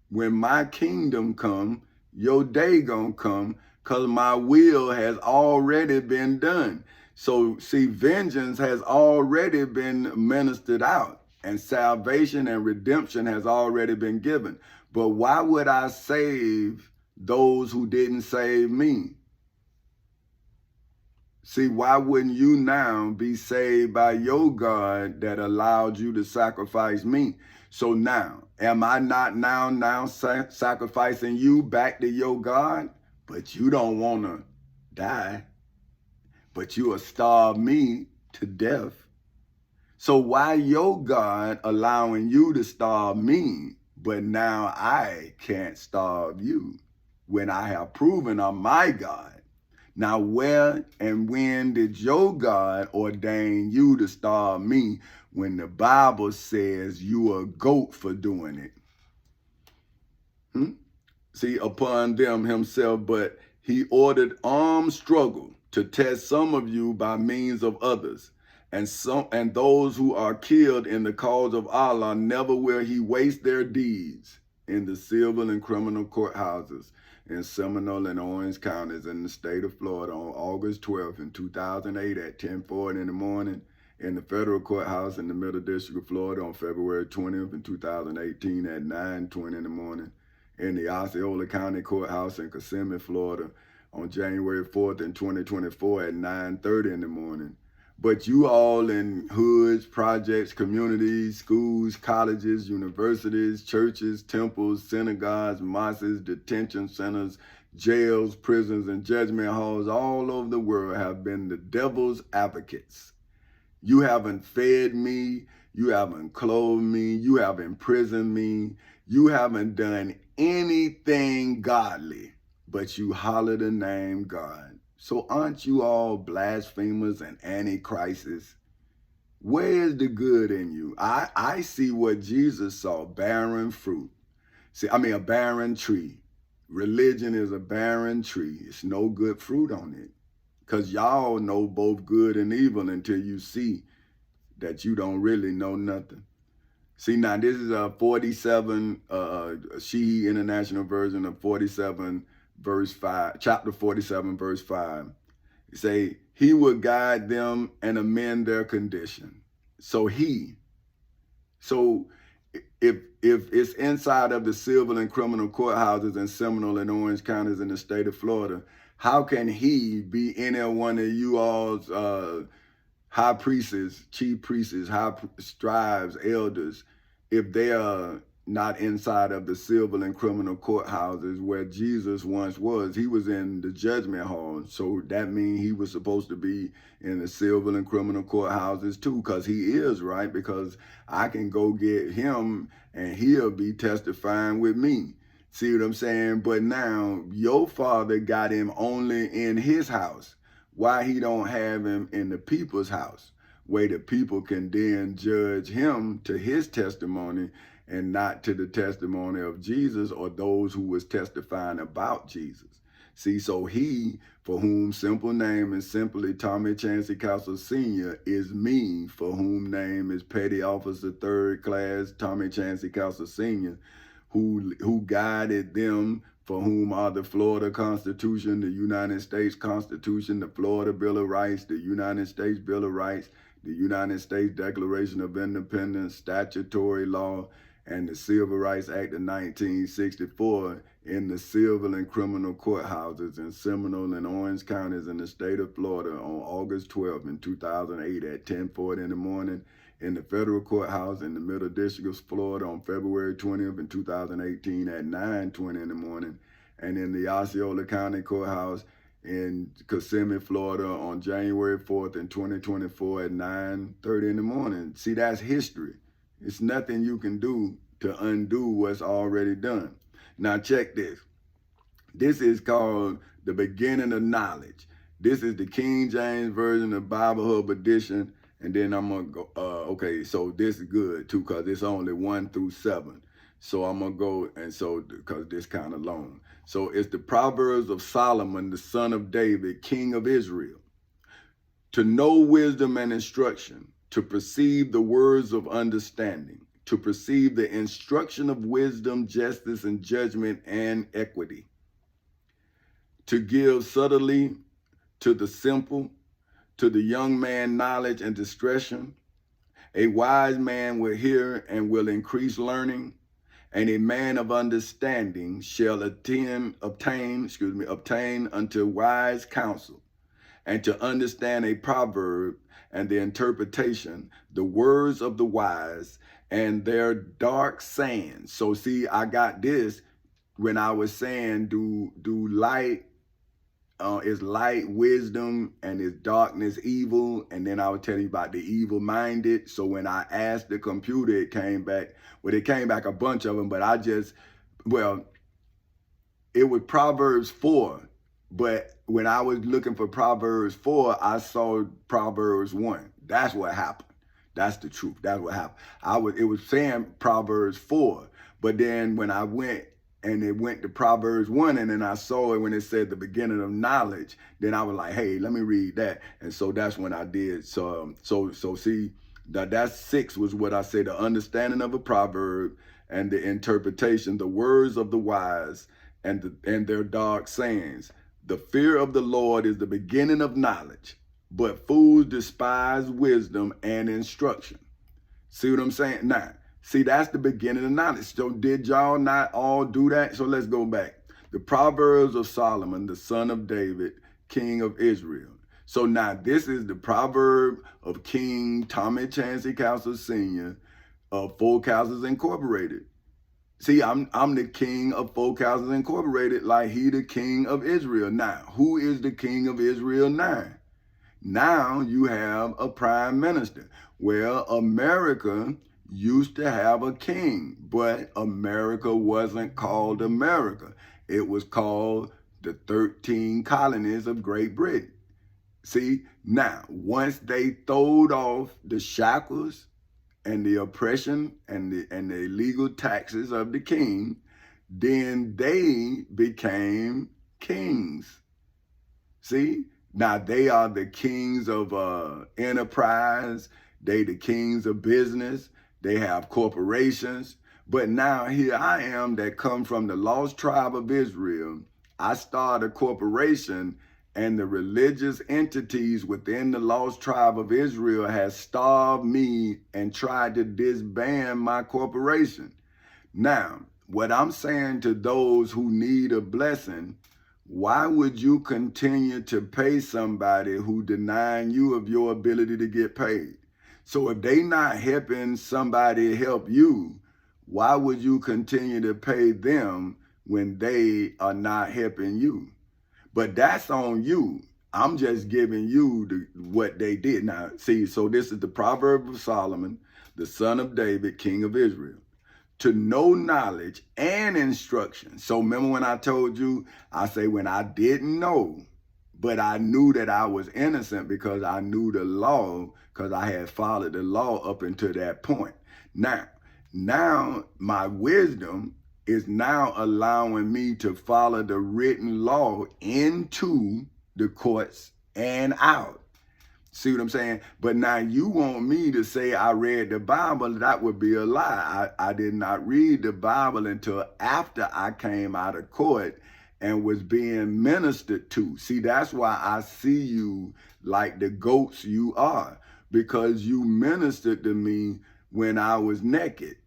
When my kingdom come, your day gonna come, because my will has already been done. So see, vengeance has already been ministered out, and salvation and redemption has already been given. But why would I save those who didn't save me? See, why wouldn't you now be saved by your God that allowed you to sacrifice me? So now, am I not now sacrificing you back to your God? But you don't want to die, but you will starve me to death. So why your God allowing you to starve me, but now I can't starve you when I have proven I'm my God? Now, where and when did your God ordain you to starve me when the Bible says you are a goat for doing it? See, upon them himself, but he ordered armed struggle to test some of you by means of others. And those who are killed in the cause of Allah, never will he waste their deeds in the civil and criminal courthouses in Seminole and Orange counties in the state of Florida on August 12th in 2008 at 10:40 in the morning, in the federal courthouse in the Middle District of Florida on February 20th in 2018 at 9:20 in the morning, in the Osceola County Courthouse in Kissimmee, Florida on January 4th in 2024 at 9:30 in the morning. But you all in hoods, projects, communities, schools, colleges, universities, churches, temples, synagogues, mosques, detention centers, jails, prisons, and judgment halls all over the world have been the devil's advocates. You haven't fed me, you haven't clothed me, you haven't imprisoned me, you haven't done anything godly, but you holler the name God. So aren't you all blasphemers and antichrists? Where is the good in you? I see what Jesus saw, barren fruit. A barren tree. Religion is a barren tree. It's no good fruit on it. Because y'all know both good and evil until you see that you don't really know nothing. See, now this is a 47, Sheehy International Version of 47, verse 5, chapter 47, verse 5. It say, he will guide them and amend their condition. So if it's inside of the civil and criminal courthouses in Seminole and Orange counties in the state of Florida, how can he be any one of you all's high priests, chief priests, high scribes, elders, if they are not inside of the civil and criminal courthouses where Jesus once was? He was in the judgment hall. So that means he was supposed to be in the civil and criminal courthouses too, because he is, right? Because I can go get him and he'll be testifying with me. See what I'm saying? But now your father got him only in his house. Why he don't have him in the people's house, where the people can then judge him to his testimony and not to the testimony of Jesus or those who was testifying about Jesus. See, so he, for whom simple name is simply Tommy Chancey Castle Sr., is me, for whom name is Petty Officer 3rd Class Tommy Chancey Castle Sr., who guided them, for whom are the Florida Constitution, the United States Constitution, the Florida Bill of Rights, the United States Bill of Rights, the United States Declaration of Independence, statutory law, and the Civil Rights Act of 1964 in the civil and criminal courthouses in Seminole and Orange counties in the state of Florida on August 12th in 2008 at 10:40 in the morning, in the federal courthouse in the Middle District of Florida on February 20th in 2018 at 9:20 in the morning, and in the Osceola County Courthouse in Kissimmee, Florida on January 4th in 2024 at 9:30 in the morning. See, that's history. It's nothing you can do to undo what's already done. Now check this. This is called the beginning of knowledge. This is the King James Version of Bible Hub edition. And then I'm going to go, okay, so this is good too, because it's only 1 through 7. So I'm going to go, and so, because this kind of long. So it's the Proverbs of Solomon, the son of David, king of Israel. To know wisdom and instruction, to perceive the words of understanding, to perceive the instruction of wisdom, justice, and judgment, and equity. To give subtly to the simple, to the young man knowledge and discretion. A wise man will hear and will increase learning, and a man of understanding shall obtain unto wise counsel, and to understand a proverb and the interpretation, the words of the wise and their dark sayings. So see, I got this when I was saying do light is light wisdom and is darkness evil, and then I was telling you about the evil minded. So when I asked the computer, it came back, well, it came back a bunch of them, but I just, well, it was Proverbs 4, but when I was looking for Proverbs 4, I saw Proverbs 1. That's what happened. That's the truth. That's what happened. It was saying Proverbs 4, but then when I went and it went to Proverbs 1, and then I saw it when it said the beginning of knowledge, then I was like, hey, let me read that. And so that's when I did. So see, that 6 was what I say, the understanding of a proverb and the interpretation, the words of the wise and their dark sayings. The fear of the Lord is the beginning of knowledge, but fools despise wisdom and instruction. See what I'm saying? Now, see, that's the beginning of knowledge. So did y'all not all do that? So let's go back. The Proverbs of Solomon, the son of David, king of Israel. So now this is the proverb of King Tommy Chancey Castle Sr. of Folk Houses Incorporated. See, I'm the king of Folk Houses Incorporated, like he the king of Israel. Now, who is the king of Israel now? Now you have a prime minister. Well, America used to have a king, but America wasn't called America. It was called the 13 colonies of Great Britain. See, now, once they throwed off the shackles and the oppression and the illegal taxes of the king, then they became kings. See? Now they are the kings of enterprise. They the kings of business. They have corporations. But now here I am that come from the lost tribe of Israel. I start a corporation, and the religious entities within the lost tribe of Israel has starved me and tried to disband my corporation. Now, what I'm saying to those who need a blessing, why would you continue to pay somebody who denying you of your ability to get paid? So if they not helping somebody help you, why would you continue to pay them when they are not helping you? But that's on you. I'm just giving you what they did. Now, see, so this is the Proverb of Solomon, the son of David, king of Israel. To know knowledge and instruction. So remember when I told you, I say when I didn't know, but I knew that I was innocent because I knew the law, because I had followed the law up until that point. Now my wisdom is now allowing me to follow the written law into the courts and out. See what I'm saying? But now you want me to say I read the Bible. That would be a lie. I did not read the Bible until after I came out of court and was being ministered to. See, that's why I see you like the goats you are, because you ministered to me when I was naked,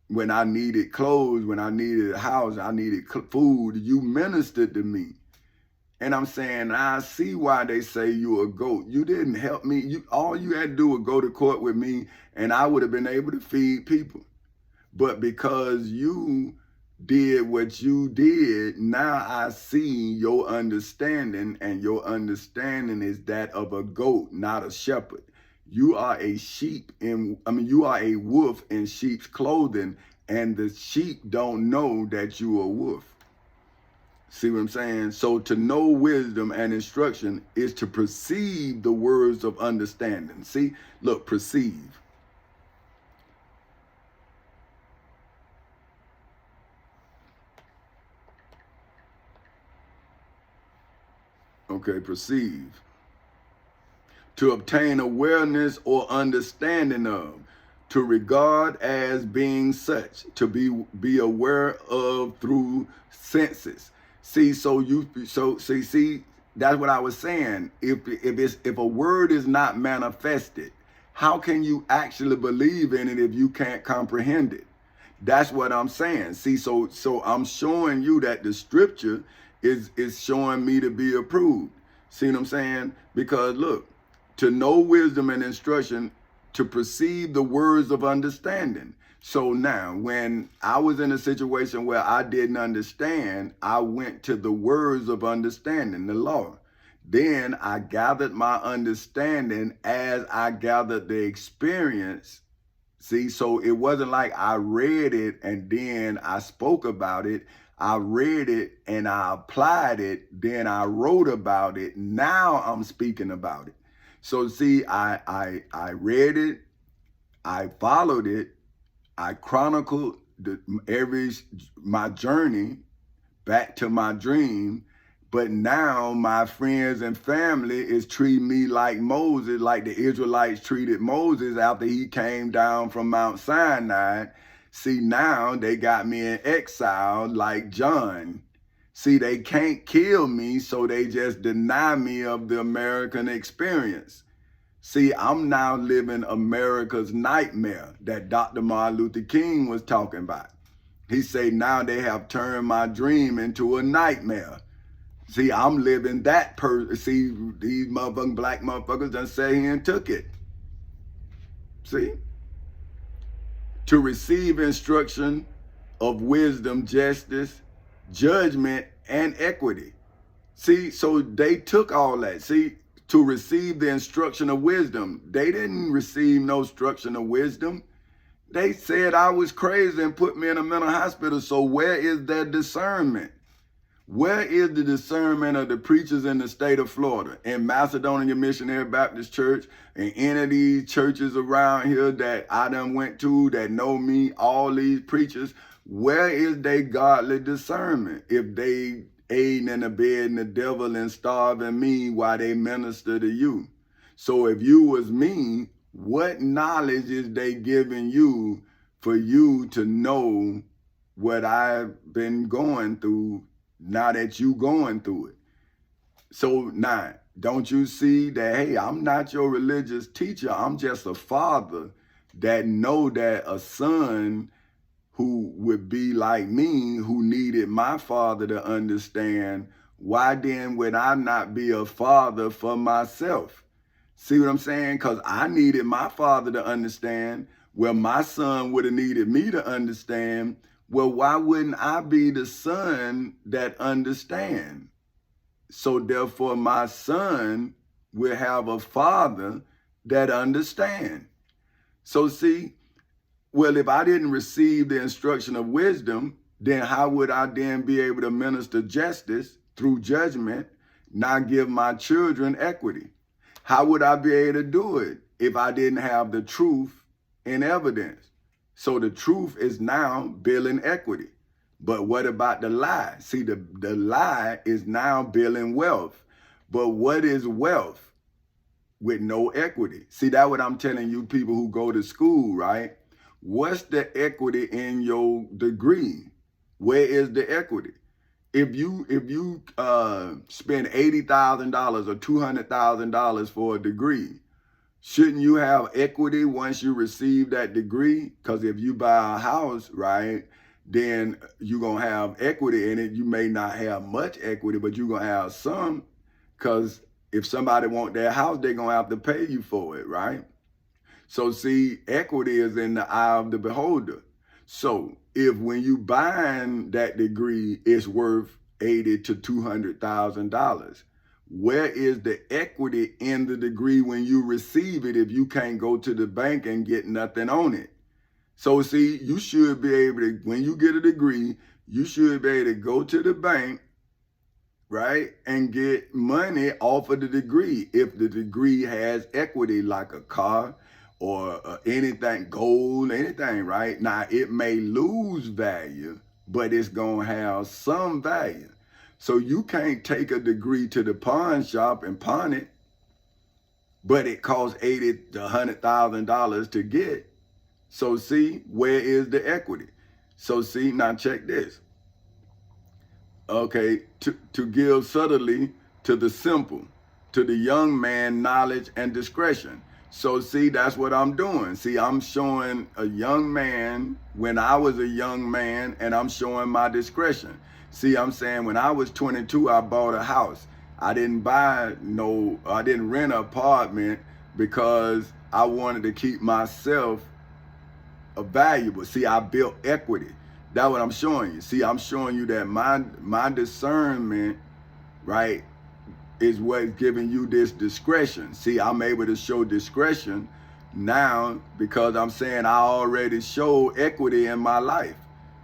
when I needed clothes, when I needed a house, I needed food. You ministered to me. And I'm saying, I see why they say you're a goat. You didn't help me. All you had to do was go to court with me, and I would have been able to feed people. But because you did what you did, now I see your understanding, and your understanding is that of a goat, not a shepherd. You are a sheep you are a wolf in sheep's clothing, and the sheep don't know that you are a wolf. See what I'm saying? So to know wisdom and instruction is to perceive the words of understanding. See, look, perceive. Okay, perceive. To obtain awareness or understanding of, to regard as being such, to be aware of through senses. See, see, that's what I was saying. If a word is not manifested, how can you actually believe in it if you can't comprehend it? That's what I'm saying. See, so I'm showing you that the scripture is showing me to be approved. See what I'm saying? Because look, to know wisdom and instruction, to perceive the words of understanding. So now, when I was in a situation where I didn't understand, I went to the words of understanding, the law. Then I gathered my understanding as I gathered the experience. See, so it wasn't like I read it and then I spoke about it. I read it and I applied it. Then I wrote about it. Now I'm speaking about it. So see, I read it, I followed it, I chronicled my journey back to my dream. But now my friends and family is treating me like Moses, like the Israelites treated Moses after he came down from Mount Sinai. See, now they got me in exile like John. See, they can't kill me, so they just deny me of the American experience. See, I'm now living America's nightmare that Dr. Martin Luther King was talking about. He said, now they have turned my dream into a nightmare. See, I'm living that see, these motherfucking black motherfuckers done say he and took it. See? To receive instruction of wisdom, justice, judgment, and equity. See, so they took all that. See, to receive the instruction of wisdom, they didn't receive no instruction of wisdom. They said I was crazy and put me in a mental hospital. So where is their discernment? Where is the discernment of the preachers in the state of Florida, in Macedonia Missionary Baptist Church, and any of these churches around here that I done went to that know me, all these preachers? Where is their godly discernment if they aiding and abetting the devil and starving me while they minister to you? So if you was me, what knowledge is they giving you for you to know what I've been going through now that you going through it? So now, don't you see that, hey, I'm not your religious teacher. I'm just a father that know that a son who would be like me, who needed my father to understand, why then would I not be a father for myself? See what I'm saying? Because I needed my father to understand. Well, my son would have needed me to understand. Well, why wouldn't I be the son that understand? So therefore, my son will have a father that understand. So see, well, if I didn't receive the instruction of wisdom, then how would I then be able to minister justice through judgment, not give my children equity? How would I be able to do it if I didn't have the truth in evidence? So the truth is now building equity. But what about the lie? See, the lie is now building wealth. But what is wealth with no equity? See, that's what I'm telling you people who go to school, right? What's the equity in your degree? Where is the equity? If you spend $80,000 or $200,000 for a degree, shouldn't you have equity once you receive that degree? Because if you buy a house, right, then you're going to have equity in it. You may not have much equity, but you're going to have some, because if somebody want their house, they're going to have to pay you for it, right? So see, equity is in the eye of the beholder. So if when you buying that degree, it's worth $80,000 to $200,000, where is the equity in the degree when you receive it if you can't go to the bank and get nothing on it? So see, you should be able to, when you get a degree, you should be able to go to the bank right? And get money off of the degree. If the degree has equity like a car or anything, gold, anything, right? Now, it may lose value, but it's going to have some value. So you can't take a degree to the pawn shop and pawn it, but it costs $80,000 to $100,000 to get. So see, where is the equity? So see, now check this. Okay, to give subtly to the simple, to the young man knowledge and discretion. So see, that's what I'm doing. See, I'm showing a young man when I was a young man, and I'm showing my discretion. See, I'm saying when I was 22, I bought a house. I didn't rent an apartment because I wanted to keep myself valuable. See, I built equity. That's what I'm showing you. See, I'm showing you that my discernment, right, is what's giving you this discretion. See, I'm able to show discretion now because I'm saying I already show equity in my life.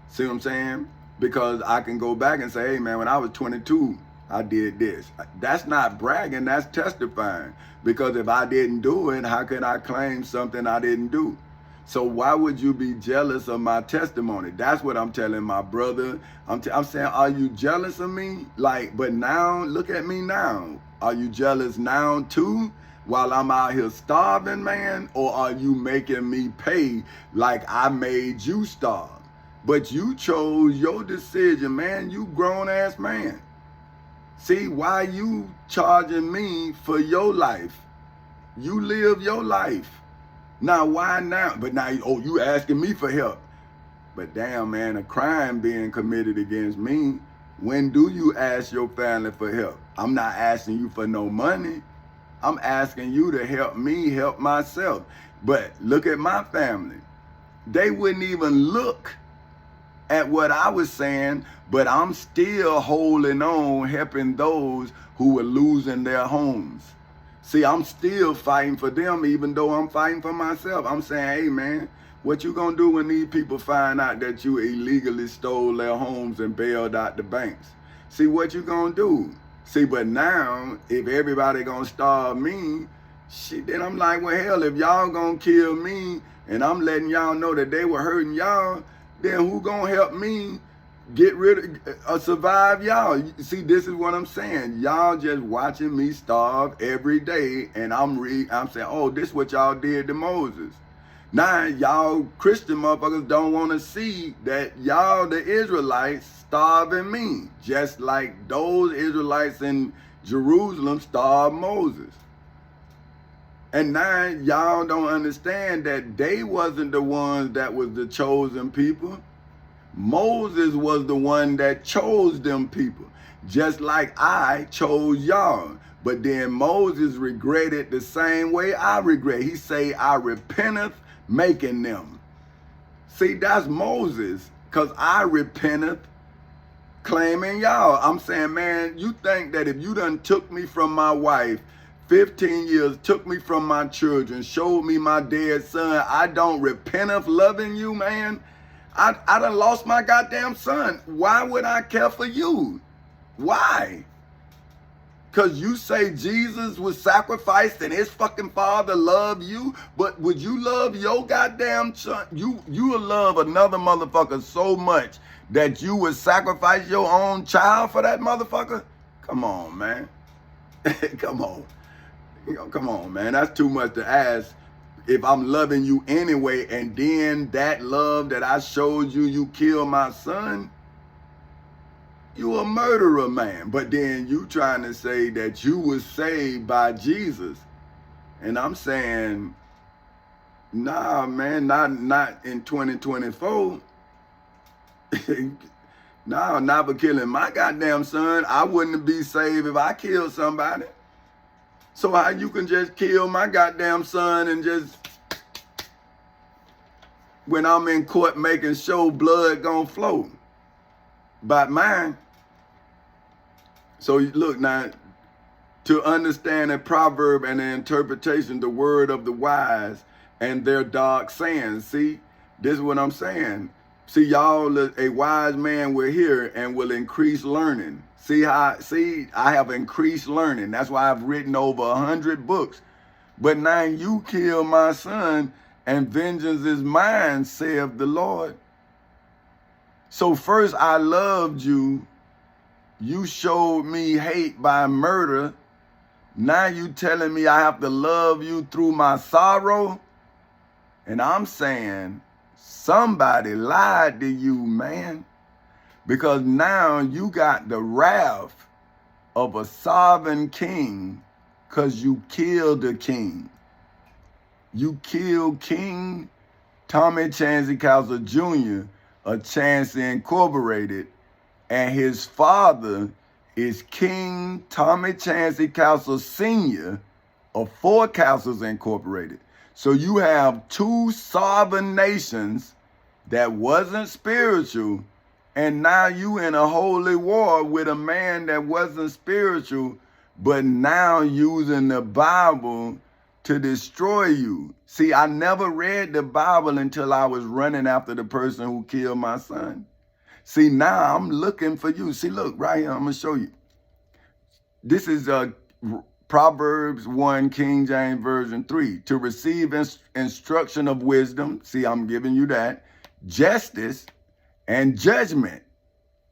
See what I'm saying? Because I can go back and say, hey man, when I was 22, I did this. That's not bragging, that's testifying. Because if I didn't do it, how can I claim something I didn't do? So why would you be jealous of my testimony? That's what I'm telling my brother. I'm saying, are you jealous of me? Like, but now, look at me now. Are you jealous now too? While I'm out here starving, man? Or are you making me pay like I made you starve? But you chose your decision, man. You grown ass man. See, why you charging me for your life? You live your life. Now, why now? But now, oh, you asking me for help. But damn, man, a crime being committed against me. When do you ask your family for help? I'm not asking you for no money. I'm asking you to help me help myself. But look at my family. They wouldn't even look at what I was saying, but I'm still holding on, helping those who were losing their homes. See, I'm still fighting for them, even though I'm fighting for myself. I'm saying, hey, man, what you gonna do when these people find out that you illegally stole their homes and bailed out the banks? See, what you gonna do? See, but now, if everybody gonna starve me, shit, then I'm like, well, hell, if y'all gonna kill me and I'm letting y'all know that they were hurting y'all, then who gonna help me get rid of, survive y'all? See, this is what I'm saying. Y'all just watching me starve every day, and I'm saying, oh, this is what y'all did to Moses. Now, y'all Christian motherfuckers don't want to see that y'all, the Israelites, starving me, just like those Israelites in Jerusalem starved Moses. And now y'all don't understand that they wasn't the ones that was the chosen people. Moses was the one that chose them people, just like I chose y'all. But then Moses regretted the same way I regret. He say, I repenteth making them. See, that's Moses, because I repenteth claiming y'all. I'm saying, man, you think that if you done took me from my wife, 15 years, took me from my children, showed me my dead son, I don't repent of loving you, man? I done lost my goddamn son. Why would I care for you? Why? Because you say Jesus was sacrificed and his fucking father loved you, but would you love your goddamn son? You will love another motherfucker so much that you would sacrifice your own child for that motherfucker? Come on, man. Come on. Come on, man. That's too much to ask. If I'm loving you anyway, and then that love that I showed you, you kill my son, you a murderer, man. But then you trying to say that you was saved by Jesus. And I'm saying, nah, man, not in 2024. Nah, not for killing my goddamn son. I wouldn't be saved if I killed somebody. So how you can just kill my goddamn son and just, when I'm in court making sure blood gonna flow by mine? So look now, to understand a proverb and an interpretation, the word of the wise and their dark sayings. See, this is what I'm saying. See, y'all, a wise man will hear and will increase learning. See, I have increased learning. That's why I've written over 100 books. But now you kill my son, and vengeance is mine, saith the Lord. So first I loved you. You showed me hate by murder. Now you telling me I have to love you through my sorrow? And I'm saying, somebody lied to you, man. Because now you got the wrath of a sovereign king because you killed the king. You killed King Tommy Chancey Castle Jr. of Chancey Incorporated, and his father is King Tommy Chancey Castle Sr. of Four Castles Incorporated. So you have two sovereign nations that wasn't spiritual, and now you in a holy war with a man that wasn't spiritual, but now using the Bible to destroy you. See, I never read the Bible until I was running after the person who killed my son. See, now I'm looking for you. See, look, right here, I'm going to show you. This is Proverbs 1, King James Version 3. To receive instruction of wisdom, see, I'm giving you that, justice and judgment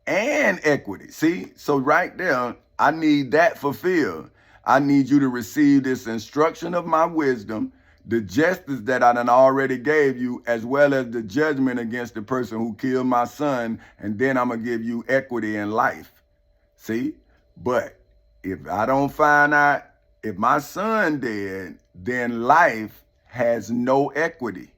and equity. See, so right there, I need that fulfilled. I need you to receive this instruction of my wisdom, the justice that I done already gave you, as well as the judgment against the person who killed my son, and then I'm going to give you equity in life. See? But if I don't find out if my son dead, then life has no equity.